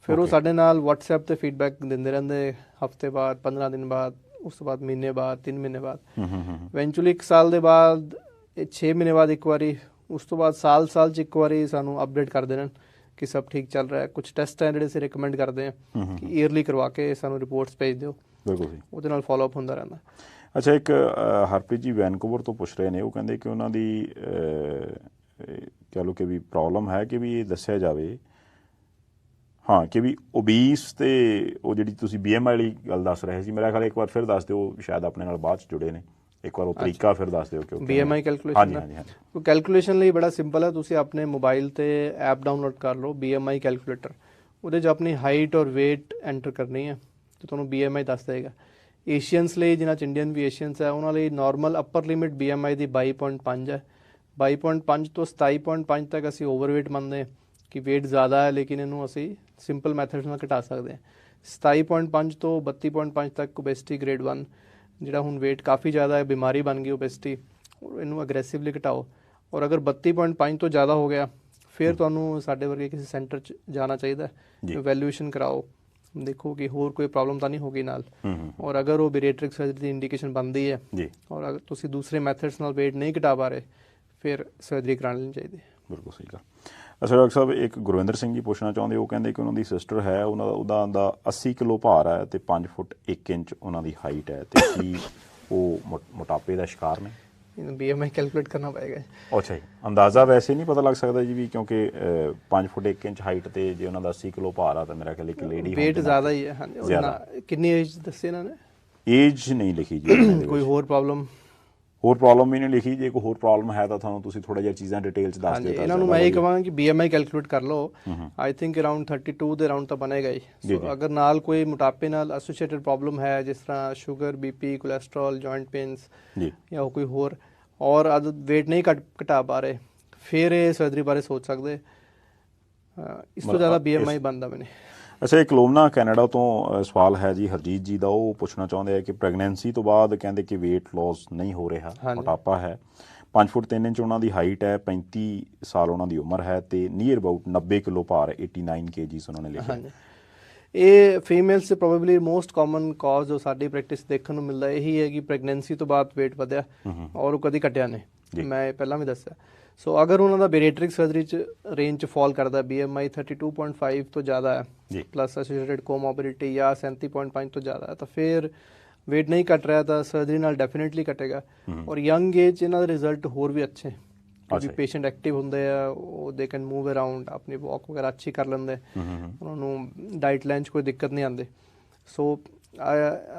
ਫਿਰ ਉਹ ਸਾਡੇ ਨਾਲ WhatsApp ਤੇ ਫੀਡਬੈਕ ਦਿੰਦੇ ਰਹਿੰਦੇ, ਹਫ਼ਤੇ ਬਾਅਦ, 15 ਦਿਨ ਬਾਅਦ, ਉਸ ਤੋਂ ਬਾਅਦ ਮਹੀਨੇ ਬਾਅਦ, 3 ਮਹੀਨੇ ਬਾਅਦ, ਇਵੈਂਚੁਅਲੀ 1 ਸਾਲ ਦੇ ਬਾਅਦ, 6 ਮਹੀਨੇ ਬਾਅਦ ਇੱਕ ਵਾਰੀ, ਉਸ ਤੋਂ ਬਾਅਦ ਸਾਲ 'ਚ ਇੱਕ ਵਾਰੀ ਸਾਨੂੰ ਅਪਡੇਟ ਕਰਦੇ ਨੇ ਕਿ ਸਭ ਠੀਕ ਚੱਲ ਰਿਹਾ ਹੈ। ਕੁਝ ਟੈਸਟ ਹੈ ਜਿਹੜੇ ਅਸੀਂ ਰਿਕਮੈਂਡ ਕਰਦੇ ਹਾਂ ਕਿ ਈਅਰਲੀ ਕਰਵਾ ਕੇ ਸਾਨੂੰ ਰਿਪੋਰਟਸ ਭੇਜ ਦਿਓ, ਉਹਦੇ ਨਾਲ ਫੋਲੋਅਪ ਹੁੰਦਾ ਰਹਿੰਦਾ। ਅੱਛਾ, ਇੱਕ ਹਰਪ੍ਰੀਤ ਜੀ ਵੈਨਕੂਵਰ ਤੋਂ ਪੁੱਛ ਰਹੇ ਨੇ, ਉਹ ਕਹਿੰਦੇ ਕਿ ਉਹਨਾਂ ਦੀ ਕਹਿ ਲਓ ਕਿ ਵੀ ਪ੍ਰੋਬਲਮ ਹੈ ਕਿ ਵੀ ਇਹ ਦੱਸਿਆ ਜਾਵੇ ਕਿ ਵੀ ਓਬੀਸ ਤੇ ਉਹ ਜਿਹੜੀ ਤੁਸੀਂ BMI ਵਾਲੀ ਗੱਲ ਦੱਸ ਰਹੇ ਸੀ, ਮੇਰਾ ਖਿਆਲ ਇੱਕ ਵਾਰ ਫਿਰ ਦੱਸ ਦਿਓ, ਸ਼ਾਇਦ ਆਪਣੇ ਨਾਲ ਬਾਅਦ 'ਚ ਜੁੜੇ ਨੇ, ਇੱਕ ਵਾਰ ਉਹ ਤਰੀਕਾ ਫਿਰ ਦੱਸ ਦਿਓ ਕਿ BMI ਕੈਲਕੂਲੇਸ਼ਨ। ਉਹ ਕੈਲਕੂਲੇਸ਼ਨ ਲਈ ਬੜਾ ਸਿੰਪਲ ਹੈ, ਤੁਸੀਂ ਆਪਣੇ ਮੋਬਾਈਲ ਤੇ ਐਪ ਡਾਊਨਲੋਡ ਕਰ ਲਓ BMI ਕੈਲਕੂਲੇਟਰ, ਉਹਦੇ 'ਚ ਆਪਣੀ ਹਾਈਟ ਔਰ weight ਐਂਟਰ ਕਰਨੀ ਹੈ ਤੇ ਤੁਹਾਨੂੰ BMI ਦੱਸ ਦੇਗਾ। ਏਸ਼ੀਅਨਸ ਲਈ, ਜਿਨ੍ਹਾਂ 'ਚ ਇੰਡੀਅਨ ਵੀ ਏਸ਼ੀਅਨਸ ਹੈ, ਉਹਨਾਂ ਲਈ ਨਾਰਮਲ ਅਪਰ ਲਿਮਿਟ BMI ਦੀ 22.5 ਹੈ। 22.5 ਤੋਂ 27.5 ਤੱਕ ਅਸੀਂ ਓਵਰਵੇਟ ਮੰਨਦੇ ਹਾਂ ਕਿ weight ਜ਼ਿਆਦਾ ਹੈ, ਲੇਕਿਨ ਇਹਨੂੰ ਅਸੀਂ ਸਿੰਪਲ ਮੈਥਡਸ ਨਾਲ ਘਟਾ ਸਕਦੇ ਹਾਂ। 27.5 ਤੋਂ 32.5 ਤੱਕ ਓਬੇਸਿਟੀ ਗ੍ਰੇਡ 1, ਜਿਹੜਾ ਹੁਣ weight ਕਾਫੀ ਜ਼ਿਆਦਾ ਹੈ, ਬਿਮਾਰੀ ਬਣ ਗਈ ਓਬੇਸਿਟੀ, ਇਹਨੂੰ ਅਗਰੈਸਿਵਲੀ ਘਟਾਓ। ਔਰ ਅਗਰ 32.5 ਤੋਂ ਜ਼ਿਆਦਾ ਹੋ ਗਿਆ ਫਿਰ ਤੁਹਾਨੂੰ ਸਾਡੇ ਵਰਗੇ ਕਿਸੇ ਸੈਂਟਰ 'ਚ ਜਾਣਾ ਚਾਹੀਦਾ, ਵੈਲੂਏਸ਼ਨ ਕਰਾਓ, ਦੇਖੋ ਕਿ ਹੋਰ ਕੋਈ ਪ੍ਰੋਬਲਮ ਤਾਂ ਨਹੀਂ ਹੋਗੀ ਨਾਲ। ਔਰ ਅਗਰ ਉਹ ਬੈਰੀਏਟ੍ਰਿਕ ਸਰਜਰੀ ਦੀ ਇੰਡੀਕੇਸ਼ਨ ਬਣਦੀ ਹੈ ਔਰ ਅਗਰ ਤੁਸੀਂ ਦੂਸਰੇ ਮੈਥਡਸ ਨਾਲ weight ਨਹੀਂ ਘਟਾ ਪਾ ਰਹੇ ਫਿਰ ਸਰਜਰੀ ਕਰਾ ਲੈਣੀ ਚਾਹੀਦੀ ਹੈ। ਬਿਲਕੁਲ ਸਹੀ ਗੱਲ। ਅੱਛਾ ਡਾਕਟਰ ਸਾਹਿਬ, ਇੱਕ ਗੁਰਵਿੰਦਰ ਸਿੰਘ ਜੀ ਪੁੱਛਣਾ ਚਾਹੁੰਦੇ, ਉਹ ਕਹਿੰਦੇ ਕਿ ਉਹਨਾਂ ਦੀ ਸਿਸਟਰ ਹੈ, ਉਹਦਾ 80 ਕਿਲੋ ਭਾਰ ਹੈ ਤੇ 5 ਫੁੱਟ 1 ਇੰਚ ਉਹਨਾਂ ਦੀ ਹਾਈਟ ਹੈ, ਤੇ ਕੀ ਉਹ ਮੋਟਾਪੇ ਦਾ ਸ਼ਿਕਾਰ ਨੇ? BMI ਕੈਲਕੂਲੇਟ ਕਰਨਾ ਪਏਗਾ। ਅੱਛਾ ਜੀ, ਅੰਦਾਜ਼ਾ ਵੈਸੇ ਨਹੀਂ ਪਤਾ ਲੱਗ ਸਕਦਾ ਜੀ ਵੀ, ਕਿਉਂਕਿ 5 ਫੁੱਟ 1 ਇੰਚ ਹਾਈਟ ਤੇ ਜੇ ਉਹਨਾਂ ਦਾ 80 ਕਿਲੋ ਭਾਰ ਆ ਤਾਂ ਮੇਰਾ ਖਿਆਲ ਇੱਕ ਲੇਡੀ weight ਜ਼ਿਆਦਾ ਹੀ ਹੈ। ਹਾਂਜੀ, ਕਿੰਨੀ ਏਜ ਦੱਸੀ ਇਹਨਾਂ ਨੇ? ਏਜ ਨਹੀਂ ਲਿਖੀ ਜੀ। ਕੋਈ ਹੋਰ ਪ੍ਰੋਬਲਮ ਵੀ ਨਹੀਂ ਲਿਖੀ। ਜੇ ਕੋਈ ਹੋਰ ਪ੍ਰੋਬਲਮ ਹੈ ਤਾਂ ਤੁਹਾਨੂੰ ਤੁਸੀਂ ਥੋੜਾ ਜਿਹਾ ਚੀਜ਼ਾਂ ਡਿਟੇਲ 'ਚ ਦੱਸ ਦਿਓ। ਇਹਨਾਂ ਨੂੰ ਮੈਂ ਇਹ ਕਹਾਂਗਾ ਕਿ BMI ਕੈਲਕੂਲੇਟ ਕਰ ਲਓ, ਆਈ ਥਿੰਕ ਅਰਾਊਂਡ 32 ਦੇ ਅਰਾਊਂਡ ਤਾਂ ਬਣੇਗਾ ਹੀ। ਅਗਰ ਨਾਲ ਕੋਈ ਮੋਟਾਪੇ ਨਾਲ ਐਸੋਸੀਏਟਡ ਪ੍ਰੋਬਲਮ ਹੈ, ਜਿਸ ਤਰ੍ਹਾਂ sugar, BP, cholesterol, joint pains ਜਾਂ ਕੋਈ ਹੋਰ, ਔਰ ਅਦ ਵੇਟ ਨਹੀਂ ਘਟਾ ਪਾ ਰਹੇ, ਫਿਰ ਇਹ ਸਰਜਰੀ ਬਾਰੇ ਸੋਚ ਸਕਦੇ। ਇਸ ਤੋਂ ਜ਼ਿਆਦਾ BMI ਬਣਦਾ ਮੈਨੇ। ਅੱਛਾ, ਇੱਕ ਲੋਮਨਾ ਕੈਨੇਡਾ ਤੋਂ ਸਵਾਲ ਹੈ ਜੀ ਹਰਜੀਤ ਜੀ ਦਾ। ਉਹ ਪੁੱਛਣਾ ਚਾਹੁੰਦੇ ਆ ਕਿ ਪ੍ਰੈਗਨੈਂਸੀ ਤੋਂ ਬਾਅਦ ਕਹਿੰਦੇ ਕਿ ਵੇਟ ਲਾਸ ਨਹੀਂ ਹੋ ਰਿਹਾ, ਮੋਟਾਪਾ ਹੈ, 5 ਫੁੱਟ 3 ਇੰਚ ਉਹਨਾਂ ਦੀ ਹਾਈਟ ਹੈ, 35 ਸਾਲ ਉਹਨਾਂ ਦੀ ਉਮਰ ਹੈ ਤੇ ਨੀਅਰ ਅਬਾਊਟ 90 ਕਿਲੋ ਭਾਰ, 89 kgs ਉਹਨਾਂ ਨੇ ਲਿਖਿਆ। ਇਹ ਫੀਮੇਲਸ 'ਚ ਪ੍ਰੋਬੇਬਲੀ ਮੋਸਟ ਕਾਮਨ ਕਾਜ਼ ਜੋ ਸਾਡੀ ਪ੍ਰੈਕਟਿਸ ਦੇਖਣ ਨੂੰ ਮਿਲਦਾ ਇਹੀ ਹੈ ਕਿ ਪ੍ਰੈਗਨੈਂਸੀ ਤੋਂ ਬਾਅਦ ਵੇਟ ਵਧਿਆ ਔਰ ਉਹ ਕਦੀ ਘਟਿਆ ਨਹੀਂ। ਮੈਂ ਪਹਿਲਾਂ ਵੀ ਦੱਸਿਆ। ਸੋ ਅਗਰ ਉਹਨਾਂ ਦਾ ਬੇਰੀਟ੍ਰਿਕ ਸਰਜਰੀ 'ਚ ਰੇਂਜ 'ਚ ਫਾਲ ਕਰਦਾ, BMI 32.5 ਤੋਂ ਜ਼ਿਆਦਾ ਹੈ ਪਲੱਸ ਐਸੋਸੀਏਟਡ ਕੋਮੋਰਬਿਡਿਟੀ ਜਾਂ 37.5 ਤੋਂ ਜ਼ਿਆਦਾ ਹੈ, ਤਾਂ ਫਿਰ ਵੇਟ ਨਹੀਂ ਘਟ ਰਿਹਾ ਤਾਂ ਸਰਜਰੀ ਨਾਲ ਡੈਫੀਨੇਟਲੀ ਘਟੇਗਾ। ਔਰ ਯੰਗ ਏਜ ਇਹਨਾਂ ਦੇ ਰਿਜ਼ਲਟ ਹੋਰ ਵੀ ਅੱਛੇ, ਕਿਉਂਕਿ ਪੇਸ਼ੈਂਟ ਐਕਟਿਵ ਹੁੰਦੇ ਆ, ਉਹ ਦੇ ਕੈਨ ਮੂਵ ਅਰਾਊਂਡ, ਆਪਣੀ ਵਾਕ ਵਗੈਰਾ ਅੱਛੀ ਕਰ ਲੈਂਦੇ, ਉਹਨਾਂ ਨੂੰ ਡਾਈਟ ਲੈਣ 'ਚ ਕੋਈ ਦਿੱਕਤ ਨਹੀਂ ਆਉਂਦੀ। ਸੋ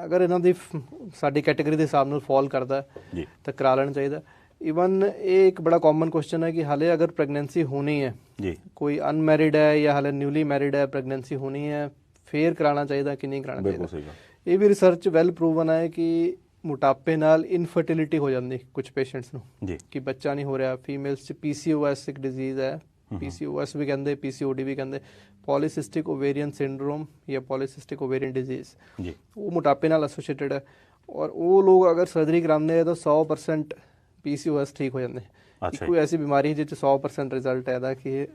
ਅਗਰ ਇਹਨਾਂ ਦੀ ਸਾਡੀ ਕੈਟੇਗਰੀ ਦੇ ਹਿਸਾਬ ਨਾਲ ਫਾਲ ਕਰਦਾ ਤਾਂ ਕਰਾ ਲੈਣਾ ਚਾਹੀਦਾ। ਈਵਨ ਇਹ ਇੱਕ ਬੜਾ ਕਾਮਨ ਕੁਐਸਚਨ ਹੈ ਕਿ ਹਾਲੇ ਅਗਰ ਪ੍ਰੈਗਨੈਂਸੀ ਹੋਣੀ ਹੈ, ਕੋਈ ਅਨਮੈਰਿਡ ਹੈ ਜਾਂ ਹਾਲੇ ਨਿਊਲੀ ਮੈਰਿਡ ਹੈ, ਪ੍ਰੈਗਨੈਂਸੀ ਹੋਣੀ ਹੈ, ਫਿਰ ਕਰਾਉਣਾ ਚਾਹੀਦਾ ਕਿ ਨਹੀਂ ਕਰਾਉਣਾ ਚਾਹੀਦਾ। ਇਹ ਵੀ ਰਿਸਰਚ ਵੈਲ ਪ੍ਰੂਵਨ ਹੈ ਕਿ ਮੋਟਾਪੇ ਨਾਲ ਇਨਫਰਟੀਲਿਟੀ ਹੋ ਜਾਂਦੀ ਕੁਝ ਪੇਸ਼ੈਂਟਸ ਨੂੰ, ਕਿ ਬੱਚਾ ਨਹੀਂ ਹੋ ਰਿਹਾ। ਫੀਮੇਲਸ 'ਚ PCOS ਇੱਕ ਡਿਜ਼ੀਜ਼ ਹੈ, PCOS ਵੀ ਕਹਿੰਦੇ, PCOD ਵੀ ਕਹਿੰਦੇ, ਪੋਲੀਸਿਸਟਿਕ ਓਵੇਰੀਅਨ ਸਿੰਡਰੋਮ ਜਾਂ ਪੋਲੀਸਿਸਟਿਕ ਓਵੇਰੀਅਨ ਡਿਜ਼ੀਜ਼, ਉਹ ਮੋਟਾਪੇ ਨਾਲ ਐਸੋਸੀਏਟਡ ਹੈ। ਔਰ ਉਹ ਲੋਕ ਅਗਰ ਸਰਜਰੀ ਕਰਾਉਂਦੇ ਆ ਤਾਂ 100% PCOS ਠੀਕ ਹੋ ਜਾਂਦੇ। ਕੋਈ ਐਸੀ ਬਿਮਾਰੀ ਜਿਸ 'ਚ 100% ਰਿਜ਼ਲਟ ਹੈ ਇਹਦਾ ਕਿ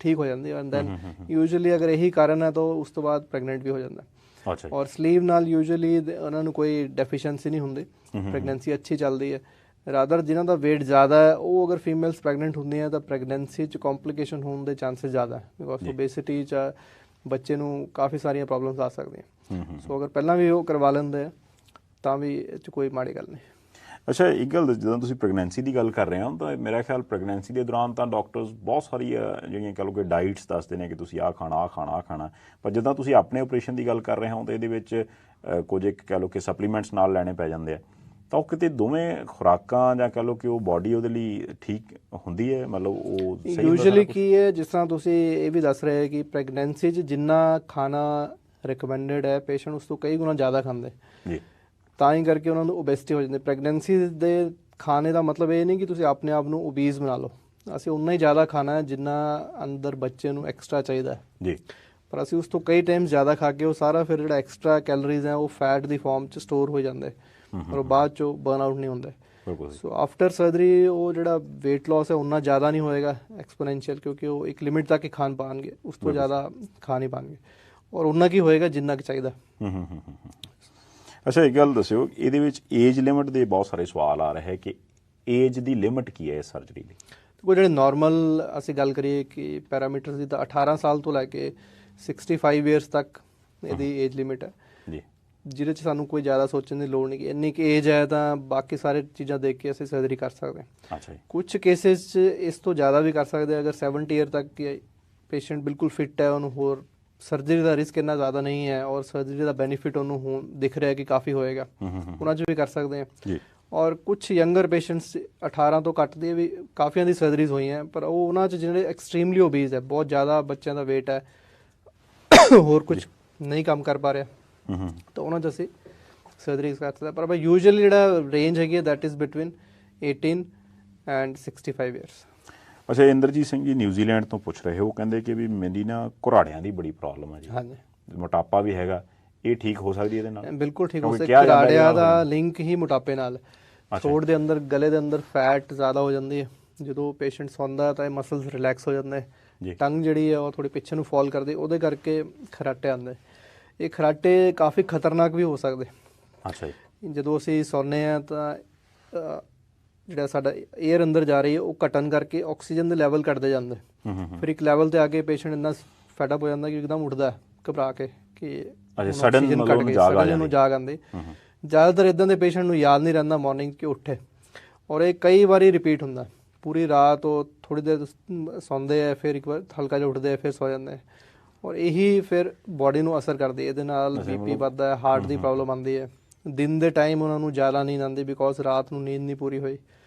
ਠੀਕ ਹੋ ਜਾਂਦੀ, ਐਂਡ ਦੈਨ ਯੂਜੂਅਲੀ ਅਗਰ ਇਹੀ ਕਾਰਨ ਹੈ ਤਾਂ ਉਸ ਤੋਂ ਬਾਅਦ ਪ੍ਰੈਗਨੈਂਟ ਵੀ ਹੋ ਜਾਂਦਾ। ਔਰ ਸਲੀਵ ਨਾਲ ਯੂਜੂਅਲੀ ਉਹਨਾਂ ਨੂੰ ਕੋਈ ਡੈਫੀਸ਼ੀਐਂਸੀ ਨਹੀਂ ਹੁੰਦੀ, ਪ੍ਰੈਗਨੈਂਸੀ ਅੱਛੀ ਚੱਲਦੀ ਹੈ। ਰਾਦਰ ਜਿਨ੍ਹਾਂ ਦਾ ਵੇਟ ਜ਼ਿਆਦਾ ਹੈ ਉਹ ਅਗਰ ਫੀਮੇਲਸ ਪ੍ਰੈਗਨੈਂਟ ਹੁੰਦੀਆਂ ਤਾਂ ਪ੍ਰੈਗਨੈਂਸੀ 'ਚ ਕੰਪਲੀਕੇਸ਼ਨ ਹੋਣ ਦੇ ਚਾਂਸਸ ਜ਼ਿਆਦਾ ਹੈ, ਬਿਕੋਜ਼ ਓਬੇਸਿਟੀ 'ਚ ਬੱਚੇ ਨੂੰ ਕਾਫੀ ਸਾਰੀਆਂ ਪ੍ਰੋਬਲਮਸ ਆ ਸਕਦੀਆਂ। ਸੋ ਅਗਰ ਪਹਿਲਾਂ ਵੀ ਉਹ ਕਰਵਾ ਲੈਂਦੇ ਆ ਤਾਂ ਵੀ ਇਹ 'ਚ ਕੋਈ ਮਾੜੀ ਗੱਲ ਨਹੀਂ। ਅੱਛਾ, ਇੱਕ ਗੱਲ, ਜਦੋਂ ਤੁਸੀਂ ਪ੍ਰੈਗਨੈਂਸੀ ਦੀ ਗੱਲ ਕਰ ਰਹੇ ਹੋ ਤਾਂ ਮੇਰਾ ਖਿਆਲ ਪ੍ਰੈਗਨੈਂਸੀ ਦੇ ਦੌਰਾਨ ਤਾਂ ਡਾਕਟਰਸ ਬਹੁਤ ਸਾਰੀਆਂ ਜਿਹੜੀਆਂ ਕਹਿ ਲਓ ਕਿ ਡਾਈਟਸ ਦੱਸਦੇ ਨੇ ਕਿ ਤੁਸੀਂ ਆਹ ਖਾਣਾ, ਆਹ ਖਾਣਾ, ਆਹ ਖਾਣਾ, ਪਰ ਜਦੋਂ ਤੁਸੀਂ ਆਪਣੇ ਆਪਰੇਸ਼ਨ ਦੀ ਗੱਲ ਕਰ ਰਹੇ ਹੋ ਤਾਂ ਇਹਦੇ ਵਿੱਚ ਕੁਝ ਇੱਕ ਕਹਿ ਲਓ ਕਿ ਸਪਲੀਮੈਂਟਸ ਨਾਲ ਲੈਣੇ ਪੈ ਜਾਂਦੇ ਆ, ਤਾਂ ਉਹ ਕਿਤੇ ਦੋਵੇਂ ਖੁਰਾਕਾਂ ਜਾਂ ਕਹਿ ਲਓ ਕਿ ਉਹ ਬਾਡੀ ਉਹਦੇ ਲਈ ਠੀਕ ਹੁੰਦੀ ਹੈ, ਮਤਲਬ ਉਹ ਸਹੀ ਯੂਜੂਅਲੀ ਕੀ ਹੈ, ਜਿਸ ਤਰ੍ਹਾਂ ਤੁਸੀਂ ਇਹ ਵੀ ਦੱਸ ਰਹੇ ਕਿ ਪ੍ਰੈਗਨੈਂਸੀ 'ਚ ਜਿੰਨਾ ਖਾਣਾ ਰਿਕਮੈਂਡਡ ਹੈ ਪੇਸ਼ੈਂਟ ਉਸ ਤੋਂ ਕਈ ਗੁਣਾ ਜ਼ਿਆਦਾ ਖਾਂਦੇ ਜੀ, ਤਾਂ ਹੀ ਕਰਕੇ ਉਹਨਾਂ ਨੂੰ ਓਬੇਸਿਟੀ ਹੋ ਜਾਂਦੀ। ਪ੍ਰੈਗਨੈਂਸੀ ਦੇ ਖਾਣੇ ਦਾ ਮਤਲਬ ਇਹ ਨਹੀਂ ਕਿ ਤੁਸੀਂ ਆਪਣੇ ਆਪ ਨੂੰ ਓਬੀਜ਼ ਬਣਾ ਲਓ, ਅਸੀਂ ਉਨਾ ਹੀ ਜ਼ਿਆਦਾ ਖਾਣਾ ਹੈ ਜਿੰਨਾ ਅੰਦਰ ਬੱਚੇ ਨੂੰ ਐਕਸਟਰਾ ਚਾਹੀਦਾ ਜੀ, ਪਰ ਅਸੀਂ ਉਸ ਤੋਂ ਕਈ ਟਾਈਮ ਜ਼ਿਆਦਾ ਖਾ ਕੇ ਉਹ ਸਾਰਾ ਫਿਰ ਜਿਹੜਾ ਐਕਸਟਰਾ ਕੈਲੋਰੀਜ਼ ਹੈ ਉਹ ਫੈਟ ਦੀ ਫਾਰਮ 'ਚ ਸਟੋਰ ਹੋ ਜਾਂਦੇ ਔਰ ਉਹ ਬਾਅਦ 'ਚੋਂ ਬਰਨ ਆਊਟ ਨਹੀਂ ਹੁੰਦੇ। ਸੋ ਆਫਟਰ ਸਰਜਰੀ ਉਹ ਜਿਹੜਾ ਵੇਟ ਲਾਸ ਹੈ ਉਨਾ ਜ਼ਿਆਦਾ ਨਹੀਂ ਹੋਏਗਾ ਐਕਸਪੋਨੈਂਸ਼ੀਅਲ, ਕਿਉਂਕਿ ਉਹ ਇੱਕ ਲਿਮਿਟ ਤੱਕ ਹੀ ਖਾਣ ਪਾਉਣਗੇ, ਉਸ ਤੋਂ ਜ਼ਿਆਦਾ ਖਾ ਨਹੀਂ ਪਾਉਣਗੇ, ਔਰ ਉਨਾ ਕੀ ਹੋਏਗਾ ਜਿੰਨਾ ਕੁ ਚਾਹੀਦਾ। ਅੱਛਾ, ਇੱਕ ਗੱਲ ਦੱਸਿਓ, ਇਹਦੇ ਵਿੱਚ ਏਜ ਲਿਮਿਟ ਦੇ ਬਹੁਤ ਸਾਰੇ ਸਵਾਲ ਆ ਰਹੇ ਕਿ ਏਜ ਦੀ ਲਿਮਿਟ ਕੀ ਹੈ ਇਸ ਸਰਜਰੀ ਦੀ? ਕੋਈ ਜਿਹੜੇ ਨਾਰਮਲ ਅਸੀਂ ਗੱਲ ਕਰੀਏ ਕਿ ਪੈਰਾਮੀਟਰਸ ਦੀ ਤਾਂ 18 ਸਾਲ ਤੋਂ ਲੈ ਕੇ 65 ਈਅਰਸ ਤੱਕ ਇਹਦੀ ਏਜ ਲਿਮਿਟ ਹੈ ਜੀ, ਜਿਹਦੇ 'ਚ ਸਾਨੂੰ ਕੋਈ ਜ਼ਿਆਦਾ ਸੋਚਣ ਦੀ ਲੋੜ ਨਹੀਂ ਕਿ ਇੰਨੀ ਕਿ ਏਜ ਹੈ ਤਾਂ ਬਾਕੀ ਸਾਰੇ ਚੀਜ਼ਾਂ ਦੇਖ ਕੇ ਅਸੀਂ ਸਰਜਰੀ ਕਰ ਸਕਦੇ ਹਾਂ। ਅੱਛਾ ਜੀ, ਕੁਝ ਕੇਸਿਸ 'ਚ ਇਸ ਤੋਂ ਜ਼ਿਆਦਾ ਵੀ ਕਰ ਸਕਦੇ, ਅਗਰ 70 ਈਅਰ ਤੱਕ ਪੇਸ਼ੈਂਟ ਬਿਲਕੁਲ ਫਿੱਟ ਹੈ, ਉਹਨੂੰ ਹੋਰ ਸਰਜਰੀ ਦਾ ਰਿਸਕ ਇੰਨਾ ਜ਼ਿਆਦਾ ਨਹੀਂ ਹੈ ਔਰ ਸਰਜਰੀ ਦਾ ਬੈਨੀਫਿਟ ਉਹਨੂੰ ਦਿਖ ਰਿਹਾ ਕਿ ਕਾਫੀ ਹੋਏਗਾ, ਉਹਨਾਂ 'ਚ ਵੀ ਕਰ ਸਕਦੇ ਹਾਂ ਜੀ। ਔਰ ਕੁਝ ਯੰਗਰ ਪੇਸ਼ੈਂਟਸ 18 ਤੋਂ ਘੱਟ ਦੇ ਵੀ ਕਾਫੀਆਂ ਦੀ ਸਰਜਰੀਜ਼ ਹੋਈਆਂ, ਪਰ ਉਹ ਉਹਨਾਂ 'ਚ ਜਿਹੜੇ ਐਕਸਟ੍ਰੀਮਲੀ ਓਬੀਜ਼ ਹੈ, ਬਹੁਤ ਜ਼ਿਆਦਾ ਬੱਚਿਆਂ ਦਾ ਵੇਟ ਹੈ, ਹੋਰ ਕੁਝ ਨਹੀਂ ਕੰਮ ਕਰ ਪਾ ਰਿਹਾ, ਤਾਂ ਉਹਨਾਂ 'ਚ ਅਸੀਂ ਸਰਜਰੀਜ਼ ਕਰ ਸਕਦੇ, ਪਰ ਯੂਜੂਅਲੀ ਜਿਹੜਾ ਰੇਂਜ ਹੈਗੀ that is between 18 and 65 years. ਅੱਛਾ, ਇੰਦਰਜੀਤ ਸਿੰਘ ਜੀ ਨਿਊਜ਼ੀਲੈਂਡ ਤੋਂ ਪੁੱਛ ਰਹੇ ਹੋ, ਕਹਿੰਦੇ ਕਿ ਵੀ ਮੇਰੀ ਨਾ ਘੁਰਾੜਿਆਂ ਦੀ ਬੜੀ ਪ੍ਰੋਬਲਮ ਹੈ ਜੀ, ਹਾਂਜੀ, ਮੋਟਾਪਾ ਵੀ ਹੈਗਾ, ਇਹ ਠੀਕ ਹੋ ਸਕਦੀ ਇਹਦੇ ਨਾਲ? ਬਿਲਕੁਲ ਠੀਕ ਹੋ ਸਕਦੀ। ਘੁਰਾੜਿਆਂ ਦਾ ਲਿੰਕ ਹੀ ਮੋਟਾਪੇ ਨਾਲ, ਥੋੜ ਦੇ ਅੰਦਰ, ਗਲੇ ਦੇ ਅੰਦਰ ਫੈਟ ਜ਼ਿਆਦਾ ਹੋ ਜਾਂਦੀ ਹੈ, ਜਦੋਂ ਪੇਸ਼ੈਂਟ ਸੌਂਦਾ ਤਾਂ ਇਹ ਮਸਲਸ ਰਿਲੈਕਸ ਹੋ ਜਾਂਦੇ, ਟੰਗ ਜਿਹੜੀ ਹੈ ਉਹ ਥੋੜੀ ਪਿੱਛੇ ਨੂੰ ਫਾਲ ਕਰਦੀ, ਉਹਦੇ ਕਰਕੇ ਖਰਾਟੇ ਆਉਂਦੇ। ਇਹ ਖਰਾਟੇ ਕਾਫੀ ਖਤਰਨਾਕ ਵੀ ਹੋ ਸਕਦੇ। ਅੱਛਾ ਜੀ, ਜਦੋਂ ਅਸੀਂ ਸੌਂਦੇ ਹਾਂ ਤਾਂ ਜਿਹੜਾ ਸਾਡਾ ਏਅਰ ਅੰਦਰ ਜਾ ਰਹੀ ਹੈ ਉਹ ਘਟਣ ਕਰਕੇ ਆਕਸੀਜਨ ਦੇ ਲੈਵਲ ਘਟਦੇ ਜਾਂਦੇ, ਫਿਰ ਇੱਕ ਲੈਵਲ ਤੇ ਆ ਕੇ ਪੇਸ਼ੈਂਟ ਇੰਨਾ ਫੈਡਅਪ ਹੋ ਜਾਂਦਾ ਕਿ ਇੱਕਦਮ ਉੱਠਦਾ ਘਬਰਾ ਕੇ ਕਿ ਆਕਸੀਜਨ ਘਟ ਗਈ, ਸਡਨ ਨੂੰ ਜਾਗ ਆਉਂਦੀ। ਜ਼ਿਆਦਾਤਰ ਇੱਦਾਂ ਦੇ ਪੇਸ਼ੈਂਟ ਨੂੰ ਯਾਦ ਨਹੀਂ ਰਹਿੰਦਾ ਮਾਰਨਿੰਗ ਕਿ ਉੱਠੇ, ਔਰ ਇਹ ਕਈ ਵਾਰੀ ਰਿਪੀਟ ਹੁੰਦਾ, ਪੂਰੀ ਰਾਤ ਉਹ ਥੋੜ੍ਹੀ ਦੇਰ ਸੌਂਦੇ ਹੈ, ਫਿਰ ਇੱਕ ਵਾਰ ਹਲਕਾ ਜਿਹਾ ਉੱਠਦੇ, ਫਿਰ ਸੌ ਜਾਂਦੇ, ਔਰ ਇਹੀ ਫਿਰ ਬੋਡੀ ਨੂੰ ਅਸਰ ਕਰਦੀ, ਇਹਦੇ ਨਾਲ BP ਵੱਧਦਾ ਹੈ, ਹਾਰਟ ਦੀ ਪ੍ਰੋਬਲਮ ਆਉਂਦੀ ਹੈ। ਦਿਨ ਦੇ ਟਾਈਮ ਉਹਨਾਂ ਨੂੰ ਜ਼ਿਆਦਾ ਨੀਂਦ ਆਉਂਦੀ ਬਿਕੋਜ਼ ਰਾਤ ਨੂੰ ਨੀਂਦ ਨਹੀਂ ਪੂਰੀ ਹੋਈ,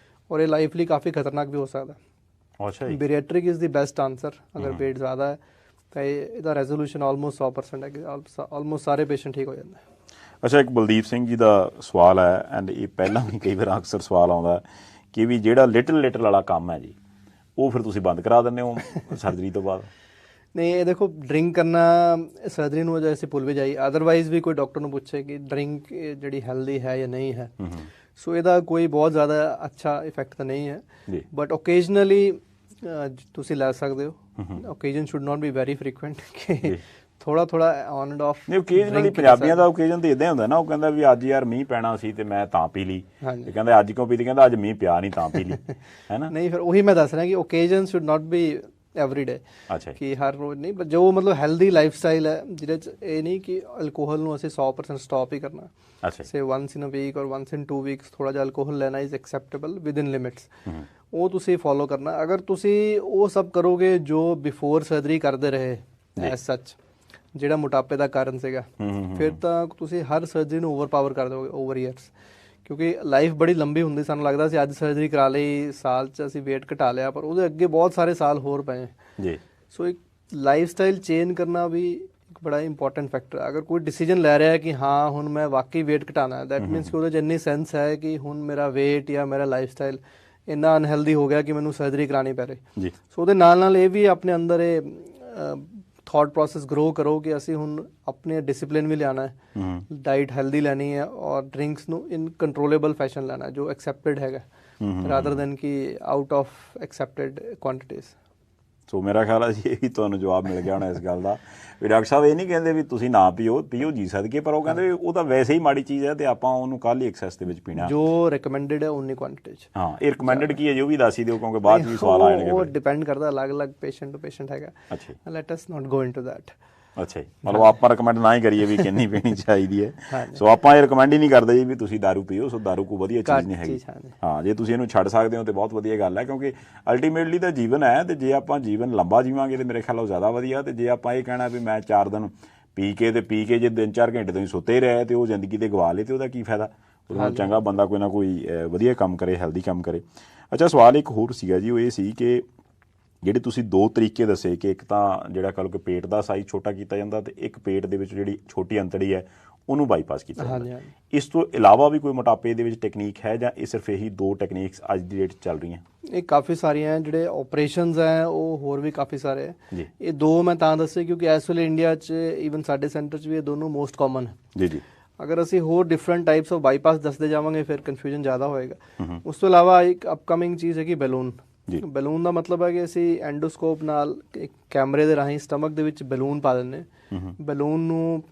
ਔਰ ਇਹ ਲਾਈਫ ਲਈ ਕਾਫੀ ਖਤਰਨਾਕ ਵੀ ਹੋ ਸਕਦਾ। ਬੈਰੀਐਟ੍ਰਿਕ ਇਜ਼ ਦੀ ਬੈਸਟ ਆਂਸਰ। ਅਗਰ ਵੇਟ ਜ਼ਿਆਦਾ ਹੈ ਤਾਂ ਇਹਦਾ ਰੈਜ਼ੋਲੂਸ਼ਨ ਆਲਮੋਸਟ 100% ਹੈ ਕਿ ਆਲਮੋਸਟ ਸਾਰੇ ਪੇਸ਼ੈਂਟ ਠੀਕ ਹੋ ਜਾਂਦੇ। ਅੱਛਾ, ਇੱਕ ਬਲਦੀਪ ਸਿੰਘ ਜੀ ਦਾ ਸਵਾਲ ਹੈ, ਐਂਡ ਇਹ ਪਹਿਲਾਂ ਵੀ ਕਈ ਵਾਰ ਅਕਸਰ ਸਵਾਲ ਆਉਂਦਾ ਕਿ ਵੀ ਜਿਹੜਾ ਲਿਟਲ ਵਾਲਾ ਕੰਮ ਹੈ ਜੀ ਉਹ ਫਿਰ ਤੁਸੀਂ ਬੰਦ ਕਰਾ ਦਿੰਦੇ ਹੋ ਸਰਜਰੀ ਤੋਂ ਬਾਅਦ? ਨਹੀਂ, ਇਹ ਦੇਖੋ, ਡਰਿੰਕ ਕਰਨਾ ਸਰਜਰੀ ਨੂੰ ਵਜ੍ਹਾ ਅਸੀਂ ਭੁੱਲ ਵੀ ਜਾਈ, ਅਦਰਵਾਈਜ਼ ਵੀ ਕੋਈ ਡਾਕਟਰ ਨੂੰ ਪੁੱਛੇ ਕਿ ਡਰਿੰਕ ਜਿਹੜੀ ਹੈਲਦੀ ਹੈ ਜਾਂ ਨਹੀਂ ਹੈ, ਸੋ ਇਹਦਾ ਕੋਈ ਬਹੁਤ ਜ਼ਿਆਦਾ ਅੱਛਾ ਇਫੈਕਟ ਤਾਂ ਨਹੀਂ ਹੈ, ਬਟ ਓਕੇਜਨਲੀ ਤੁਸੀਂ ਲੈ ਸਕਦੇ ਹੋ। Occasion should not be very frequent ਕਿ ਥੋੜਾ ਔਨ ਐਂਡ ਆਫ। ਨਹੀਂ, ਓਕੇਜਨਲੀ ਪੰਜਾਬੀਆਂ ਦਾ ਓਕੇਜਨ ਤਾਂ ਇਦਾਂ ਹੁੰਦਾ ਨਾ, ਉਹ ਕਹਿੰਦਾ ਵੀ ਅੱਜ ਯਾਰ ਮੀਂਹ ਪੈਣਾ ਸੀ ਤੇ ਮੈਂ ਤਾਂ ਪੀ ਲਈ, ਤੇ ਕਹਿੰਦਾ ਅੱਜ ਕਿਉਂ ਪੀਤੀ, ਕਹਿੰਦਾ ਅੱਜ ਮੀਂਹ ਪਿਆ ਨਹੀਂ ਤਾਂ ਪੀ ਲਈ, ਹੈ ਨਾ। ਨਹੀਂ, ਫਿਰ ਉਹੀ ਮੈਂ ਦੱਸ ਰਿਹਾ ਕਿ occasion should not be every day, ਕਿ ਹਰ ਰੋਜ਼ ਨਹੀਂ, ਜੋ ਮਤਲਬ ਹੈਲਦੀ ਲਾਈਫ ਸਟਾਈਲ ਹੈ ਜਿਹਦੇ 'ਚ ਇਹ ਨਹੀਂ ਕਿ ਅਲਕੋਹਲ ਨੂੰ ਅਸੀਂ 100% ਸਟਾਪ ਹੀ ਕਰਨਾ। ਸੇ ਵਨਸ ਇਨ ਅ ਵੀਕ ਔਰ ਵਨਸ ਇਨ 2 ਵੀਕਸ ਥੋੜਾ ਜਿਹਾ ਅਲਕੋਹਲ ਲੈਣਾ is acceptable with in limits, ਉਹ ਤੁਸੀਂ ਫੋਲੋ ਕਰਨਾ। ਅਗਰ ਤੁਸੀਂ ਉਹ ਸਭ ਕਰੋਗੇ ਜੋ ਬਿਫੋਰ ਸਰਜਰੀ ਕਰਦੇ ਰਹੇ ਐਸ ਸੱਚ, ਜਿਹੜਾ ਮੋਟਾਪੇ ਦਾ ਕਾਰਨ ਸੀਗਾ, ਫਿਰ ਤਾਂ ਤੁਸੀਂ ਹਰ ਸਰਜਰੀ ਨੂੰ ਓਵਰਪਾਵਰ ਕਰ ਦੋਗੇ ਓਵਰ ਈਅਰਸ, ਕਿਉਂਕਿ ਲਾਈਫ ਬੜੀ ਲੰਬੀ ਹੁੰਦੀ। ਸਾਨੂੰ ਲੱਗਦਾ ਸੀ ਅੱਜ ਸਰਜਰੀ ਕਰਾ ਲਈ, ਸਾਲ 'ਚ ਅਸੀਂ weight ਘਟਾ ਲਿਆ, ਪਰ ਉਹਦੇ ਅੱਗੇ ਬਹੁਤ ਸਾਰੇ ਸਾਲ ਹੋਰ ਪਏ ਜੀ। ਸੋ ਇੱਕ ਲਾਈਫ ਸਟਾਈਲ ਚੇਂਜ ਕਰਨਾ ਵੀ ਇੱਕ ਬੜਾ ਇੰਪੋਰਟੈਂਟ ਫੈਕਟਰ ਹੈ। ਅਗਰ ਕੋਈ ਡਿਸੀਜਨ ਲੈ ਰਿਹਾ ਹੈ ਕਿ ਹਾਂ ਹੁਣ ਮੈਂ ਵਾਕਈ weight ਘਟਾਉਣਾ ਹੈ, ਦੈਟ ਮੀਨਸ ਕਿ ਉਹਦੇ 'ਚ ਇੰਨੀ ਸੈਂਸ ਹੈ ਕਿ ਹੁਣ ਮੇਰਾ weight ਜਾਂ ਮੇਰਾ ਲਾਈਫ ਸਟਾਈਲ ਇੰਨਾ ਅਨਹੈਲਦੀ ਹੋ ਗਿਆ ਕਿ ਮੈਨੂੰ ਸਰਜਰੀ ਕਰਾਉਣੀ ਪੈ ਰਹੀ। ਸੋ ਉਹਦੇ ਨਾਲ ਇਹ ਵੀ ਆਪਣੇ ਅੰਦਰ ਇਹ ਥਾਟ ਪ੍ਰੋਸੈਸ ਗਰੋ ਕਰੋ ਕਿ ਅਸੀਂ ਹੁਣ ਆਪਣੇ ਡਿਸਿਪਲਿਨ ਵੀ ਲਿਆਉਣਾ ਹੈ, ਡਾਈਟ ਹੈਲਦੀ ਲੈਣੀ ਹੈ, ਔਰ ਡਰਿੰਕਸ ਨੂੰ ਇਨ ਕੰਟਰੋਲੇਬਲ ਫੈਸ਼ਨ ਲੈਣਾ ਜੋ ਐਕਸੈਪਟਡ ਹੈਗਾ, ਰਾਦਰ ਦੈਨ ਕਿ ਆਊਟ ਆਫ ਐਕਸੈਪਟਡ ਕੁਆਂਟੀਟੀਜ਼। ਸੋ ਮੇਰਾ ਖਿਆਲ ਹੈ ਜੀ ਇਹ ਵੀ ਤੁਹਾਨੂੰ ਜਵਾਬ ਮਿਲ ਗਿਆ ਹੋਣਾ ਇਸ ਗੱਲ ਦਾ, ਵੀ ਡਾਕਟਰ ਸਾਹਿਬ ਇਹ ਨਹੀਂ ਕਹਿੰਦੇ ਵੀ ਤੁਸੀਂ ਨਾ ਪੀਓ ਜੀ ਸਦਕੇ, ਪਰ ਉਹ ਕਹਿੰਦੇ ਉਹ ਤਾਂ ਵੈਸੇ ਹੀ ਮਾੜੀ ਚੀਜ਼ ਹੈ ਤੇ ਆਪਾਂ ਉਹਨੂੰ ਕੱਲ੍ਹ ਹੀ ਐਕਸੈਸ ਦੇ ਵਿੱਚ ਪੀਣਾ, ਜੋ ਰਿਕਮੈਂਡਡ ਹੈ ਉਨੀ ਕੁਆਂਟੀਟੀ 'ਚ। ਹਾਂ, ਇਹ ਰਿਕਮੈਂਡਡ ਕੀ ਹੈ ਜੀ ਉਹ ਵੀ ਦੱਸ ਹੀ ਦਿਓ, ਕਿਉਂਕਿ ਬਾਅਦ ਵੀ ਸਵਾਲ ਆ ਜਾਣਗੇ। ਉਹ ਡਿਪੈਂਡ ਕਰਦਾ, ਅਲੱਗ-ਅਲੱਗ ਪੇਸ਼ੈਂਟ ਟੂ ਪੇਸ਼ੈਂਟ ਹੈਗਾ। ਅੱਛਾ, let us not go into that. ਅੱਛਾ ਜੀ, ਮਤਲਬ ਆਪਾਂ ਰਿਕਮੈਂਡ ਨਾ ਹੀ ਕਰੀਏ ਵੀ ਕਿੰਨੀ ਪੀਣੀ ਚਾਹੀਦੀ ਹੈ। ਸੋ ਆਪਾਂ ਇਹ ਰਿਕਮੈਂਡ ਹੀ ਨਹੀਂ ਕਰਦੇ ਜੀ ਵੀ ਤੁਸੀਂ ਦਾਰੂ ਪੀਓ, ਸੋ ਦਾਰੂ ਕੋਈ ਵਧੀਆ ਚੀਜ਼ ਨਹੀਂ ਹੈਗੀ। ਹਾਂ, ਜੇ ਤੁਸੀਂ ਇਹਨੂੰ ਛੱਡ ਸਕਦੇ ਹੋ ਤਾਂ ਬਹੁਤ ਵਧੀਆ ਗੱਲ ਹੈ, ਕਿਉਂਕਿ ਅਲਟੀਮੇਟਲੀ ਤਾਂ ਜੀਵਨ ਹੈ, ਤੇ ਜੇ ਆਪਾਂ ਜੀਵਨ ਲੰਬਾ ਜੀਵਾਂਗੇ ਤੇ ਮੇਰੇ ਖਿਆਲ ਉਹ ਜ਼ਿਆਦਾ ਵਧੀਆ। ਤੇ ਜੇ ਆਪਾਂ ਇਹ ਕਹਿਣਾ ਵੀ ਮੈਂ 4 ਦਿਨ ਪੀ ਕੇ ਜੇ 3-4 ਘੰਟੇ ਤੁਸੀਂ ਸੁੱਤੇ ਰਹੇ ਤੇ ਉਹ ਜ਼ਿੰਦਗੀ ਤੇ ਗਵਾ ਲਏ, ਤੇ ਉਹਦਾ ਕੀ ਫਾਇਦਾ? ਉਹਦੇ ਨਾਲ ਚੰਗਾ ਬੰਦਾ ਕੋਈ ਨਾ ਕੋਈ ਵਧੀਆ ਕੰਮ ਕਰੇ, ਹੈਲਦੀ ਕੰਮ ਕਰੇ। ਅੱਛਾ, ਸਵਾਲ ਇੱਕ ਹੋਰ ਸੀਗਾ ਜੀ, ਉਹ ਇਹ ਸੀ ਕਿ ਜਿਹੜੇ ਤੁਸੀਂ 2 ਤਰੀਕੇ ਦੱਸੇ ਕਿ ਇੱਕ ਤਾਂ ਜਿਹੜਾ ਕਹ ਲਓ ਕਿ ਪੇਟ ਦਾ ਸਾਈਜ਼ ਛੋਟਾ ਕੀਤਾ ਜਾਂਦਾ, ਤੇ ਇੱਕ ਪੇਟ ਦੇ ਵਿੱਚ ਜਿਹੜੀ ਛੋਟੀ ਅੰਤੜੀ ਹੈ ਉਹਨੂੰ ਬਾਈਪਾਸ ਕੀਤਾ ਜਾਂਦਾ। ਇਸ ਤੋਂ ਇਲਾਵਾ ਵੀ ਕੋਈ ਮੋਟਾਪੇ ਦੇ ਵਿੱਚ ਟੈਕਨੀਕ ਹੈ, ਜਾਂ ਇਹ ਸਿਰਫ ਇਹੀ 2 ਟੈਕਨੀਕਸ ਅੱਜ ਦੀ ਡੇਟ ਚੱਲ ਰਹੀਆਂ? ਇਹ ਕਾਫੀ ਸਾਰੀਆਂ ਹੈ, ਜਿਹੜੇ ਆਪਰੇਸ਼ਨਸ ਹੈ ਉਹ ਹੋਰ ਵੀ ਕਾਫੀ ਸਾਰੇ ਹੈ। ਇਹ 2 ਮੈਂ ਤਾਂ ਦੱਸੇ ਕਿਉਂਕਿ ਇਸ ਵੇਲੇ ਇੰਡੀਆ 'ਚ ਈਵਨ ਸਾਡੇ ਸੈਂਟਰ 'ਚ ਵੀ ਇਹ ਦੋਨੋਂ ਮੋਸਟ ਕਾਮਨ ਹੈ। ਜੀ। ਅਗਰ ਅਸੀਂ ਹੋਰ ਡਿਫਰੈਂਟ ਟਾਈਪਸ ਆਫ ਬਾਈਪਾਸ ਦੱਸਦੇ ਜਾਵਾਂਗੇ ਫਿਰ ਕਨਫਿਊਜ਼ਨ ਜ਼ਿਆਦਾ ਹੋਏਗਾ। ਉਸ ਤੋਂ ਇਲਾਵਾ ਇੱਕ ਅਪਕਮਿੰਗ ਚੀਜ਼ ਹੈ ਕਿ ਬੈਲੂਨ। ਬੈਲੂਨ ਦਾ ਮਤਲਬ ਹੈ ਕਿ ਅਸੀਂ ਐਂਡੋਸਕੋਪ ਨਾਲ ਇੱਕ ਕੈਮਰੇ ਦੇ ਰਾਹੀਂ ਸਟਮਕ ਦੇ ਵਿੱਚ ਬੈਲੂਨ ਪਾ ਦਿੰਦੇ ਹਾਂ। ਬੈਲੂਨ ਨੂੰ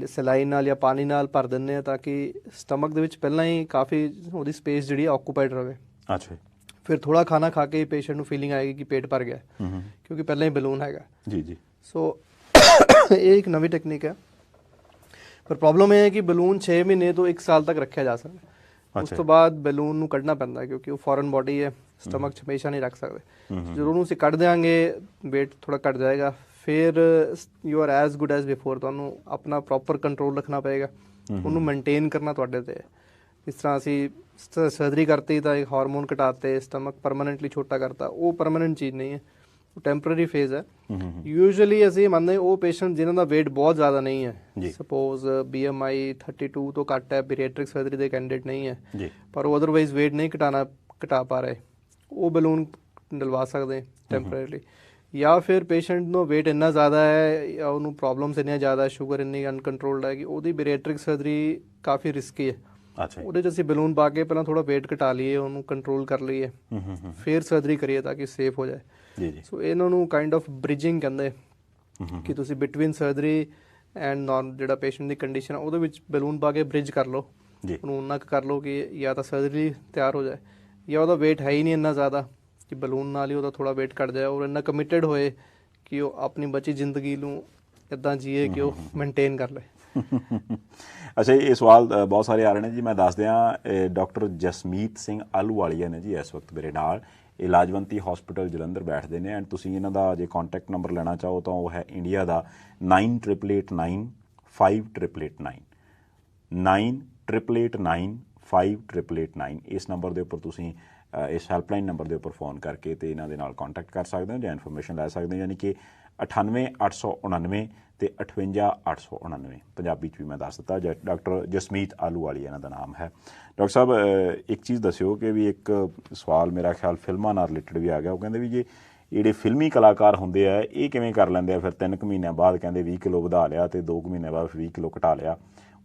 ਸਲਾਈਨ ਨਾਲ ਜਾਂ ਪਾਣੀ ਨਾਲ ਭਰ ਦਿੰਦੇ ਹਾਂ ਤਾਂ ਕਿ ਸਟਮਕ ਦੇ ਵਿੱਚ ਪਹਿਲਾਂ ਹੀ ਕਾਫੀ ਉਹਦੀ ਸਪੇਸ ਜਿਹੜੀ ਆਕੂਪਾਈਡ ਰਹੇ। ਅੱਛਾ। ਫਿਰ ਥੋੜਾ ਖਾਣਾ ਖਾ ਕੇ ਪੇਸ਼ੈਂਟ ਨੂੰ ਫੀਲਿੰਗ ਆਏਗੀ ਕਿ ਪੇਟ ਭਰ ਗਿਆ, ਕਿਉਂਕਿ ਪਹਿਲਾਂ ਹੀ ਬੈਲੂਨ ਹੈਗਾ। ਜੀ। ਸੋ ਇਹ ਇੱਕ ਨਵੀਂ ਟੈਕਨੀਕ ਹੈ, ਪਰ ਪ੍ਰੋਬਲਮ ਇਹ ਹੈ ਕਿ ਬੈਲੂਨ 6 ਮਹੀਨੇ ਤੋਂ 1 ਸਾਲ ਤੱਕ ਰੱਖਿਆ ਜਾ ਸਕਦਾ। ਉਸ ਤੋਂ ਬਾਅਦ ਬੈਲੂਨ ਨੂੰ ਕੱਢਣਾ ਪੈਂਦਾ, ਕਿਉਂਕਿ ਉਹ ਫੋਰਨ ਬੋਡੀ ਹੈ, ਸਟਮਕ 'ਚ ਹਮੇਸ਼ਾ ਨਹੀਂ ਰੱਖ ਸਕਦੇ। ਜਦੋਂ ਉਹਨੂੰ ਅਸੀਂ ਕੱਢ ਦਿਆਂਗੇ weight ਥੋੜਾ ਘੱਟ ਜਾਏਗਾ, ਫਿਰ you are as good as before. ਤੁਹਾਨੂੰ ਆਪਣਾ ਪ੍ਰੋਪਰ ਕੰਟਰੋਲ ਰੱਖਣਾ ਪਏਗਾ, ਉਹਨੂੰ ਮੇਨਟੇਨ ਕਰਨਾ ਤੁਹਾਡੇ 'ਤੇ। ਇਸ ਤਰ੍ਹਾਂ ਅਸੀਂ ਸਰਜਰੀ ਕਰਤੀ ਤਾਂ ਇੱਕ ਹਾਰਮੋਨ ਘਟਾਤੇ, ਸਟਮਕ ਪਰਮਾਨੈਂਟਲੀ ਛੋਟਾ ਕਰਤਾ, ਉਹ ਪਰਮਾਨੈਂਟ ਚੀਜ਼ ਨਹੀਂ ਹੈ, ਉਹ ਟੈਂਪਰੇਰੀ ਫੇਜ਼ ਹੈ। ਯੂਜੂਅਲੀ ਅਸੀਂ ਮੰਨਦੇ ਉਹ ਪੇਸ਼ੈਂਟ ਜਿਨ੍ਹਾਂ ਦਾ weight ਬਹੁਤ ਜ਼ਿਆਦਾ ਨਹੀਂ ਹੈ, ਸਪੋਜ਼ BMI 32 ਤੋਂ ਘੱਟ ਹੈ, ਬੀਰੀਐਟ੍ਰਿਕ ਸਰਜਰੀ ਦੇ ਕੈਂਡੀਡੇਟ ਨਹੀਂ ਹੈ, ਪਰ ਉਹ ਅਦਰਵਾਈਜ਼ weight ਨਹੀਂ ਘਟਾ ਪਾ ਰਹੇ, ਉਹ ਬੈਲੂਨ ਡਲਵਾ ਸਕਦੇ ਟੈਂਪਰੇਰੀਲੀ। ਜਾਂ ਫਿਰ ਪੇਸ਼ੈਂਟ ਨੂੰ weight ਇੰਨਾ ਜ਼ਿਆਦਾ ਹੈ ਜਾਂ ਉਹਨੂੰ ਪ੍ਰੋਬਲਮਸ ਇੰਨੀਆਂ ਜ਼ਿਆਦਾ, ਸ਼ੂਗਰ ਇੰਨੀ ਅਨਕੰਟਰੋਲਡ ਹੈ ਕਿ ਉਹਦੀ ਬੀਰੀਐਟ੍ਰਿਕ ਸਰਜਰੀ ਕਾਫੀ ਰਿਸਕੀ ਹੈ। ਉਹਦੇ 'ਚ ਅਸੀਂ ਬੈਲੂਨ ਪਾ ਕੇ ਪਹਿਲਾਂ ਥੋੜਾ weight ਘਟਾ ਲਈਏ, ਉਹਨੂੰ ਕੰਟਰੋਲ ਕਰ ਲਈਏ, ਫਿਰ ਸਰਜਰੀ ਕਰੀਏ ਤਾਂ ਕਿ ਸੇਫ ਹੋ ਜਾਏ। ਸੋ ਇਹਨਾਂ ਨੂੰ ਕਾਈਂਡ ਆਫ ਬ੍ਰਿਜਿੰਗ ਕਹਿੰਦੇ, ਕਿ ਤੁਸੀਂ ਬਿਟਵੀਨ ਸਰਜਰੀ ਐਂਡ ਜਿਹੜਾ ਪੇਸ਼ੈਂਟ ਦੀ ਕੰਡੀਸ਼ਨ ਉਹਦੇ ਵਿੱਚ ਬੈਲੂਨ ਪਾ ਕੇ ਬ੍ਰਿਜ ਕਰ ਲਓ, ਉਹਨੂੰ ਉਨਾ ਕੁ ਕਰ ਲਓ ਕਿ ਜਾਂ ਤਾਂ ਸਰਜਰੀ ਤਿਆਰ ਹੋ ਜਾਏ, ਜਾਂ ਉਹਦਾ weight ਹੈ ਹੀ ਨਹੀਂ ਇੰਨਾ ਜ਼ਿਆਦਾ ਕਿ ਬੈਲੂਨ ਨਾਲ ਹੀ ਉਹਦਾ ਥੋੜਾ weight ਘੱਟ ਜਾਏ, ਔਰ ਇੰਨਾ ਕਮਿਟਡ ਹੋਏ ਕਿ ਉਹ ਆਪਣੀ ਬਚੀ ਜ਼ਿੰਦਗੀ ਨੂੰ ਇੱਦਾਂ ਜੀਏ ਕਿ ਉਹ ਮੇਨਟੇਨ ਕਰ ਲਏ। ਅੱਛਾ, ਇਹ ਸਵਾਲ ਬਹੁਤ ਸਾਰੇ ਆ ਰਹੇ ਨੇ ਜੀ, ਮੈਂ ਦੱਸ ਦਿਆਂ। ਡਾਕਟਰ ਜਸਮੀਤ ਸਿੰਘ ਆਹਲੂਵਾਲੀਆ ਨੇ ਜੀ ਇਸ ਵਕਤ ਮੇਰੇ ਨਾਲ, ਇਹ ਲਾਜਵੰਤੀ ਹਸਪੀਟਲ ਜਲੰਧਰ ਬੈਠਦੇ ਨੇ। ਐਂਡ ਤੁਸੀਂ ਇਹਨਾਂ ਦਾ ਜੇ ਕੰਟੈਕਟ ਨੰਬਰ ਲੈਣਾ ਚਾਹੋ ਤਾਂ ਉਹ ਹੈ ਇੰਡੀਆ ਦਾ 9889 9889 ਇਸ ਨੰਬਰ ਦੇ ਉੱਪਰ ਤੁਸੀਂ ਇਸ ਹੈਲਪਲਾਈਨ ਨੰਬਰ ਦੇ ਉੱਪਰ ਫ਼ੋਨ ਕਰਕੇ ਤੇ ਇਹਨਾਂ ਦੇ ਨਾਲ ਕੰਟੈਕਟ ਕਰ ਸਕਦੇ ਹੋ ਜਾਂ ਇਨਫੋਰਮੇਸ਼ਨ ਲੈ ਸਕਦੇ ਹੋ। ਯਾਨੀ ਕਿ 98 899 ਤੇ 58 899 ਪੰਜਾਬੀ 'ਚ ਵੀ ਮੈਂ ਦੱਸ ਦਿੱਤਾ। ਡਾਕਟਰ ਜਸਮੀਤ ਆਹਲੂਵਾਲੀਆ ਇਹਨਾਂ ਦਾ ਨਾਮ ਹੈ। ਡਾਕਟਰ ਸਾਹਿਬ ਇੱਕ ਚੀਜ਼ ਦੱਸਿਓ ਕਿ ਵੀ ਇੱਕ ਸਵਾਲ ਮੇਰਾ ਖਿਆਲ ਫਿਲਮਾਂ ਨਾਲ ਰਿਲੇਟਡ ਵੀ ਆ ਗਿਆ। ਉਹ ਕਹਿੰਦੇ ਵੀ ਜੇ ਜਿਹੜੇ ਫਿਲਮੀ ਕਲਾਕਾਰ ਹੁੰਦੇ ਆ ਇਹ ਕਿਵੇਂ ਕਰ ਲੈਂਦੇ ਆ ਫਿਰ 3 ਕੁ ਮਹੀਨਿਆਂ ਬਾਅਦ ਕਹਿੰਦੇ 20 ਕਿਲੋ ਵਧਾ ਲਿਆ ਤੇ 2 ਕੁ ਮਹੀਨਿਆਂ ਬਾਅਦ 20 ਕਿਲੋ ਘਟਾ ਲਿਆ,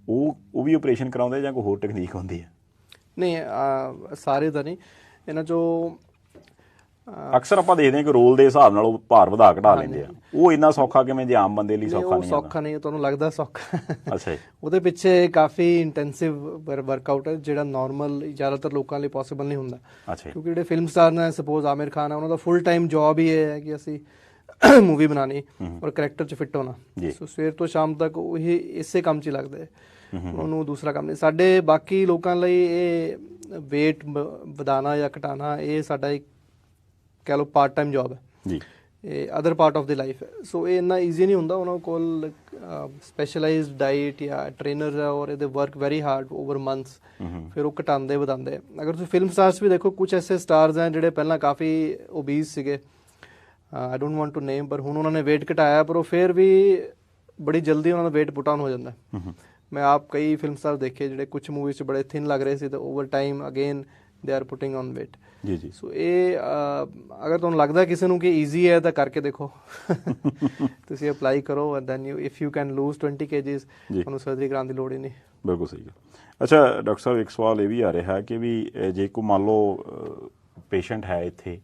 ਉਹ ਵੀ ਆਪਰੇਸ਼ਨ ਕਰਾਉਂਦੇ ਜਾਂ ਕੋਈ ਹੋਰ ਟੈਕਨੀਕ ਹੁੰਦੀ ਹੈ? ਨਹੀਂ, ਸਾਰੇ ਤਾਂ ਨਹੀਂ, ਇਹਨਾਂ 'ਚੋਂ ਅਕਸਰ ਆਪਾਂ ਦੇਖਦੇ ਹਾਂ ਕਿ ਰੋਲ ਦੇ ਹਿਸਾਬ ਨਾਲ ਉਹ ਭਾਰ ਵਧਾ ਘਟਾ ਲੈਂਦੇ ਆ। ਉਹ ਇੰਨਾ ਸੌਖਾ ਕਿਵੇਂ ਜੇ ਆਮ ਬੰਦੇ ਲਈ ਸੌਖਾ ਨਹੀਂ? ਸੌਖਾ ਨਹੀਂ, ਤੁਹਾਨੂੰ ਲੱਗਦਾ ਸੌਖਾ? ਅੱਛਾ ਜੀ। ਉਹਦੇ ਪਿੱਛੇ ਕਾਫੀ ਇੰਟੈਂਸਿਵ ਵਰਕਆਊਟ ਹੈ ਜਿਹੜਾ ਨਾਰਮਲ ਜ਼ਿਆਦਾਤਰ ਲੋਕਾਂ ਲਈ ਪੋਸੀਬਲ ਨਹੀਂ ਹੁੰਦਾ। ਅੱਛਾ। ਕਿਉਂਕਿ ਜਿਹੜੇ ਫਿਲਮ ਸਟਾਰ ਨੇ, ਸਪੋਜ਼ ਆਮਿਰ ਖਾਨ ਹੈ, ਉਹਨਾਂ ਦਾ ਫੁੱਲ ਟਾਈਮ ਜੌਬ ਹੀ ਇਹ ਹੈ ਕਿ ਅਸੀਂ ਮੂਵੀ ਬਣਾਉਣੀ ਔਰ ਕਰੈਕਟਰ 'ਚ ਫਿੱਟ ਹੋਣਾ। ਸੋ ਸਵੇਰ ਤੋਂ ਸ਼ਾਮ ਤੱਕ ਉਹ ਇਸੇ ਕੰਮ 'ਚ ਹੀ ਲੱਗਦੇ, ਉਹਨੂੰ ਦੂਸਰਾ ਕੰਮ ਨਹੀਂ। ਸਾਡੇ ਬਾਕੀ ਲੋਕਾਂ ਲਈ ਇਹ ਵੇਟ ਵਧਾਉਣਾ ਜਾਂ ਘਟਾਉਣਾ ਇਹ ਸਾਡਾ ਇੱਕ ਕਹਿ ਲਓ ਪਾਰਟ ਟਾਈਮ ਜੌਬ ਹੈ ਜੀ, ਇਹ other part of the life ਹੈ। ਸੋ ਇਹ ਇੰਨਾ ਈਜ਼ੀ ਨਹੀਂ ਹੁੰਦਾ। ਉਹਨਾਂ ਕੋਲ ਸਪੈਸ਼ਲਾਈਜ਼ਡ ਡਾਈਟ ਜਾਂ ਟ੍ਰੇਨਰ ਹੈ ਔਰ ਇਹਦੇ work very hard over months, ਫਿਰ ਉਹ ਘਟਾਉਂਦੇ ਵਧਾਉਂਦੇ। ਅਗਰ ਤੁਸੀਂ ਫਿਲਮ ਸਟਾਰਸ ਵੀ ਦੇਖੋ, ਕੁਛ ਐਸੇ ਸਟਾਰਸ ਹੈ ਜਿਹੜੇ ਪਹਿਲਾਂ ਕਾਫੀ ਓਬੀਜ਼ ਸੀਗੇ, ਆਈ ਡੋਂਟ ਵਾਂਟ ਟੂ ਨੇਮ, ਪਰ ਹੁਣ ਉਹਨਾਂ ਨੇ ਵੇਟ ਘਟਾਇਆ ਪਰ ਉਹ ਫਿਰ ਵੀ ਬੜੀ ਜਲਦੀ ਉਹਨਾਂ ਦਾ ਵੇਟ ਪੁਟ ਆਨ ਹੋ ਜਾਂਦਾ। ਮੈਂ ਆਪ ਕਈ ਫਿਲਮ ਸਟਾਰ ਦੇਖੇ ਜਿਹੜੇ ਕੁਛ ਮੂਵੀਜ਼ 'ਚ ਬੜੇ ਥਿਨ ਲੱਗ ਰਹੇ ਸੀ ਤੇ over time again they are putting on weight. ਜੀ ਜੀ। ਸੋ ਇਹ ਅਗਰ ਤੁਹਾਨੂੰ ਲੱਗਦਾ ਕਿਸੇ ਨੂੰ ਕਿ ਈਜ਼ੀ ਹੈ ਤਾਂ ਕਰਕੇ ਦੇਖੋ, ਤੁਸੀਂ ਅਪਲਾਈ ਕਰੋ and then if you can lose 20 kgs, ਤੁਹਾਨੂੰ ਸਰਜਰੀ ਕਰਾਉਣ ਦੀ ਲੋੜ ਹੀ ਨਹੀਂ। ਬਿਲਕੁਲ ਸਹੀ ਹੈ। ਅੱਛਾ ਡਾਕਟਰ ਸਾਹਿਬ, ਇੱਕ ਸਵਾਲ ਇਹ ਵੀ ਆ ਰਿਹਾ ਕਿ ਵੀ ਜੇ ਕੋਈ ਮੰਨ ਲਓ ਪੇਸ਼ੈਂਟ ਹੈ ਇੱਥੇ,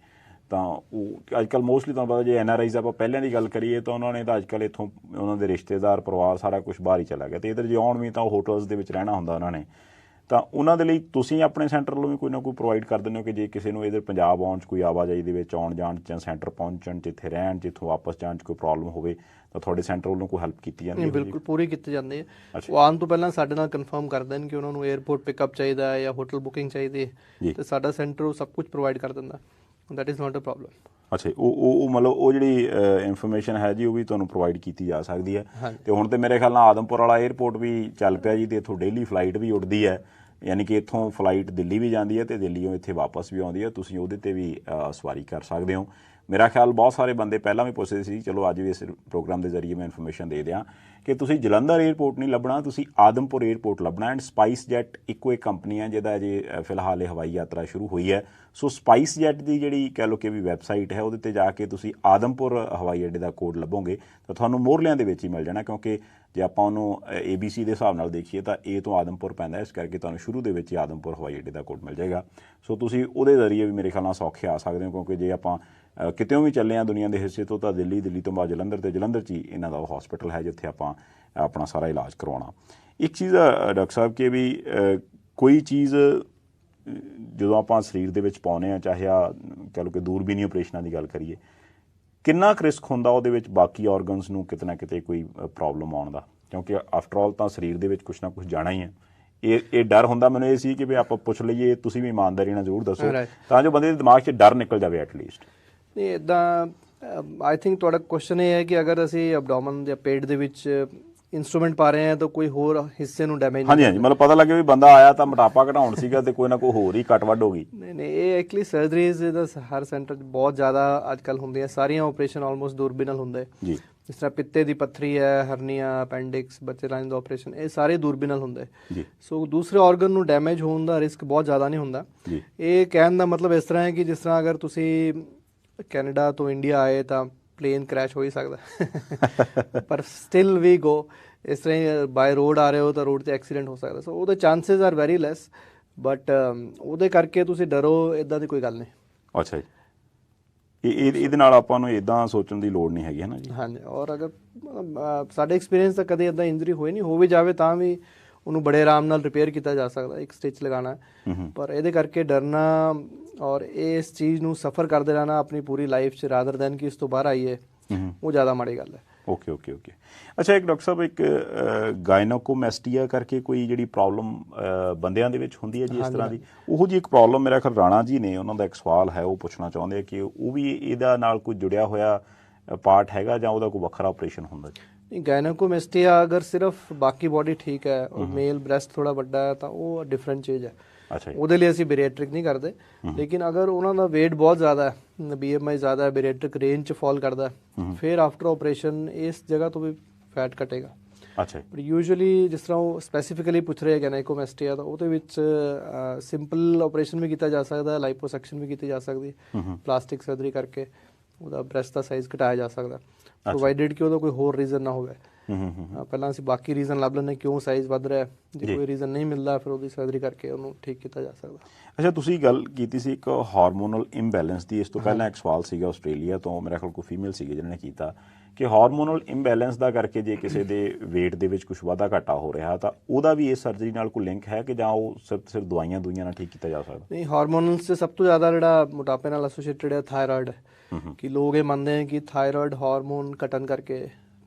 ਤਾਂ ਉਹ ਅੱਜ ਕੱਲ੍ਹ ਮੋਸਟਲੀ ਤੁਹਾਨੂੰ ਪਤਾ ਜੇ NRIs ਆਪਾਂ ਪਹਿਲਾਂ ਦੀ ਗੱਲ ਕਰੀਏ ਤਾਂ ਉਹਨਾਂ ਨੇ ਤਾਂ ਅੱਜ ਕੱਲ੍ਹ ਇੱਥੋਂ ਉਹਨਾਂ ਦੇ ਰਿਸ਼ਤੇਦਾਰ ਪਰਿਵਾਰ ਸਾਰਾ ਕੁਛ ਬਾਹਰ ਹੀ ਚਲਾ ਗਿਆ ਅਤੇ ਇੱਧਰ ਜੇ ਆਉਣ ਵੀ ਤਾਂ ਉਹ ਹੋਟਲਸ ਦੇ ਵਿੱਚ ਰਹਿਣਾ ਹੁੰਦਾ ਉਹਨਾਂ ਨੇ, ਤਾਂ ਉਹਨਾਂ ਦੇ ਲਈ ਤੁਸੀਂ ਆਪਣੇ ਸੈਂਟਰ ਵੱਲੋਂ ਵੀ ਕੋਈ ਨਾ ਕੋਈ ਪ੍ਰੋਵਾਈਡ ਕਰ ਦਿੰਦੇ ਹੋ ਕਿ ਜੇ ਕਿਸੇ ਨੂੰ ਇੱਧਰ ਪੰਜਾਬ ਆਉਣ 'ਚ ਕੋਈ ਆਵਾਜਾਈ ਦੇ ਵਿੱਚ ਆਉਣ ਜਾਣ 'ਚ ਜਾਂ ਸੈਂਟਰ ਪਹੁੰਚਣ 'ਚ ਇੱਥੇ ਰਹਿਣ 'ਚ ਇੱਥੋਂ ਵਾਪਸ ਜਾਣ 'ਚ ਕੋਈ ਪ੍ਰੋਬਲਮ ਹੋਵੇ ਤਾਂ ਤੁਹਾਡੇ ਸੈਂਟਰ ਵੱਲੋਂ ਕੋਈ ਹੈਲਪ ਕੀਤੀ ਜਾਂਦੀ ਹੈ? ਬਿਲਕੁਲ ਪੂਰੀ ਕੀਤੀ ਜਾਂਦੀ ਹੈ। ਉਹ ਆਉਣ ਤੋਂ ਪਹਿਲਾਂ ਸਾਡੇ ਨਾਲ ਕਨਫਰਮ ਕਰ ਦੇਣ ਕਿ ਉਹਨਾਂ ਨੂੰ ਏਅਰਪੋਰਟ ਪਿਕਅਪ ਚਾਹੀਦਾ ਹੈ ਜਾਂ ਹੋਟਲ ਬੁਕਿੰਗ ਚਾਹੀਦੀ ਹੈ, ਅਤੇ ਸਾਡਾ ਸੈਂਟਰ ਉਹ ਸਭ ਕੁਝ ਪ੍ਰੋਵਾਈਡ ਕਰ ਦਿੰਦਾ। That is not a problem. ਅੱਛਾ, ਉਹ ਮਤਲਬ ਉਹ ਜਿਹੜੀ ਇਨਫੋਰਮੇਸ਼ਨ ਹੈ ਜੀ ਉਹ ਵੀ ਤੁਹਾਨੂੰ ਪ੍ਰੋਵਾਈਡ ਕੀਤੀ ਜਾ ਸਕਦੀ ਹੈ। ਅਤੇ ਹੁਣ ਤਾਂ ਮੇਰੇ ਖਿਆਲ ਨਾਲ ਆਦਮਪੁਰ ਵਾਲਾ ਏਅਰਪੋਰਟ ਵੀ ਚੱਲ ਪਿਆ ਜੀ, ਅਤੇ ਇੱਥੋਂ ਡੇਲੀ ਫਲਾਈਟ ਵੀ ਉੱਡਦੀ ਹੈ, ਯਾਨੀ ਕਿ ਇੱਥੋਂ ਫਲਾਈਟ ਦਿੱਲੀ ਵੀ ਜਾਂਦੀ ਹੈ ਅਤੇ ਦਿੱਲੀੋਂ ਇੱਥੇ ਵਾਪਸ ਵੀ ਆਉਂਦੀ ਹੈ। ਤੁਸੀਂ ਉਹਦੇ 'ਤੇ ਵੀ ਸਵਾਰੀ ਕਰ ਸਕਦੇ ਹੋ। ਮੇਰਾ ਖਿਆਲ ਬਹੁਤ ਸਾਰੇ ਬੰਦੇ ਪਹਿਲਾਂ ਵੀ ਪੁੱਛਦੇ ਸੀ, ਚਲੋ ਅੱਜ ਵੀ ਇਸ ਪ੍ਰੋਗਰਾਮ ਦੇ ਜ਼ਰੀਏ ਮੈਂ ਇਨਫੋਰਮੇਸ਼ਨ ਦੇ ਦਿਆਂ ਕਿ ਤੁਸੀਂ ਜਲੰਧਰ ਏਅਰਪੋਰਟ ਨਹੀਂ ਲੱਭਣਾ, ਤੁਸੀਂ ਆਦਮਪੁਰ ਏਅਰਪੋਰਟ ਲੱਭਣਾ। ਐਂਡ ਸਪਾਈਸ ਜੈਟ ਇੱਕੋ ਇੱਕ ਕੰਪਨੀ ਹੈ ਜਿਹਦਾ ਅਜੇ ਫਿਲਹਾਲ ਇਹ ਹਵਾਈ ਯਾਤਰਾ ਸ਼ੁਰੂ ਹੋਈ ਹੈ। ਸੋ ਸਪਾਈਸ ਜੈਟ ਦੀ ਜਿਹੜੀ ਕਹਿ ਲਓ ਕਿ ਵੀ ਵੈਬਸਾਈਟ ਹੈ ਉਹਦੇ 'ਤੇ ਜਾ ਕੇ ਤੁਸੀਂ ਆਦਮਪੁਰ ਹਵਾਈ ਅੱਡੇ ਦਾ ਕੋਡ ਲੱਭੋਗੇ ਤਾਂ ਤੁਹਾਨੂੰ ਮੋਹਰਲਿਆਂ ਦੇ ਵਿੱਚ ਹੀ ਮਿਲ ਜਾਣਾ, ਕਿਉਂਕਿ ਜੇ ਆਪਾਂ ਉਹਨੂੰ ABC ਦੇ ਹਿਸਾਬ ਨਾਲ ਦੇਖੀਏ ਤਾਂ A ਤੋਂ ਆਦਮਪੁਰ ਪੈਂਦਾ, ਇਸ ਕਰਕੇ ਤੁਹਾਨੂੰ ਸ਼ੁਰੂ ਦੇ ਵਿੱਚ ਹੀ ਆਦਮਪੁਰ ਹਵਾਈ ਅੱਡੇ ਦਾ ਕੋਡ ਮਿਲ ਜਾਏਗਾ। ਸੋ ਤੁਸੀਂ ਉਹਦੇ ਜ਼ਰੀਏ ਵੀ ਮੇਰੇ ਖਿਆਲ ਨਾਲ ਸੌਖੇ ਆ ਸਕਦੇ ਹੋ, ਕਿਉਂਕਿ ਜੇ ਆਪਾਂ ਕਿਤੇੋਂ ਵੀ ਚੱਲੇ ਹਾਂ ਦੁਨੀਆ ਦੇ ਹਿੱਸੇ ਤੋਂ ਤਾਂ ਦਿੱਲੀ ਤੋਂ ਬਾਅਦ ਜਲੰਧਰ, ਅਤੇ ਜਲੰਧਰ 'ਚ ਹੀ ਇਹਨਾਂ ਦਾ ਉਹ ਹੌਸਪੀਟਲ ਹੈ ਜਿੱਥੇ ਆਪਾਂ ਆਪਣਾ ਸਾਰਾ ਇਲਾਜ ਕਰਵਾਉਣਾ। ਇੱਕ ਚੀਜ਼ ਡਾਕਟਰ ਸਾਹਿਬ ਕਿ ਵੀ ਕੋਈ ਚੀਜ਼ ਜਦੋਂ ਆਪਾਂ ਸਰੀਰ ਦੇ ਵਿੱਚ ਪਾਉਂਦੇ ਹਾਂ, ਚਾਹੇ ਕਹਿ ਲਓ ਕਿ ਦੂਰਬੀਨੀ ਆਪਰੇਸ਼ਨਾਂ ਦੀ ਗੱਲ ਕਰੀਏ, ਕਿੰਨਾ ਕੁ ਰਿਸਕ ਹੁੰਦਾ ਉਹਦੇ ਵਿੱਚ ਬਾਕੀ ਔਰਗਨਸ ਨੂੰ ਕਿਤੇ ਨਾ ਕਿਤੇ ਕੋਈ ਪ੍ਰੋਬਲਮ ਆਉਣ ਦਾ? ਕਿਉਂਕਿ ਆਫਟਰ ਆਲ ਤਾਂ ਸਰੀਰ ਦੇ ਵਿੱਚ ਕੁਛ ਨਾ ਕੁਛ ਜਾਣਾ ਹੀ ਹੈ। ਇਹ ਡਰ ਹੁੰਦਾ। ਮੈਨੂੰ ਇਹ ਸੀ ਕਿ ਵੀ ਆਪਾਂ ਪੁੱਛ ਲਈਏ, ਤੁਸੀਂ ਵੀ ਇਮਾਨਦਾਰੀ ਨਾਲ ਜ਼ਰੂਰ ਦੱਸੋ ਤਾਂ ਜੋ ਬੰਦੇ ਦੇ ਦਿਮਾਗ 'ਚ ਡਰ ਨਿਕਲ ਜਾਵੇ ਐਟਲੀਸਟ। ਨਹੀਂ, ਇੱਦਾਂ ਆਈ ਥਿੰਕ ਤੁਹਾਡਾ ਕੁਐਸਚਨ ਇਹ ਹੈ ਕਿ ਅਗਰ ਅਸੀਂ ਅਬਡੋਮਨ ਜਾਂ ਪੇਟ ਦੇ ਵਿੱਚ ਇੰਸਟਰੂਮੈਂਟ ਪਾ ਰਹੇ ਹਾਂ ਤਾਂ ਕੋਈ ਹੋਰ ਹਿੱਸੇ ਨੂੰ ਡੈਮੇਜ? ਹਾਂਜੀ, ਮਤਲਬ ਪਤਾ ਲੱਗੇ ਵੀ ਬੰਦਾ ਆਇਆ ਤਾਂ ਮੋਟਾਪਾ ਘਟਾਉਣ ਸੀਗਾ ਅਤੇ ਕੋਈ ਨਾ ਕੋਈ ਹੋਰ ਹੀ ਕੱਟ ਵੱਢ ਹੋ ਗਈ। ਨਹੀਂ, ਇਹ ਐਕਚੁਅਲੀ ਸਰਜਰੀਜ਼ ਦਾ ਹਰ ਸੈਂਟਰ 'ਚ ਬਹੁਤ ਜ਼ਿਆਦਾ ਅੱਜ ਕੱਲ੍ਹ ਹੁੰਦੀਆਂ, ਸਾਰੀਆਂ ਆਪਰੇਸ਼ਨ ਆਲਮੋਸਟ ਦੂਰਬੀਨਲ ਹੁੰਦੇ ਜੀ। ਜਿਸ ਤਰ੍ਹਾਂ ਪਿੱਤੇ ਦੀ ਪੱਥਰੀ ਹੈ, ਹਰਨੀਆ, ਅਪੈਂਡਿਕਸ, ਬੱਚੇ ਲਾਈਨ ਦਾ ਆਪਰੇਸ਼ਨ, ਇਹ ਸਾਰੇ ਦੂਰਬੀਨਲ ਹੁੰਦੇ। ਸੋ ਦੂਸਰੇ ਆਰਗਨ ਨੂੰ ਡੈਮੇਜ ਹੋਣ ਦਾ ਰਿਸਕ ਬਹੁਤ ਜ਼ਿਆਦਾ ਨਹੀਂ ਹੁੰਦਾ। ਇਹ ਕਹਿਣ ਦਾ ਮਤਲਬ ਇਸ ਤਰ੍ਹਾਂ ਹੈ ਕਿ ਜਿਸ ਤਰ੍ਹਾਂ ਅਗਰ ਤੁਸੀਂ ਕੈਨੇਡਾ ਤੋਂ ਇੰਡੀਆ ਆਏ ਤਾਂ ਪਲੇਨ ਕਰੈਸ਼ ਹੋ ਹੀ ਸਕਦਾ, ਪਰ ਸਟਿਲ ਵੀ ਗੋ। ਇਸ ਤਰ੍ਹਾਂ ਹੀ ਬਾਏ ਰੋਡ ਆ ਰਹੇ ਹੋ ਤਾਂ ਰੋਡ 'ਤੇ ਐਕਸੀਡੈਂਟ ਹੋ ਸਕਦਾ। ਸੋ ਉਹਦੇ chances are very lace, but ਉਹਦੇ ਕਰਕੇ ਤੁਸੀਂ ਡਰੋ ਇੱਦਾਂ ਦੀ ਕੋਈ ਗੱਲ ਨਹੀਂ। ਅੱਛਾ ਜੀ। ਇਹਦੇ ਨਾਲ ਆਪਾਂ ਨੂੰ ਇੱਦਾਂ ਸੋਚਣ ਦੀ ਲੋੜ ਨਹੀਂ ਹੈਗੀ ਹੈ ਨਾ ਜੀ? ਹਾਂਜੀ, ਔਰ ਅਗਰ ਸਾਡੇ ਐਕਸਪੀਰੀਅੰਸ ਤਾਂ ਕਦੇ ਇੱਦਾਂ ਇੰਜਰੀ ਹੋਈ ਨਹੀਂ, ਹੋ ਵੀ ਜਾਵੇ ਤਾਂ ਵੀ ਉਹਨੂੰ ਬੜੇ ਆਰਾਮ ਨਾਲ ਰਿਪੇਅਰ ਕੀਤਾ ਜਾ ਸਕਦਾ, ਇੱਕ ਸਟਿਚ ਲਗਾਉਣਾ। ਪਰ ਇਹਦੇ ਕਰਕੇ ਡਰਨਾ ਔਰ ਇਸ ਚੀਜ਼ ਨੂੰ ਸਫਰ ਕਰਦੇ ਰਹਿਣਾ ਆਪਣੀ ਪੂਰੀ ਲਾਈਫ 'ਚ ਰਾਦਰ ਦੈਨ ਕਿ ਇਸ ਤੋਂ ਬਾਹਰ ਆਈਏ, ਉਹ ਜ਼ਿਆਦਾ ਮਾੜੀ ਗੱਲ ਹੈ। ਓਕੇ। ਅੱਛਾ, ਇੱਕ ਡਾਕਟਰ ਸਾਹਿਬ, ਇੱਕ ਗਾਇਨੋਕੋਮੈਸਟੀਆ ਕਰਕੇ ਕੋਈ ਜਿਹੜੀ ਪ੍ਰੋਬਲਮ ਬੰਦਿਆਂ ਦੇ ਵਿੱਚ ਹੁੰਦੀ ਹੈ ਜੀ ਇਸ ਤਰ੍ਹਾਂ ਦੀ, ਉਹੋ ਜਿਹੀ ਇੱਕ ਪ੍ਰੋਬਲਮ ਮੇਰਾ ਖਿਆਲ ਰਾਣਾ ਜੀ ਨੇ, ਉਹਨਾਂ ਦਾ ਇੱਕ ਸਵਾਲ ਹੈ, ਉਹ ਪੁੱਛਣਾ ਚਾਹੁੰਦੇ ਆ ਕਿ ਉਹ ਵੀ ਇਹਦਾ ਨਾਲ ਕੋਈ ਜੁੜਿਆ ਹੋਇਆ ਪਾਰਟ ਹੈਗਾ ਜਾਂ ਉਹਦਾ ਕੋਈ ਵੱਖਰਾ ਆਪਰੇਸ਼ਨ ਹੁੰਦਾ ਜੀ? ਨਹੀਂ, ਗਾਇਨੋਕੋਮੈਸਟੀਆ ਅਗਰ ਸਿਰਫ ਬਾਕੀ ਬੋਡੀ ਠੀਕ ਹੈ ਔਰ ਮੇਲ ਬ੍ਰੈਸਟ ਥੋੜ੍ਹਾ ਵੱਡਾ ਹੈ ਤਾਂ ਉਹ ਡਿਫਰੈਂਟ ਚੀਜ਼ ਹੈ। ਅੱਛਾ ਜੀ। ਉਹਦੇ ਲਈ ਅਸੀਂ ਬੈਰੀਐਟ੍ਰਿਕ ਨਹੀਂ ਕਰਦੇ। ਲੇਕਿਨ ਅਗਰ ਉਹਨਾਂ ਦਾ weight ਬਹੁਤ ਜ਼ਿਆਦਾ ਹੈ, BMI ਜ਼ਿਆਦਾ ਹੈ, ਬੈਰੀਐਟ੍ਰਿਕ ਰੇਂਜ 'ਚ ਫਾਲ ਕਰਦਾ, ਫਿਰ ਆਫਟਰ ਆਪਰੇਸ਼ਨ ਇਸ ਜਗ੍ਹਾ ਤੋਂ ਵੀ ਫੈਟ ਘਟੇਗਾ। ਅੱਛਾ ਜੀ। ਬਟ ਯੂਜੂਅਲੀ ਜਿਸ ਤਰ੍ਹਾਂ ਉਹ ਸਪੈਸੀਫਿਕਲੀ ਪੁੱਛ ਰਹੇ ਗਾਇਨੇਕੋਮੈਸਟੀਆ ਦਾ, ਉਹਦੇ ਵਿੱਚ ਸਿੰਪਲ ਆਪਰੇਸ਼ਨ ਵੀ ਕੀਤਾ ਜਾ ਸਕਦਾ, ਲਾਈਪੋਸੈਕਸ਼ਨ ਵੀ ਕੀਤੀ ਜਾ ਸਕਦੀ, ਪਲਾਸਟਿਕ ਸਰਜਰੀ ਕਰਕੇ ਉਹਦਾ ਬ੍ਰੈਸਟ ਦਾ ਸਾਈਜ਼ ਘਟਾਇਆ ਜਾ ਸਕਦਾ, ਪ੍ਰੋਵਾਈਡਡ ਕਿ ਉਹਦਾ ਕੋਈ ਹੋਰ ਰੀਜ਼ਨ ਨਾ ਹੋਵੇ। ਪਹਿਲਾਂ ਅਸੀਂ ਬਾਕੀ ਰੀਜ਼ਨ ਲੱਭ ਲੈਂਦੇ ਕਿਉਂ ਸਾਈਜ਼ ਵੱਧ ਰਿਹਾ, ਜੇ ਕੋਈ ਰੀਜ਼ਨ ਨਹੀਂ ਮਿਲਦਾ ਫਿਰ ਉਹਦੀ ਸਰਜਰੀ ਕਰਕੇ ਉਹਨੂੰ ਠੀਕ ਕੀਤਾ ਜਾ ਸਕਦਾ। ਅੱਛਾ, ਤੁਸੀਂ ਗੱਲ ਕੀਤੀ ਸੀ ਇੱਕ ਹਾਰਮੋਨਲ ਇੰਬੈਲੈਂਸ ਦੀ। ਇਸ ਤੋਂ ਪਹਿਲਾਂ ਇੱਕ ਸਵਾਲ ਸੀਗਾ ਆਸਟ੍ਰੇਲੀਆ ਤੋਂ, ਮੇਰੇ ਖਿਆਲ ਕੋਈ ਫੀਮੇਲ ਸੀਗੇ ਜਿਹਨਾਂ ਨੇ ਕੀਤਾ ਕਿ ਹਾਰਮੋਨਲ ਇੰਬੈਲੈਂਸ ਦਾ ਕਰਕੇ ਜੇ ਕਿਸੇ ਦੇ weight ਦੇ ਵਿੱਚ ਕੁਝ ਵਾਧਾ ਘਾਟਾ ਹੋ ਰਿਹਾ ਤਾਂ ਉਹਦਾ ਵੀ ਇਸ ਸਰਜਰੀ ਨਾਲ ਕੋਈ ਲਿੰਕ ਹੈ ਕਿ ਜਾਂ ਉਹ ਸਿਰਫ ਦਵਾਈਆਂ ਨਾਲ ਠੀਕ ਕੀਤਾ ਜਾ ਸਕਦਾ? ਨਹੀਂ, ਹਾਰਮੋਨਲਸ 'ਚ ਸਭ ਤੋਂ ਜ਼ਿਆਦਾ ਜਿਹੜਾ ਮੋਟਾਪੇ ਨਾਲ ਐਸੋਸੀਏਟਡ ਹੈ ਥਾਇਰਾਇਡ, ਕਿ ਲੋਕ ਇਹ ਮੰਨਦੇ ਹੈ ਕਿ ਥਾਇਰਾਇਡ ਹਾਰਮੋਨ ਘਟਣ ਕਰਕੇ,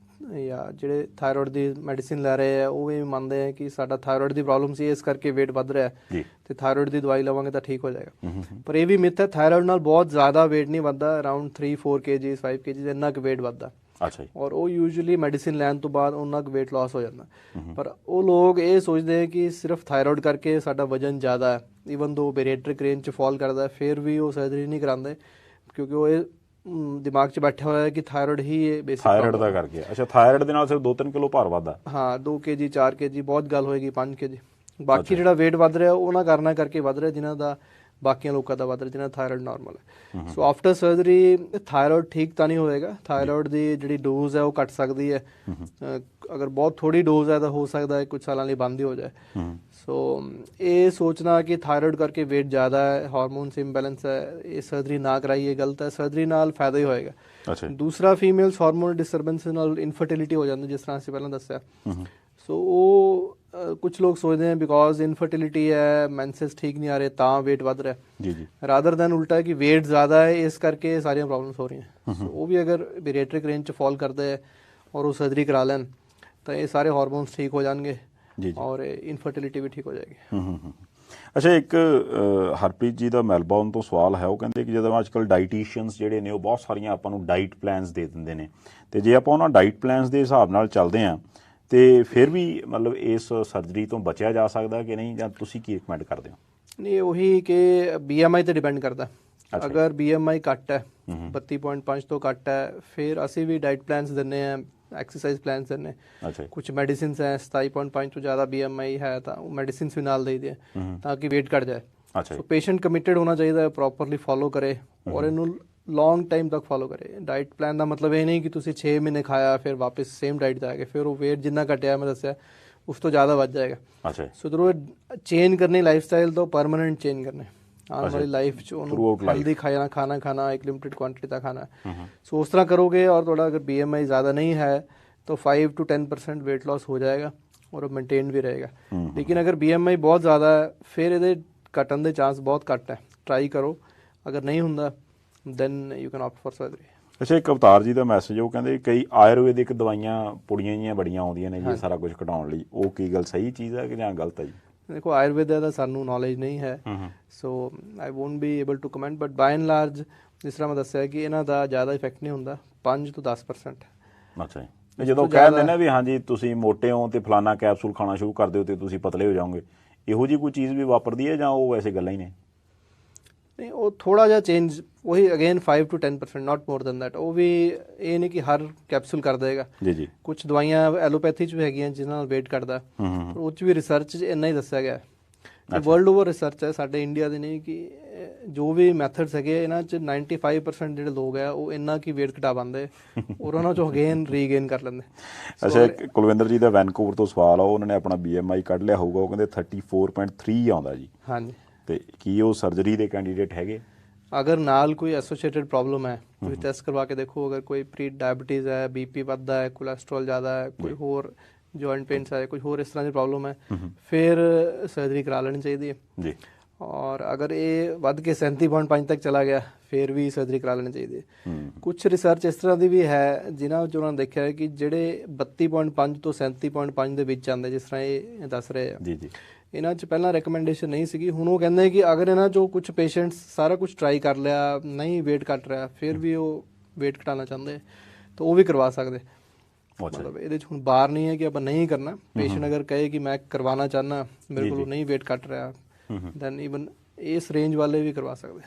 ਜਾਂ ਜਿਹੜੇ ਥਾਇਰਾਇਡ ਦੀ ਮੈਡੀਸਿਨ ਲੈ ਰਹੇ ਆ ਉਹ ਵੀ ਮੰਨਦੇ ਹੈ ਕਿ ਸਾਡਾ ਥਾਇਰਾਇਡ ਦੀ ਪ੍ਰੋਬਲਮ ਸੀ ਇਸ ਕਰਕੇ weight ਵੱਧ ਰਿਹਾ ਹੈ ਤੇ ਥਾਇਰਾਇਡ ਦੀ ਦਵਾਈ ਲਵਾਂਗੇ ਤਾਂ ਠੀਕ ਹੋ ਜਾਏਗਾ। ਪਰ ਇਹ ਵੀ ਮਿੱਥ ਹੈ, ਥਾਇਰਾਇਡ ਨਾਲ ਬਹੁਤ ਜ਼ਿਆਦਾ weight ਨਹੀਂ ਵੱਧਦਾ, ਅਰਾਊਂਡ 3-4 kg 5 kg ਇੰਨਾ ਕੁ weight ਵੱਧਦਾ। ਅੱਛਾ ਜੀ। ਔਰ ਉਹ ਯੂਜੂਅਲੀ ਮੈਡੀਸਿਨ ਲੈਣ ਤੋਂ ਬਾਅਦ ਉਹਨਾਂ ਕੁ weight loss ਹੋ ਜਾਂਦਾ। ਪਰ ਉਹ ਲੋਕ ਇਹ ਸੋਚਦੇ ਹੈ ਕਿ ਸਿਰਫ ਥਾਇਰਾਇਡ ਕਰਕੇ ਸਾਡਾ ਵਜਨ ਜ਼ਿਆਦਾ ਹੈ, ਈਵਨ ਦੋ ਬੈਰੀਐਟ੍ਰਿਕ ਰੇਂਜ 'ਚ ਫਾਲ ਕਰਦਾ, ਫਿਰ ਵੀ ਉਹ ਸਰਜਰੀ ਨਹੀਂ ਕਰਾਉਂਦੇ ਕਿਉਂਕਿ ਉਹ ਇਹ ਦਿਮਾਗ 'ਚ ਬੈਠਾ ਹੋਇਆ ਹੈ ਕਿ ਥਾਇਰਾਇਡ ਹੀ ਇਹ ਬੇਸਿਕ ਥਾਇਰਾਇਡ ਦਾ ਕਰਕੇ। ਅੱਛਾ, ਥਾਇਰਾਇਡ ਦੇ ਨਾਲ ਸਿਰਫ 2-3 ਕਿਲੋ ਭਾਰ ਵੱਧਦਾ? ਹਾਂ, 2 kg 4 kg ਬਹੁਤ ਗੱਲ ਹੋਏਗੀ, 5 kg। ਬਾਕੀ ਜਿਹੜਾ weight ਵੱਧ ਰਿਹਾ ਉਹਨਾਂ ਕਾਰਨਾਂ ਕਰਕੇ ਵੱਧ ਰਿਹਾ ਜਿਨ੍ਹਾਂ ਦਾ ਬਾਕੀਆਂ ਲੋਕਾਂ ਦਾ ਵੱਧ ਰਿਹਾ ਜਿਹਨਾਂ ਦਾ ਥਾਇਰਾਇਡ ਨਾਰਮਲ ਹੈ। ਸੋ ਆਫਟਰ ਸਰਜਰੀ ਥਾਇਰਾਇਡ ਠੀਕ ਤਾਂ ਨਹੀਂ ਹੋਏਗਾ, ਥਾਇਰਾਇਡ ਦੀ ਜਿਹੜੀ ਡੋਜ਼ ਹੈ ਉਹ ਘਟ ਸਕਦੀ ਹੈ। ਅਗਰ ਬਹੁਤ ਥੋੜੀ ਡੋਜ਼ ਹੈ ਤਾਂ ਹੋ ਸਕਦਾ ਹੈ ਕੁਝ ਸਾਲਾਂ ਲਈ ਬੰਦ ਹੀ ਹੋ ਜਾਏ। ਸੋ ਇਹ ਸੋਚਣਾ ਕਿ ਥਾਇਰਾਇਡ ਕਰਕੇ weight ਜ਼ਿਆਦਾ ਹੈ, ਹਾਰਮੋਨਸ ਇੰਬੈਲੈਂਸ ਹੈ, ਇਹ ਸਰਜਰੀ ਨਾ ਕਰਾਈਏ ਗਲਤ ਹੈ। ਸਰਜਰੀ ਨਾਲ ਫਾਇਦਾ ਹੀ ਹੋਏਗਾ। ਦੂਸਰਾ, ਫੀਮੇਲਸ ਹਾਰਮੋਨਲ ਡਿਸਟਰਬੈਂਸ ਨਾਲ ਇਨਫਰਟੀਲਿਟੀ ਹੋ ਜਾਂਦੀ, ਜਿਸ ਤਰ੍ਹਾਂ ਅਸੀਂ ਪਹਿਲਾਂ ਦੱਸਿਆ। ਸੋ ਉਹ ਕੁਝ ਲੋਕ ਸੋਚਦੇ ਹਨ ਬਿਕੋਜ਼ ਇਨਫਰਟੀਲਿਟੀ ਹੈ, ਮੈਂਸਸ ਠੀਕ ਨਹੀਂ ਆ ਰਹੇ ਤਾਂ weight ਵੱਧ ਰਿਹਾ ਜੀ ਜੀ, ਰਾਦਰ ਦੈਨ ਉਲਟਾ ਕਿ weight ਜ਼ਿਆਦਾ ਹੈ ਇਸ ਕਰਕੇ ਸਾਰੀਆਂ ਪ੍ਰੋਬਲਮਸ ਹੋ ਰਹੀਆਂ। ਸੋ ਉਹ ਵੀ ਅਗਰ ਬੈਰੀਐਟ੍ਰਿਕ ਰੇਂਜ 'ਚ ਫਾਲ ਕਰਦੇ ਹੈ ਔਰ ਉਹ ਸਰਜਰੀ ਕਰਾ ਲੈਣ ਤਾਂ ਇਹ ਸਾਰੇ ਹਾਰਮੋਨਸ ਠੀਕ ਹੋ ਜਾਣਗੇ ਔਰ ਇਨਫਰਟੀਲਿਟੀ ਵੀ ਠੀਕ ਹੋ ਜਾਏਗੀ। ਅੱਛਾ, ਇੱਕ ਹਰਪ੍ਰੀਤ ਜੀ ਦਾ ਮੈਲਬੌਰਨ ਤੋਂ ਸਵਾਲ ਹੈ। ਉਹ ਕਹਿੰਦੇ ਕਿ ਜਦੋਂ ਅੱਜ ਕੱਲ੍ਹ ਡਾਈਟੀਸ਼ੀਅਨਸ ਜਿਹੜੇ ਨੇ ਉਹ ਬਹੁਤ ਸਾਰੀਆਂ ਆਪਾਂ ਨੂੰ ਡਾਈਟ ਪਲਾਨਸ ਦੇ ਦਿੰਦੇ ਨੇ, ਅਤੇ ਜੇ ਆਪਾਂ ਉਹਨਾਂ ਡਾਈਟ ਪਲਾਨਸ ਦੇ ਹਿਸਾਬ ਨਾਲ ਚੱਲਦੇ ਹਾਂ ਤੇ ਫਿਰ ਵੀ ਮਤਲਬ ਇਸ ਸਰਜਰੀ ਤੋਂ ਬਚਿਆ ਜਾ ਸਕਦਾ ਕਿ ਨਹੀਂ, ਜਾਂ ਤੁਸੀਂ ਕੀ ਰਿਕਮੈਂਡ ਕਰਦੇ ਹੋ? ਨਹੀਂ, ਉਹੀ ਕਿ BMI ਤੇ ਡਿਪੈਂਡ ਕਰਦਾ। ਅਗਰ BMI ਘੱਟ ਹੈ, 32.5 ਤੋਂ ਘੱਟ ਹੈ, ਫਿਰ ਅਸੀਂ ਵੀ ਡਾਈਟ ਪਲਾਨਸ ਦਿੰਦੇ ਹਾਂ, ਐਕਸਰਸਾਈਜ਼ ਪਲਾਨਸ ਦਿੰਦੇ। ਕੁਝ ਮੈਡੀਸਿਨਸ ਹੈ 27.5 ਤੋਂ ਜ਼ਿਆਦਾ BMI ਹੈ ਤਾਂ ਉਹ ਮੈਡੀਸਿਨਸ ਵੀ ਨਾਲ ਦੇਈਦੇ ਤਾਂ ਕਿ weight ਘਟ ਜਾਏ। ਸੋ ਪੇਸ਼ੈਂਟ ਕਮਿਟਡ ਹੋਣਾ ਚਾਹੀਦਾ, ਪ੍ਰੋਪਰਲੀ ਫੋਲੋ ਕਰੇ ਔਰ ਇਹਨੂੰ ਲੌਂਗ ਟਾਈਮ ਤੱਕ ਫੋਲੋ ਕਰੇ। ਡਾਈਟ ਪਲਾਨ ਦਾ ਮਤਲਬ ਇਹ ਨਹੀਂ ਕਿ ਤੁਸੀਂ 6 ਮਹੀਨੇ ਖਾਇਆ ਫਿਰ ਵਾਪਸ ਸੇਮ ਡਾਈਟ 'ਤੇ ਆ ਗਏ, ਫਿਰ ਉਹ weight ਜਿੰਨਾ ਘਟਿਆ ਮੈਂ ਦੱਸਿਆ ਉਸ ਤੋਂ ਜ਼ਿਆਦਾ ਵੱਧ ਜਾਏਗਾ। ਸੋ ਜਦੋਂ ਚੇਂਜ ਕਰਨੀ ਲਾਈਫ ਸਟਾਈਲ ਤੋਂ ਪਰਮਾਨੈਂਟ ਚੇਂਜ ਕਰਨੇ, ਆਉਣ ਵਾਲੀ ਲਾਈਫ 'ਚ ਉਹਨੂੰ ਹੈਲਦੀ ਖਾਣਾ ਇੱਕ ਲਿਮਿਟਿਡ ਕੁਆਂਟਿਟੀ ਦਾ ਖਾਣਾ। ਸੋ ਉਸ ਤਰ੍ਹਾਂ ਕਰੋਗੇ ਔਰ ਤੁਹਾਡਾ ਅਗਰ BMI ਜ਼ਿਆਦਾ ਨਹੀਂ ਹੈ ਤਾਂ 5 to 10% weight loss ਹੋ ਜਾਏਗਾ ਔਰ ਮੇਨਟੇਨ ਵੀ ਰਹੇਗਾ। ਲੇਕਿਨ ਅਗਰ BMI ਬਹੁਤ ਜ਼ਿਆਦਾ ਹੈ ਫਿਰ ਇਹਦੇ ਘਟਣ ਦੇ ਚਾਂਸ ਬਹੁਤ ਘੱਟ ਹੈ। ਟਰਾਈ ਕਰੋ, ਅਗਰ ਨਹੀਂ ਹੁੰਦਾ then you can opt for surgery। ਅੱਛਾ, ਇੱਕ ਅਵਤਾਰ ਜੀ ਦਾ ਮੈਸੇਜ, ਉਹ ਕਹਿੰਦੇ ਕਈ ਆਯੁਰਵੈਦਿਕ ਦਵਾਈਆਂ ਪੁੜੀਆਂ ਜਿਹੀਆਂ ਬੜੀਆਂ ਆਉਂਦੀਆਂ ਨੇ ਜੀ ਸਾਰਾ ਕੁਝ ਘਟਾਉਣ ਲਈ, ਉਹ ਕੀ ਗੱਲ ਸਹੀ ਚੀਜ਼ ਹੈ ਕਿ ਜਾਂ ਗਲਤ ਹੈ ਜੀ? ਦੇਖੋ, ਆਯੁਰਵੇਦਾ ਦਾ ਸਾਨੂੰ ਨੌਲੇਜ ਨਹੀਂ ਹੈ, so I won't be able to comment, but by and large ਜਿਸ ਤਰ੍ਹਾਂ ਮੈਂ ਦੱਸਿਆ ਕਿ ਇਹਨਾਂ ਦਾ ਜ਼ਿਆਦਾ ਇਫੈਕਟ ਨਹੀਂ ਹੁੰਦਾ, 5 ਤੋਂ 10%। ਅੱਛਾ ਜੀ, ਜਦੋਂ ਕਹਿੰਦੇ ਨੇ ਵੀ ਹਾਂਜੀ ਤੁਸੀਂ ਮੋਟੇ ਹੋ ਤੇ ਫਲਾਨਾ ਕੈਪਸੂਲ ਖਾਣਾ ਸ਼ੁਰੂ ਕਰ ਦਿਓ ਤੇ ਤੁਸੀਂ ਪਤਲੇ ਹੋ ਜਾਓਗੇ, ਇਹੋ ਜਿਹੀ ਕੋਈ ਚੀਜ਼ ਵੀ ਵਾਪਰਦੀ ਹੈ ਜਾਂ ਉਹ ਵੈਸੇ ਗੱਲਾਂ ਹੀ ਨੇ? ਨਹੀਂ, ਉਹ ਥੋੜ੍ਹਾ ਜਿਹਾ ਚੇਂਜ, ਉਹੀ again 5 to 10%, not more than that. ਉਹ ਵੀ ਇਹ ਨਹੀਂ ਕਿ ਹਰ ਕੈਪਸੂਲ ਕਰ ਦੇਗਾ। ਜੀ, ਕੁਝ ਦਵਾਈਆਂ ਐਲੋਪੈਥੀ 'ਚ ਵੀ ਹੈਗੀਆਂ ਜਿਹਨਾਂ ਨਾਲ weight ਘਟਦਾ, ਪਰ ਉਹ 'ਚ ਵੀ ਰਿਸਰਚ 'ਚ ਇੰਨਾ ਹੀ ਦੱਸਿਆ ਗਿਆ। ਵਰਲਡ ਓਵਰ ਰਿਸਰਚ ਹੈ, ਸਾਡੇ ਇੰਡੀਆ ਦੇ ਨਹੀਂ, ਕਿ ਜੋ ਵੀ ਮੈਥਡਸ ਹੈਗੇ ਇਹਨਾਂ 'ਚ 95% ਜਿਹੜੇ ਲੋਕ ਹੈ ਉਹ ਇੰਨਾ ਕੀ weight ਘਟਾ ਪਾਉਂਦੇ ਔਰ ਉਹਨਾਂ 'ਚੋਂ ਅਗੇਨ ਰੀਗੇਨ ਕਰ ਲੈਂਦੇ। ਅੱਛਾ, ਕੁਲਵਿੰਦਰ ਜੀ ਦਾ ਵੈਨਕੂਵਰ ਤੋਂ ਸਵਾਲ ਆ, ਉਹਨਾਂ ਨੇ ਆਪਣਾ BMI ਕੱਢ ਲਿਆ ਹੋਊਗਾ, ਉਹ ਕਹਿੰਦੇ 34.3 ਆਉਂਦਾ ਜੀ। ਹਾਂਜੀ, ਤੇ ਕੀ ਉਹ ਸਰਜਰੀ ਦੇ ਕੈਂਡੀਡੇਟ ਹੈਗੇ? ਅਗਰ ਨਾਲ ਕੋਈ ਐਸੋਸੀਏਟਡ ਪ੍ਰੋਬਲਮ ਹੈ ਤੁਸੀਂ ਟੈਸਟ ਕਰਵਾ ਕੇ ਦੇਖੋ, ਅਗਰ ਕੋਈ ਪ੍ਰੀ ਡਾਇਬਟੀਜ਼ ਹੈ, BP ਵੱਧਦਾ ਹੈ, ਕੋਲੈਸਟਰੋਲ ਜ਼ਿਆਦਾ ਹੈ, ਕੋਈ ਹੋਰ ਜੁਆਇੰਟ ਪੇਨਸ ਹੈ, ਕੁਝ ਹੋਰ ਇਸ ਤਰ੍ਹਾਂ ਦੀ ਪ੍ਰੋਬਲਮ ਹੈ, ਫਿਰ ਸਰਜਰੀ ਕਰਾ ਲੈਣੀ ਚਾਹੀਦੀ ਹੈ ਜੀ। ਔਰ ਅਗਰ ਇਹ ਵੱਧ ਕੇ 37.5 ਤੱਕ ਚਲਾ ਗਿਆ ਫਿਰ ਵੀ ਸਰਜਰੀ ਕਰਾ ਲੈਣੀ ਚਾਹੀਦੀ ਹੈ। ਕੁਝ ਰਿਸਰਚ ਇਸ ਤਰ੍ਹਾਂ ਦੀ ਵੀ ਹੈ ਜਿਨ੍ਹਾਂ 'ਚ ਉਹਨਾਂ ਨੇ ਦੇਖਿਆ ਹੈ ਕਿ ਜਿਹੜੇ 32.5 ਤੋਂ 37.5 ਦੇ ਵਿੱਚ ਆਉਂਦੇ, ਜਿਸ ਤਰ੍ਹਾਂ ਇਹ ਦੱਸ ਰਹੇ ਆ, ਇਹਨਾਂ 'ਚ ਪਹਿਲਾਂ ਰਿਕਮੈਂਡੇਸ਼ਨ ਨਹੀਂ ਸੀਗੀ, ਹੁਣ ਉਹ ਕਹਿੰਦੇ ਕਿ ਅਗਰ ਇਹਨਾਂ 'ਚੋਂ ਕੁਝ ਪੇਸ਼ੈਂਟਸ ਸਾਰਾ ਕੁਝ ਟਰਾਈ ਕਰ ਲਿਆ, ਨਹੀਂ weight ਘਟ ਰਿਹਾ, ਫਿਰ ਵੀ ਉਹ weight ਘਟਾਉਣਾ ਚਾਹੁੰਦੇ ਤਾਂ ਉਹ ਵੀ ਕਰਵਾ ਸਕਦੇ। ਮਤਲਬ ਇਹਦੇ 'ਚ ਹੁਣ ਬਾਹਰ ਨਹੀਂ ਹੈ ਕਿ ਆਪਾਂ ਨਹੀਂ ਕਰਨਾ। ਪੇਸ਼ੈਂਟ ਅਗਰ ਕਹੇ ਕਿ ਮੈਂ ਕਰਵਾਉਣਾ ਚਾਹੁੰਦਾ, ਮੇਰੇ ਕੋਲ ਨਹੀਂ weight ਘਟ ਰਿਹਾ, ਦੈਨ ਈਵਨ ਇਸ ਰੇਂਜ ਵਾਲੇ ਵੀ ਕਰਵਾ ਸਕਦੇ ਆ।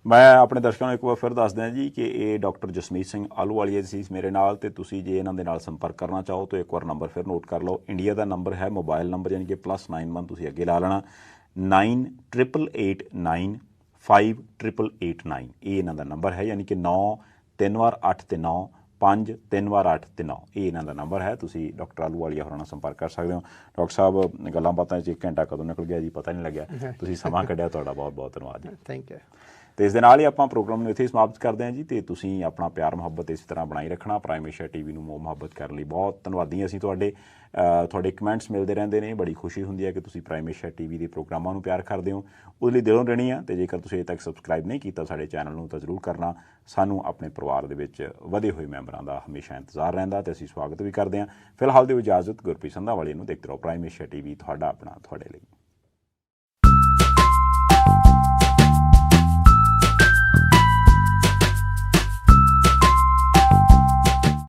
ਮੈਂ ਆਪਣੇ ਦਰਸ਼ਕਾਂ ਨੂੰ ਇੱਕ ਵਾਰ ਫਿਰ ਦੱਸ ਦਿਆਂ ਜੀ ਕਿ ਇਹ ਡਾਕਟਰ ਜਸਮੀਤ ਸਿੰਘ ਆਹਲੂਵਾਲੀਆ ਸੀ ਮੇਰੇ ਨਾਲ, ਤੇ ਤੁਸੀਂ ਜੇ ਇਹਨਾਂ ਦੇ ਨਾਲ ਸੰਪਰਕ ਕਰਨਾ ਚਾਹੋ ਤਾਂ ਇੱਕ ਵਾਰ ਨੰਬਰ ਫਿਰ ਨੋਟ ਕਰ ਲਓ। ਇੰਡੀਆ ਦਾ ਨੰਬਰ ਹੈ ਮੋਬਾਈਲ ਨੰਬਰ, ਯਾਨੀ ਕਿ +91 ਤੁਸੀਂ ਅੱਗੇ ਲਾ ਲੈਣਾ 9888958889। ਇਹ ਇਹਨਾਂ ਦਾ ਨੰਬਰ ਹੈ, ਯਾਨੀ ਕਿ 9 3 ਵਾਰ 8 ਤੇ 9 5 3 ਵਾਰ 8 ਤੇ 9, ਇਹ ਇਹਨਾਂ ਦਾ ਨੰਬਰ ਹੈ। ਤੁਸੀਂ ਡਾਕਟਰ ਆਹਲੂਵਾਲੀਆ ਹੋਰਾਂ ਨਾਲ ਸੰਪਰਕ ਕਰ ਸਕਦੇ ਹੋ। ਡਾਕਟਰ ਸਾਹਿਬ, ਗੱਲਾਂ ਬਾਤਾਂ 'ਚ 1 ਘੰਟਾ ਕਦੋਂ ਨਿਕਲ ਗਿਆ ਜੀ ਪਤਾ ਨਹੀਂ ਲੱਗਿਆ। ਤੁਸੀਂ ਸਮਾਂ ਕੱਢਿਆ, ਤੁਹਾਡਾ ਬਹੁਤ ਬਹੁਤ ਧੰਨਵਾਦ ਜੀ। Thank you. ਤੇ ਇਸ ਦੇ ਨਾਲ ਹੀ ਆਪਾਂ ਪ੍ਰੋਗਰਾਮ ਨੂੰ ਇੱਥੇ ਹੀ ਸਮਾਪਤ ਕਰਦੇ ਹਾਂ ਜੀ। ਤੇ ਤੁਸੀਂ ਆਪਣਾ ਪਿਆਰ ਮੁਹੱਬਤ ਇਸੇ ਤਰ੍ਹਾਂ ਬਣਾਈ ਰੱਖਣਾ। ਪ੍ਰਾਈਮ ਏਸ਼ੀਆ ਟੀਵੀ ਨੂੰ ਮੋਹ ਮੁਹੱਬਤ ਕਰਨ ਲਈ ਬਹੁਤ ਧੰਨਵਾਦੀ ਅਸੀਂ ਤੁਹਾਡੇ। ਤੁਹਾਡੇ ਕਮੈਂਟਸ ਮਿਲਦੇ ਰਹਿੰਦੇ ਨੇ, ਬੜੀ ਖੁਸ਼ੀ ਹੁੰਦੀ ਹੈ ਕਿ ਤੁਸੀਂ ਪ੍ਰਾਈਮ ਏਸ਼ੀਆ ਟੀਵੀ ਦੇ ਪ੍ਰੋਗਰਾਮਾਂ ਨੂੰ ਪਿਆਰ ਕਰਦੇ ਹੋ। ਉਹਦੇ ਲਈ ਦਿਲੋਂ ਰਹਿਣੀ ਆ। ਤੇ ਜੇਕਰ ਤੁਸੀਂ ਅਜੇ ਤੱਕ ਸਬਸਕ੍ਰਾਈਬ ਨਹੀਂ ਕੀਤਾ ਸਾਡੇ ਚੈਨਲ ਨੂੰ ਤਾਂ ਜ਼ਰੂਰ ਕਰਨਾ। ਸਾਨੂੰ ਆਪਣੇ ਪਰਿਵਾਰ ਦੇ ਵਿੱਚ ਵਧੇ ਹੋਏ ਮੈਂਬਰਾਂ ਦਾ ਹਮੇਸ਼ਾ ਇੰਤਜ਼ਾਰ ਰਹਿੰਦਾ ਤੇ ਅਸੀਂ ਸਵਾਗਤ ਵੀ ਕਰਦੇ ਹਾਂ। ਫਿਲਹਾਲ ਦਿਓ ਇਜਾਜ਼ਤ। ਗੁਰਪ੍ਰੀਤ ਸੰਧਾਵਾਲੀਆ ਨੂੰ ਦੇਖਦੇ ਰਹੋ ਪ੍ਰਾਈਮ ਏਸ਼ੀਆ ਟੀਵੀ, ਤੁਹਾਡਾ ਆਪਣਾ, ਤੁਹਾਡੇ ਲਈ।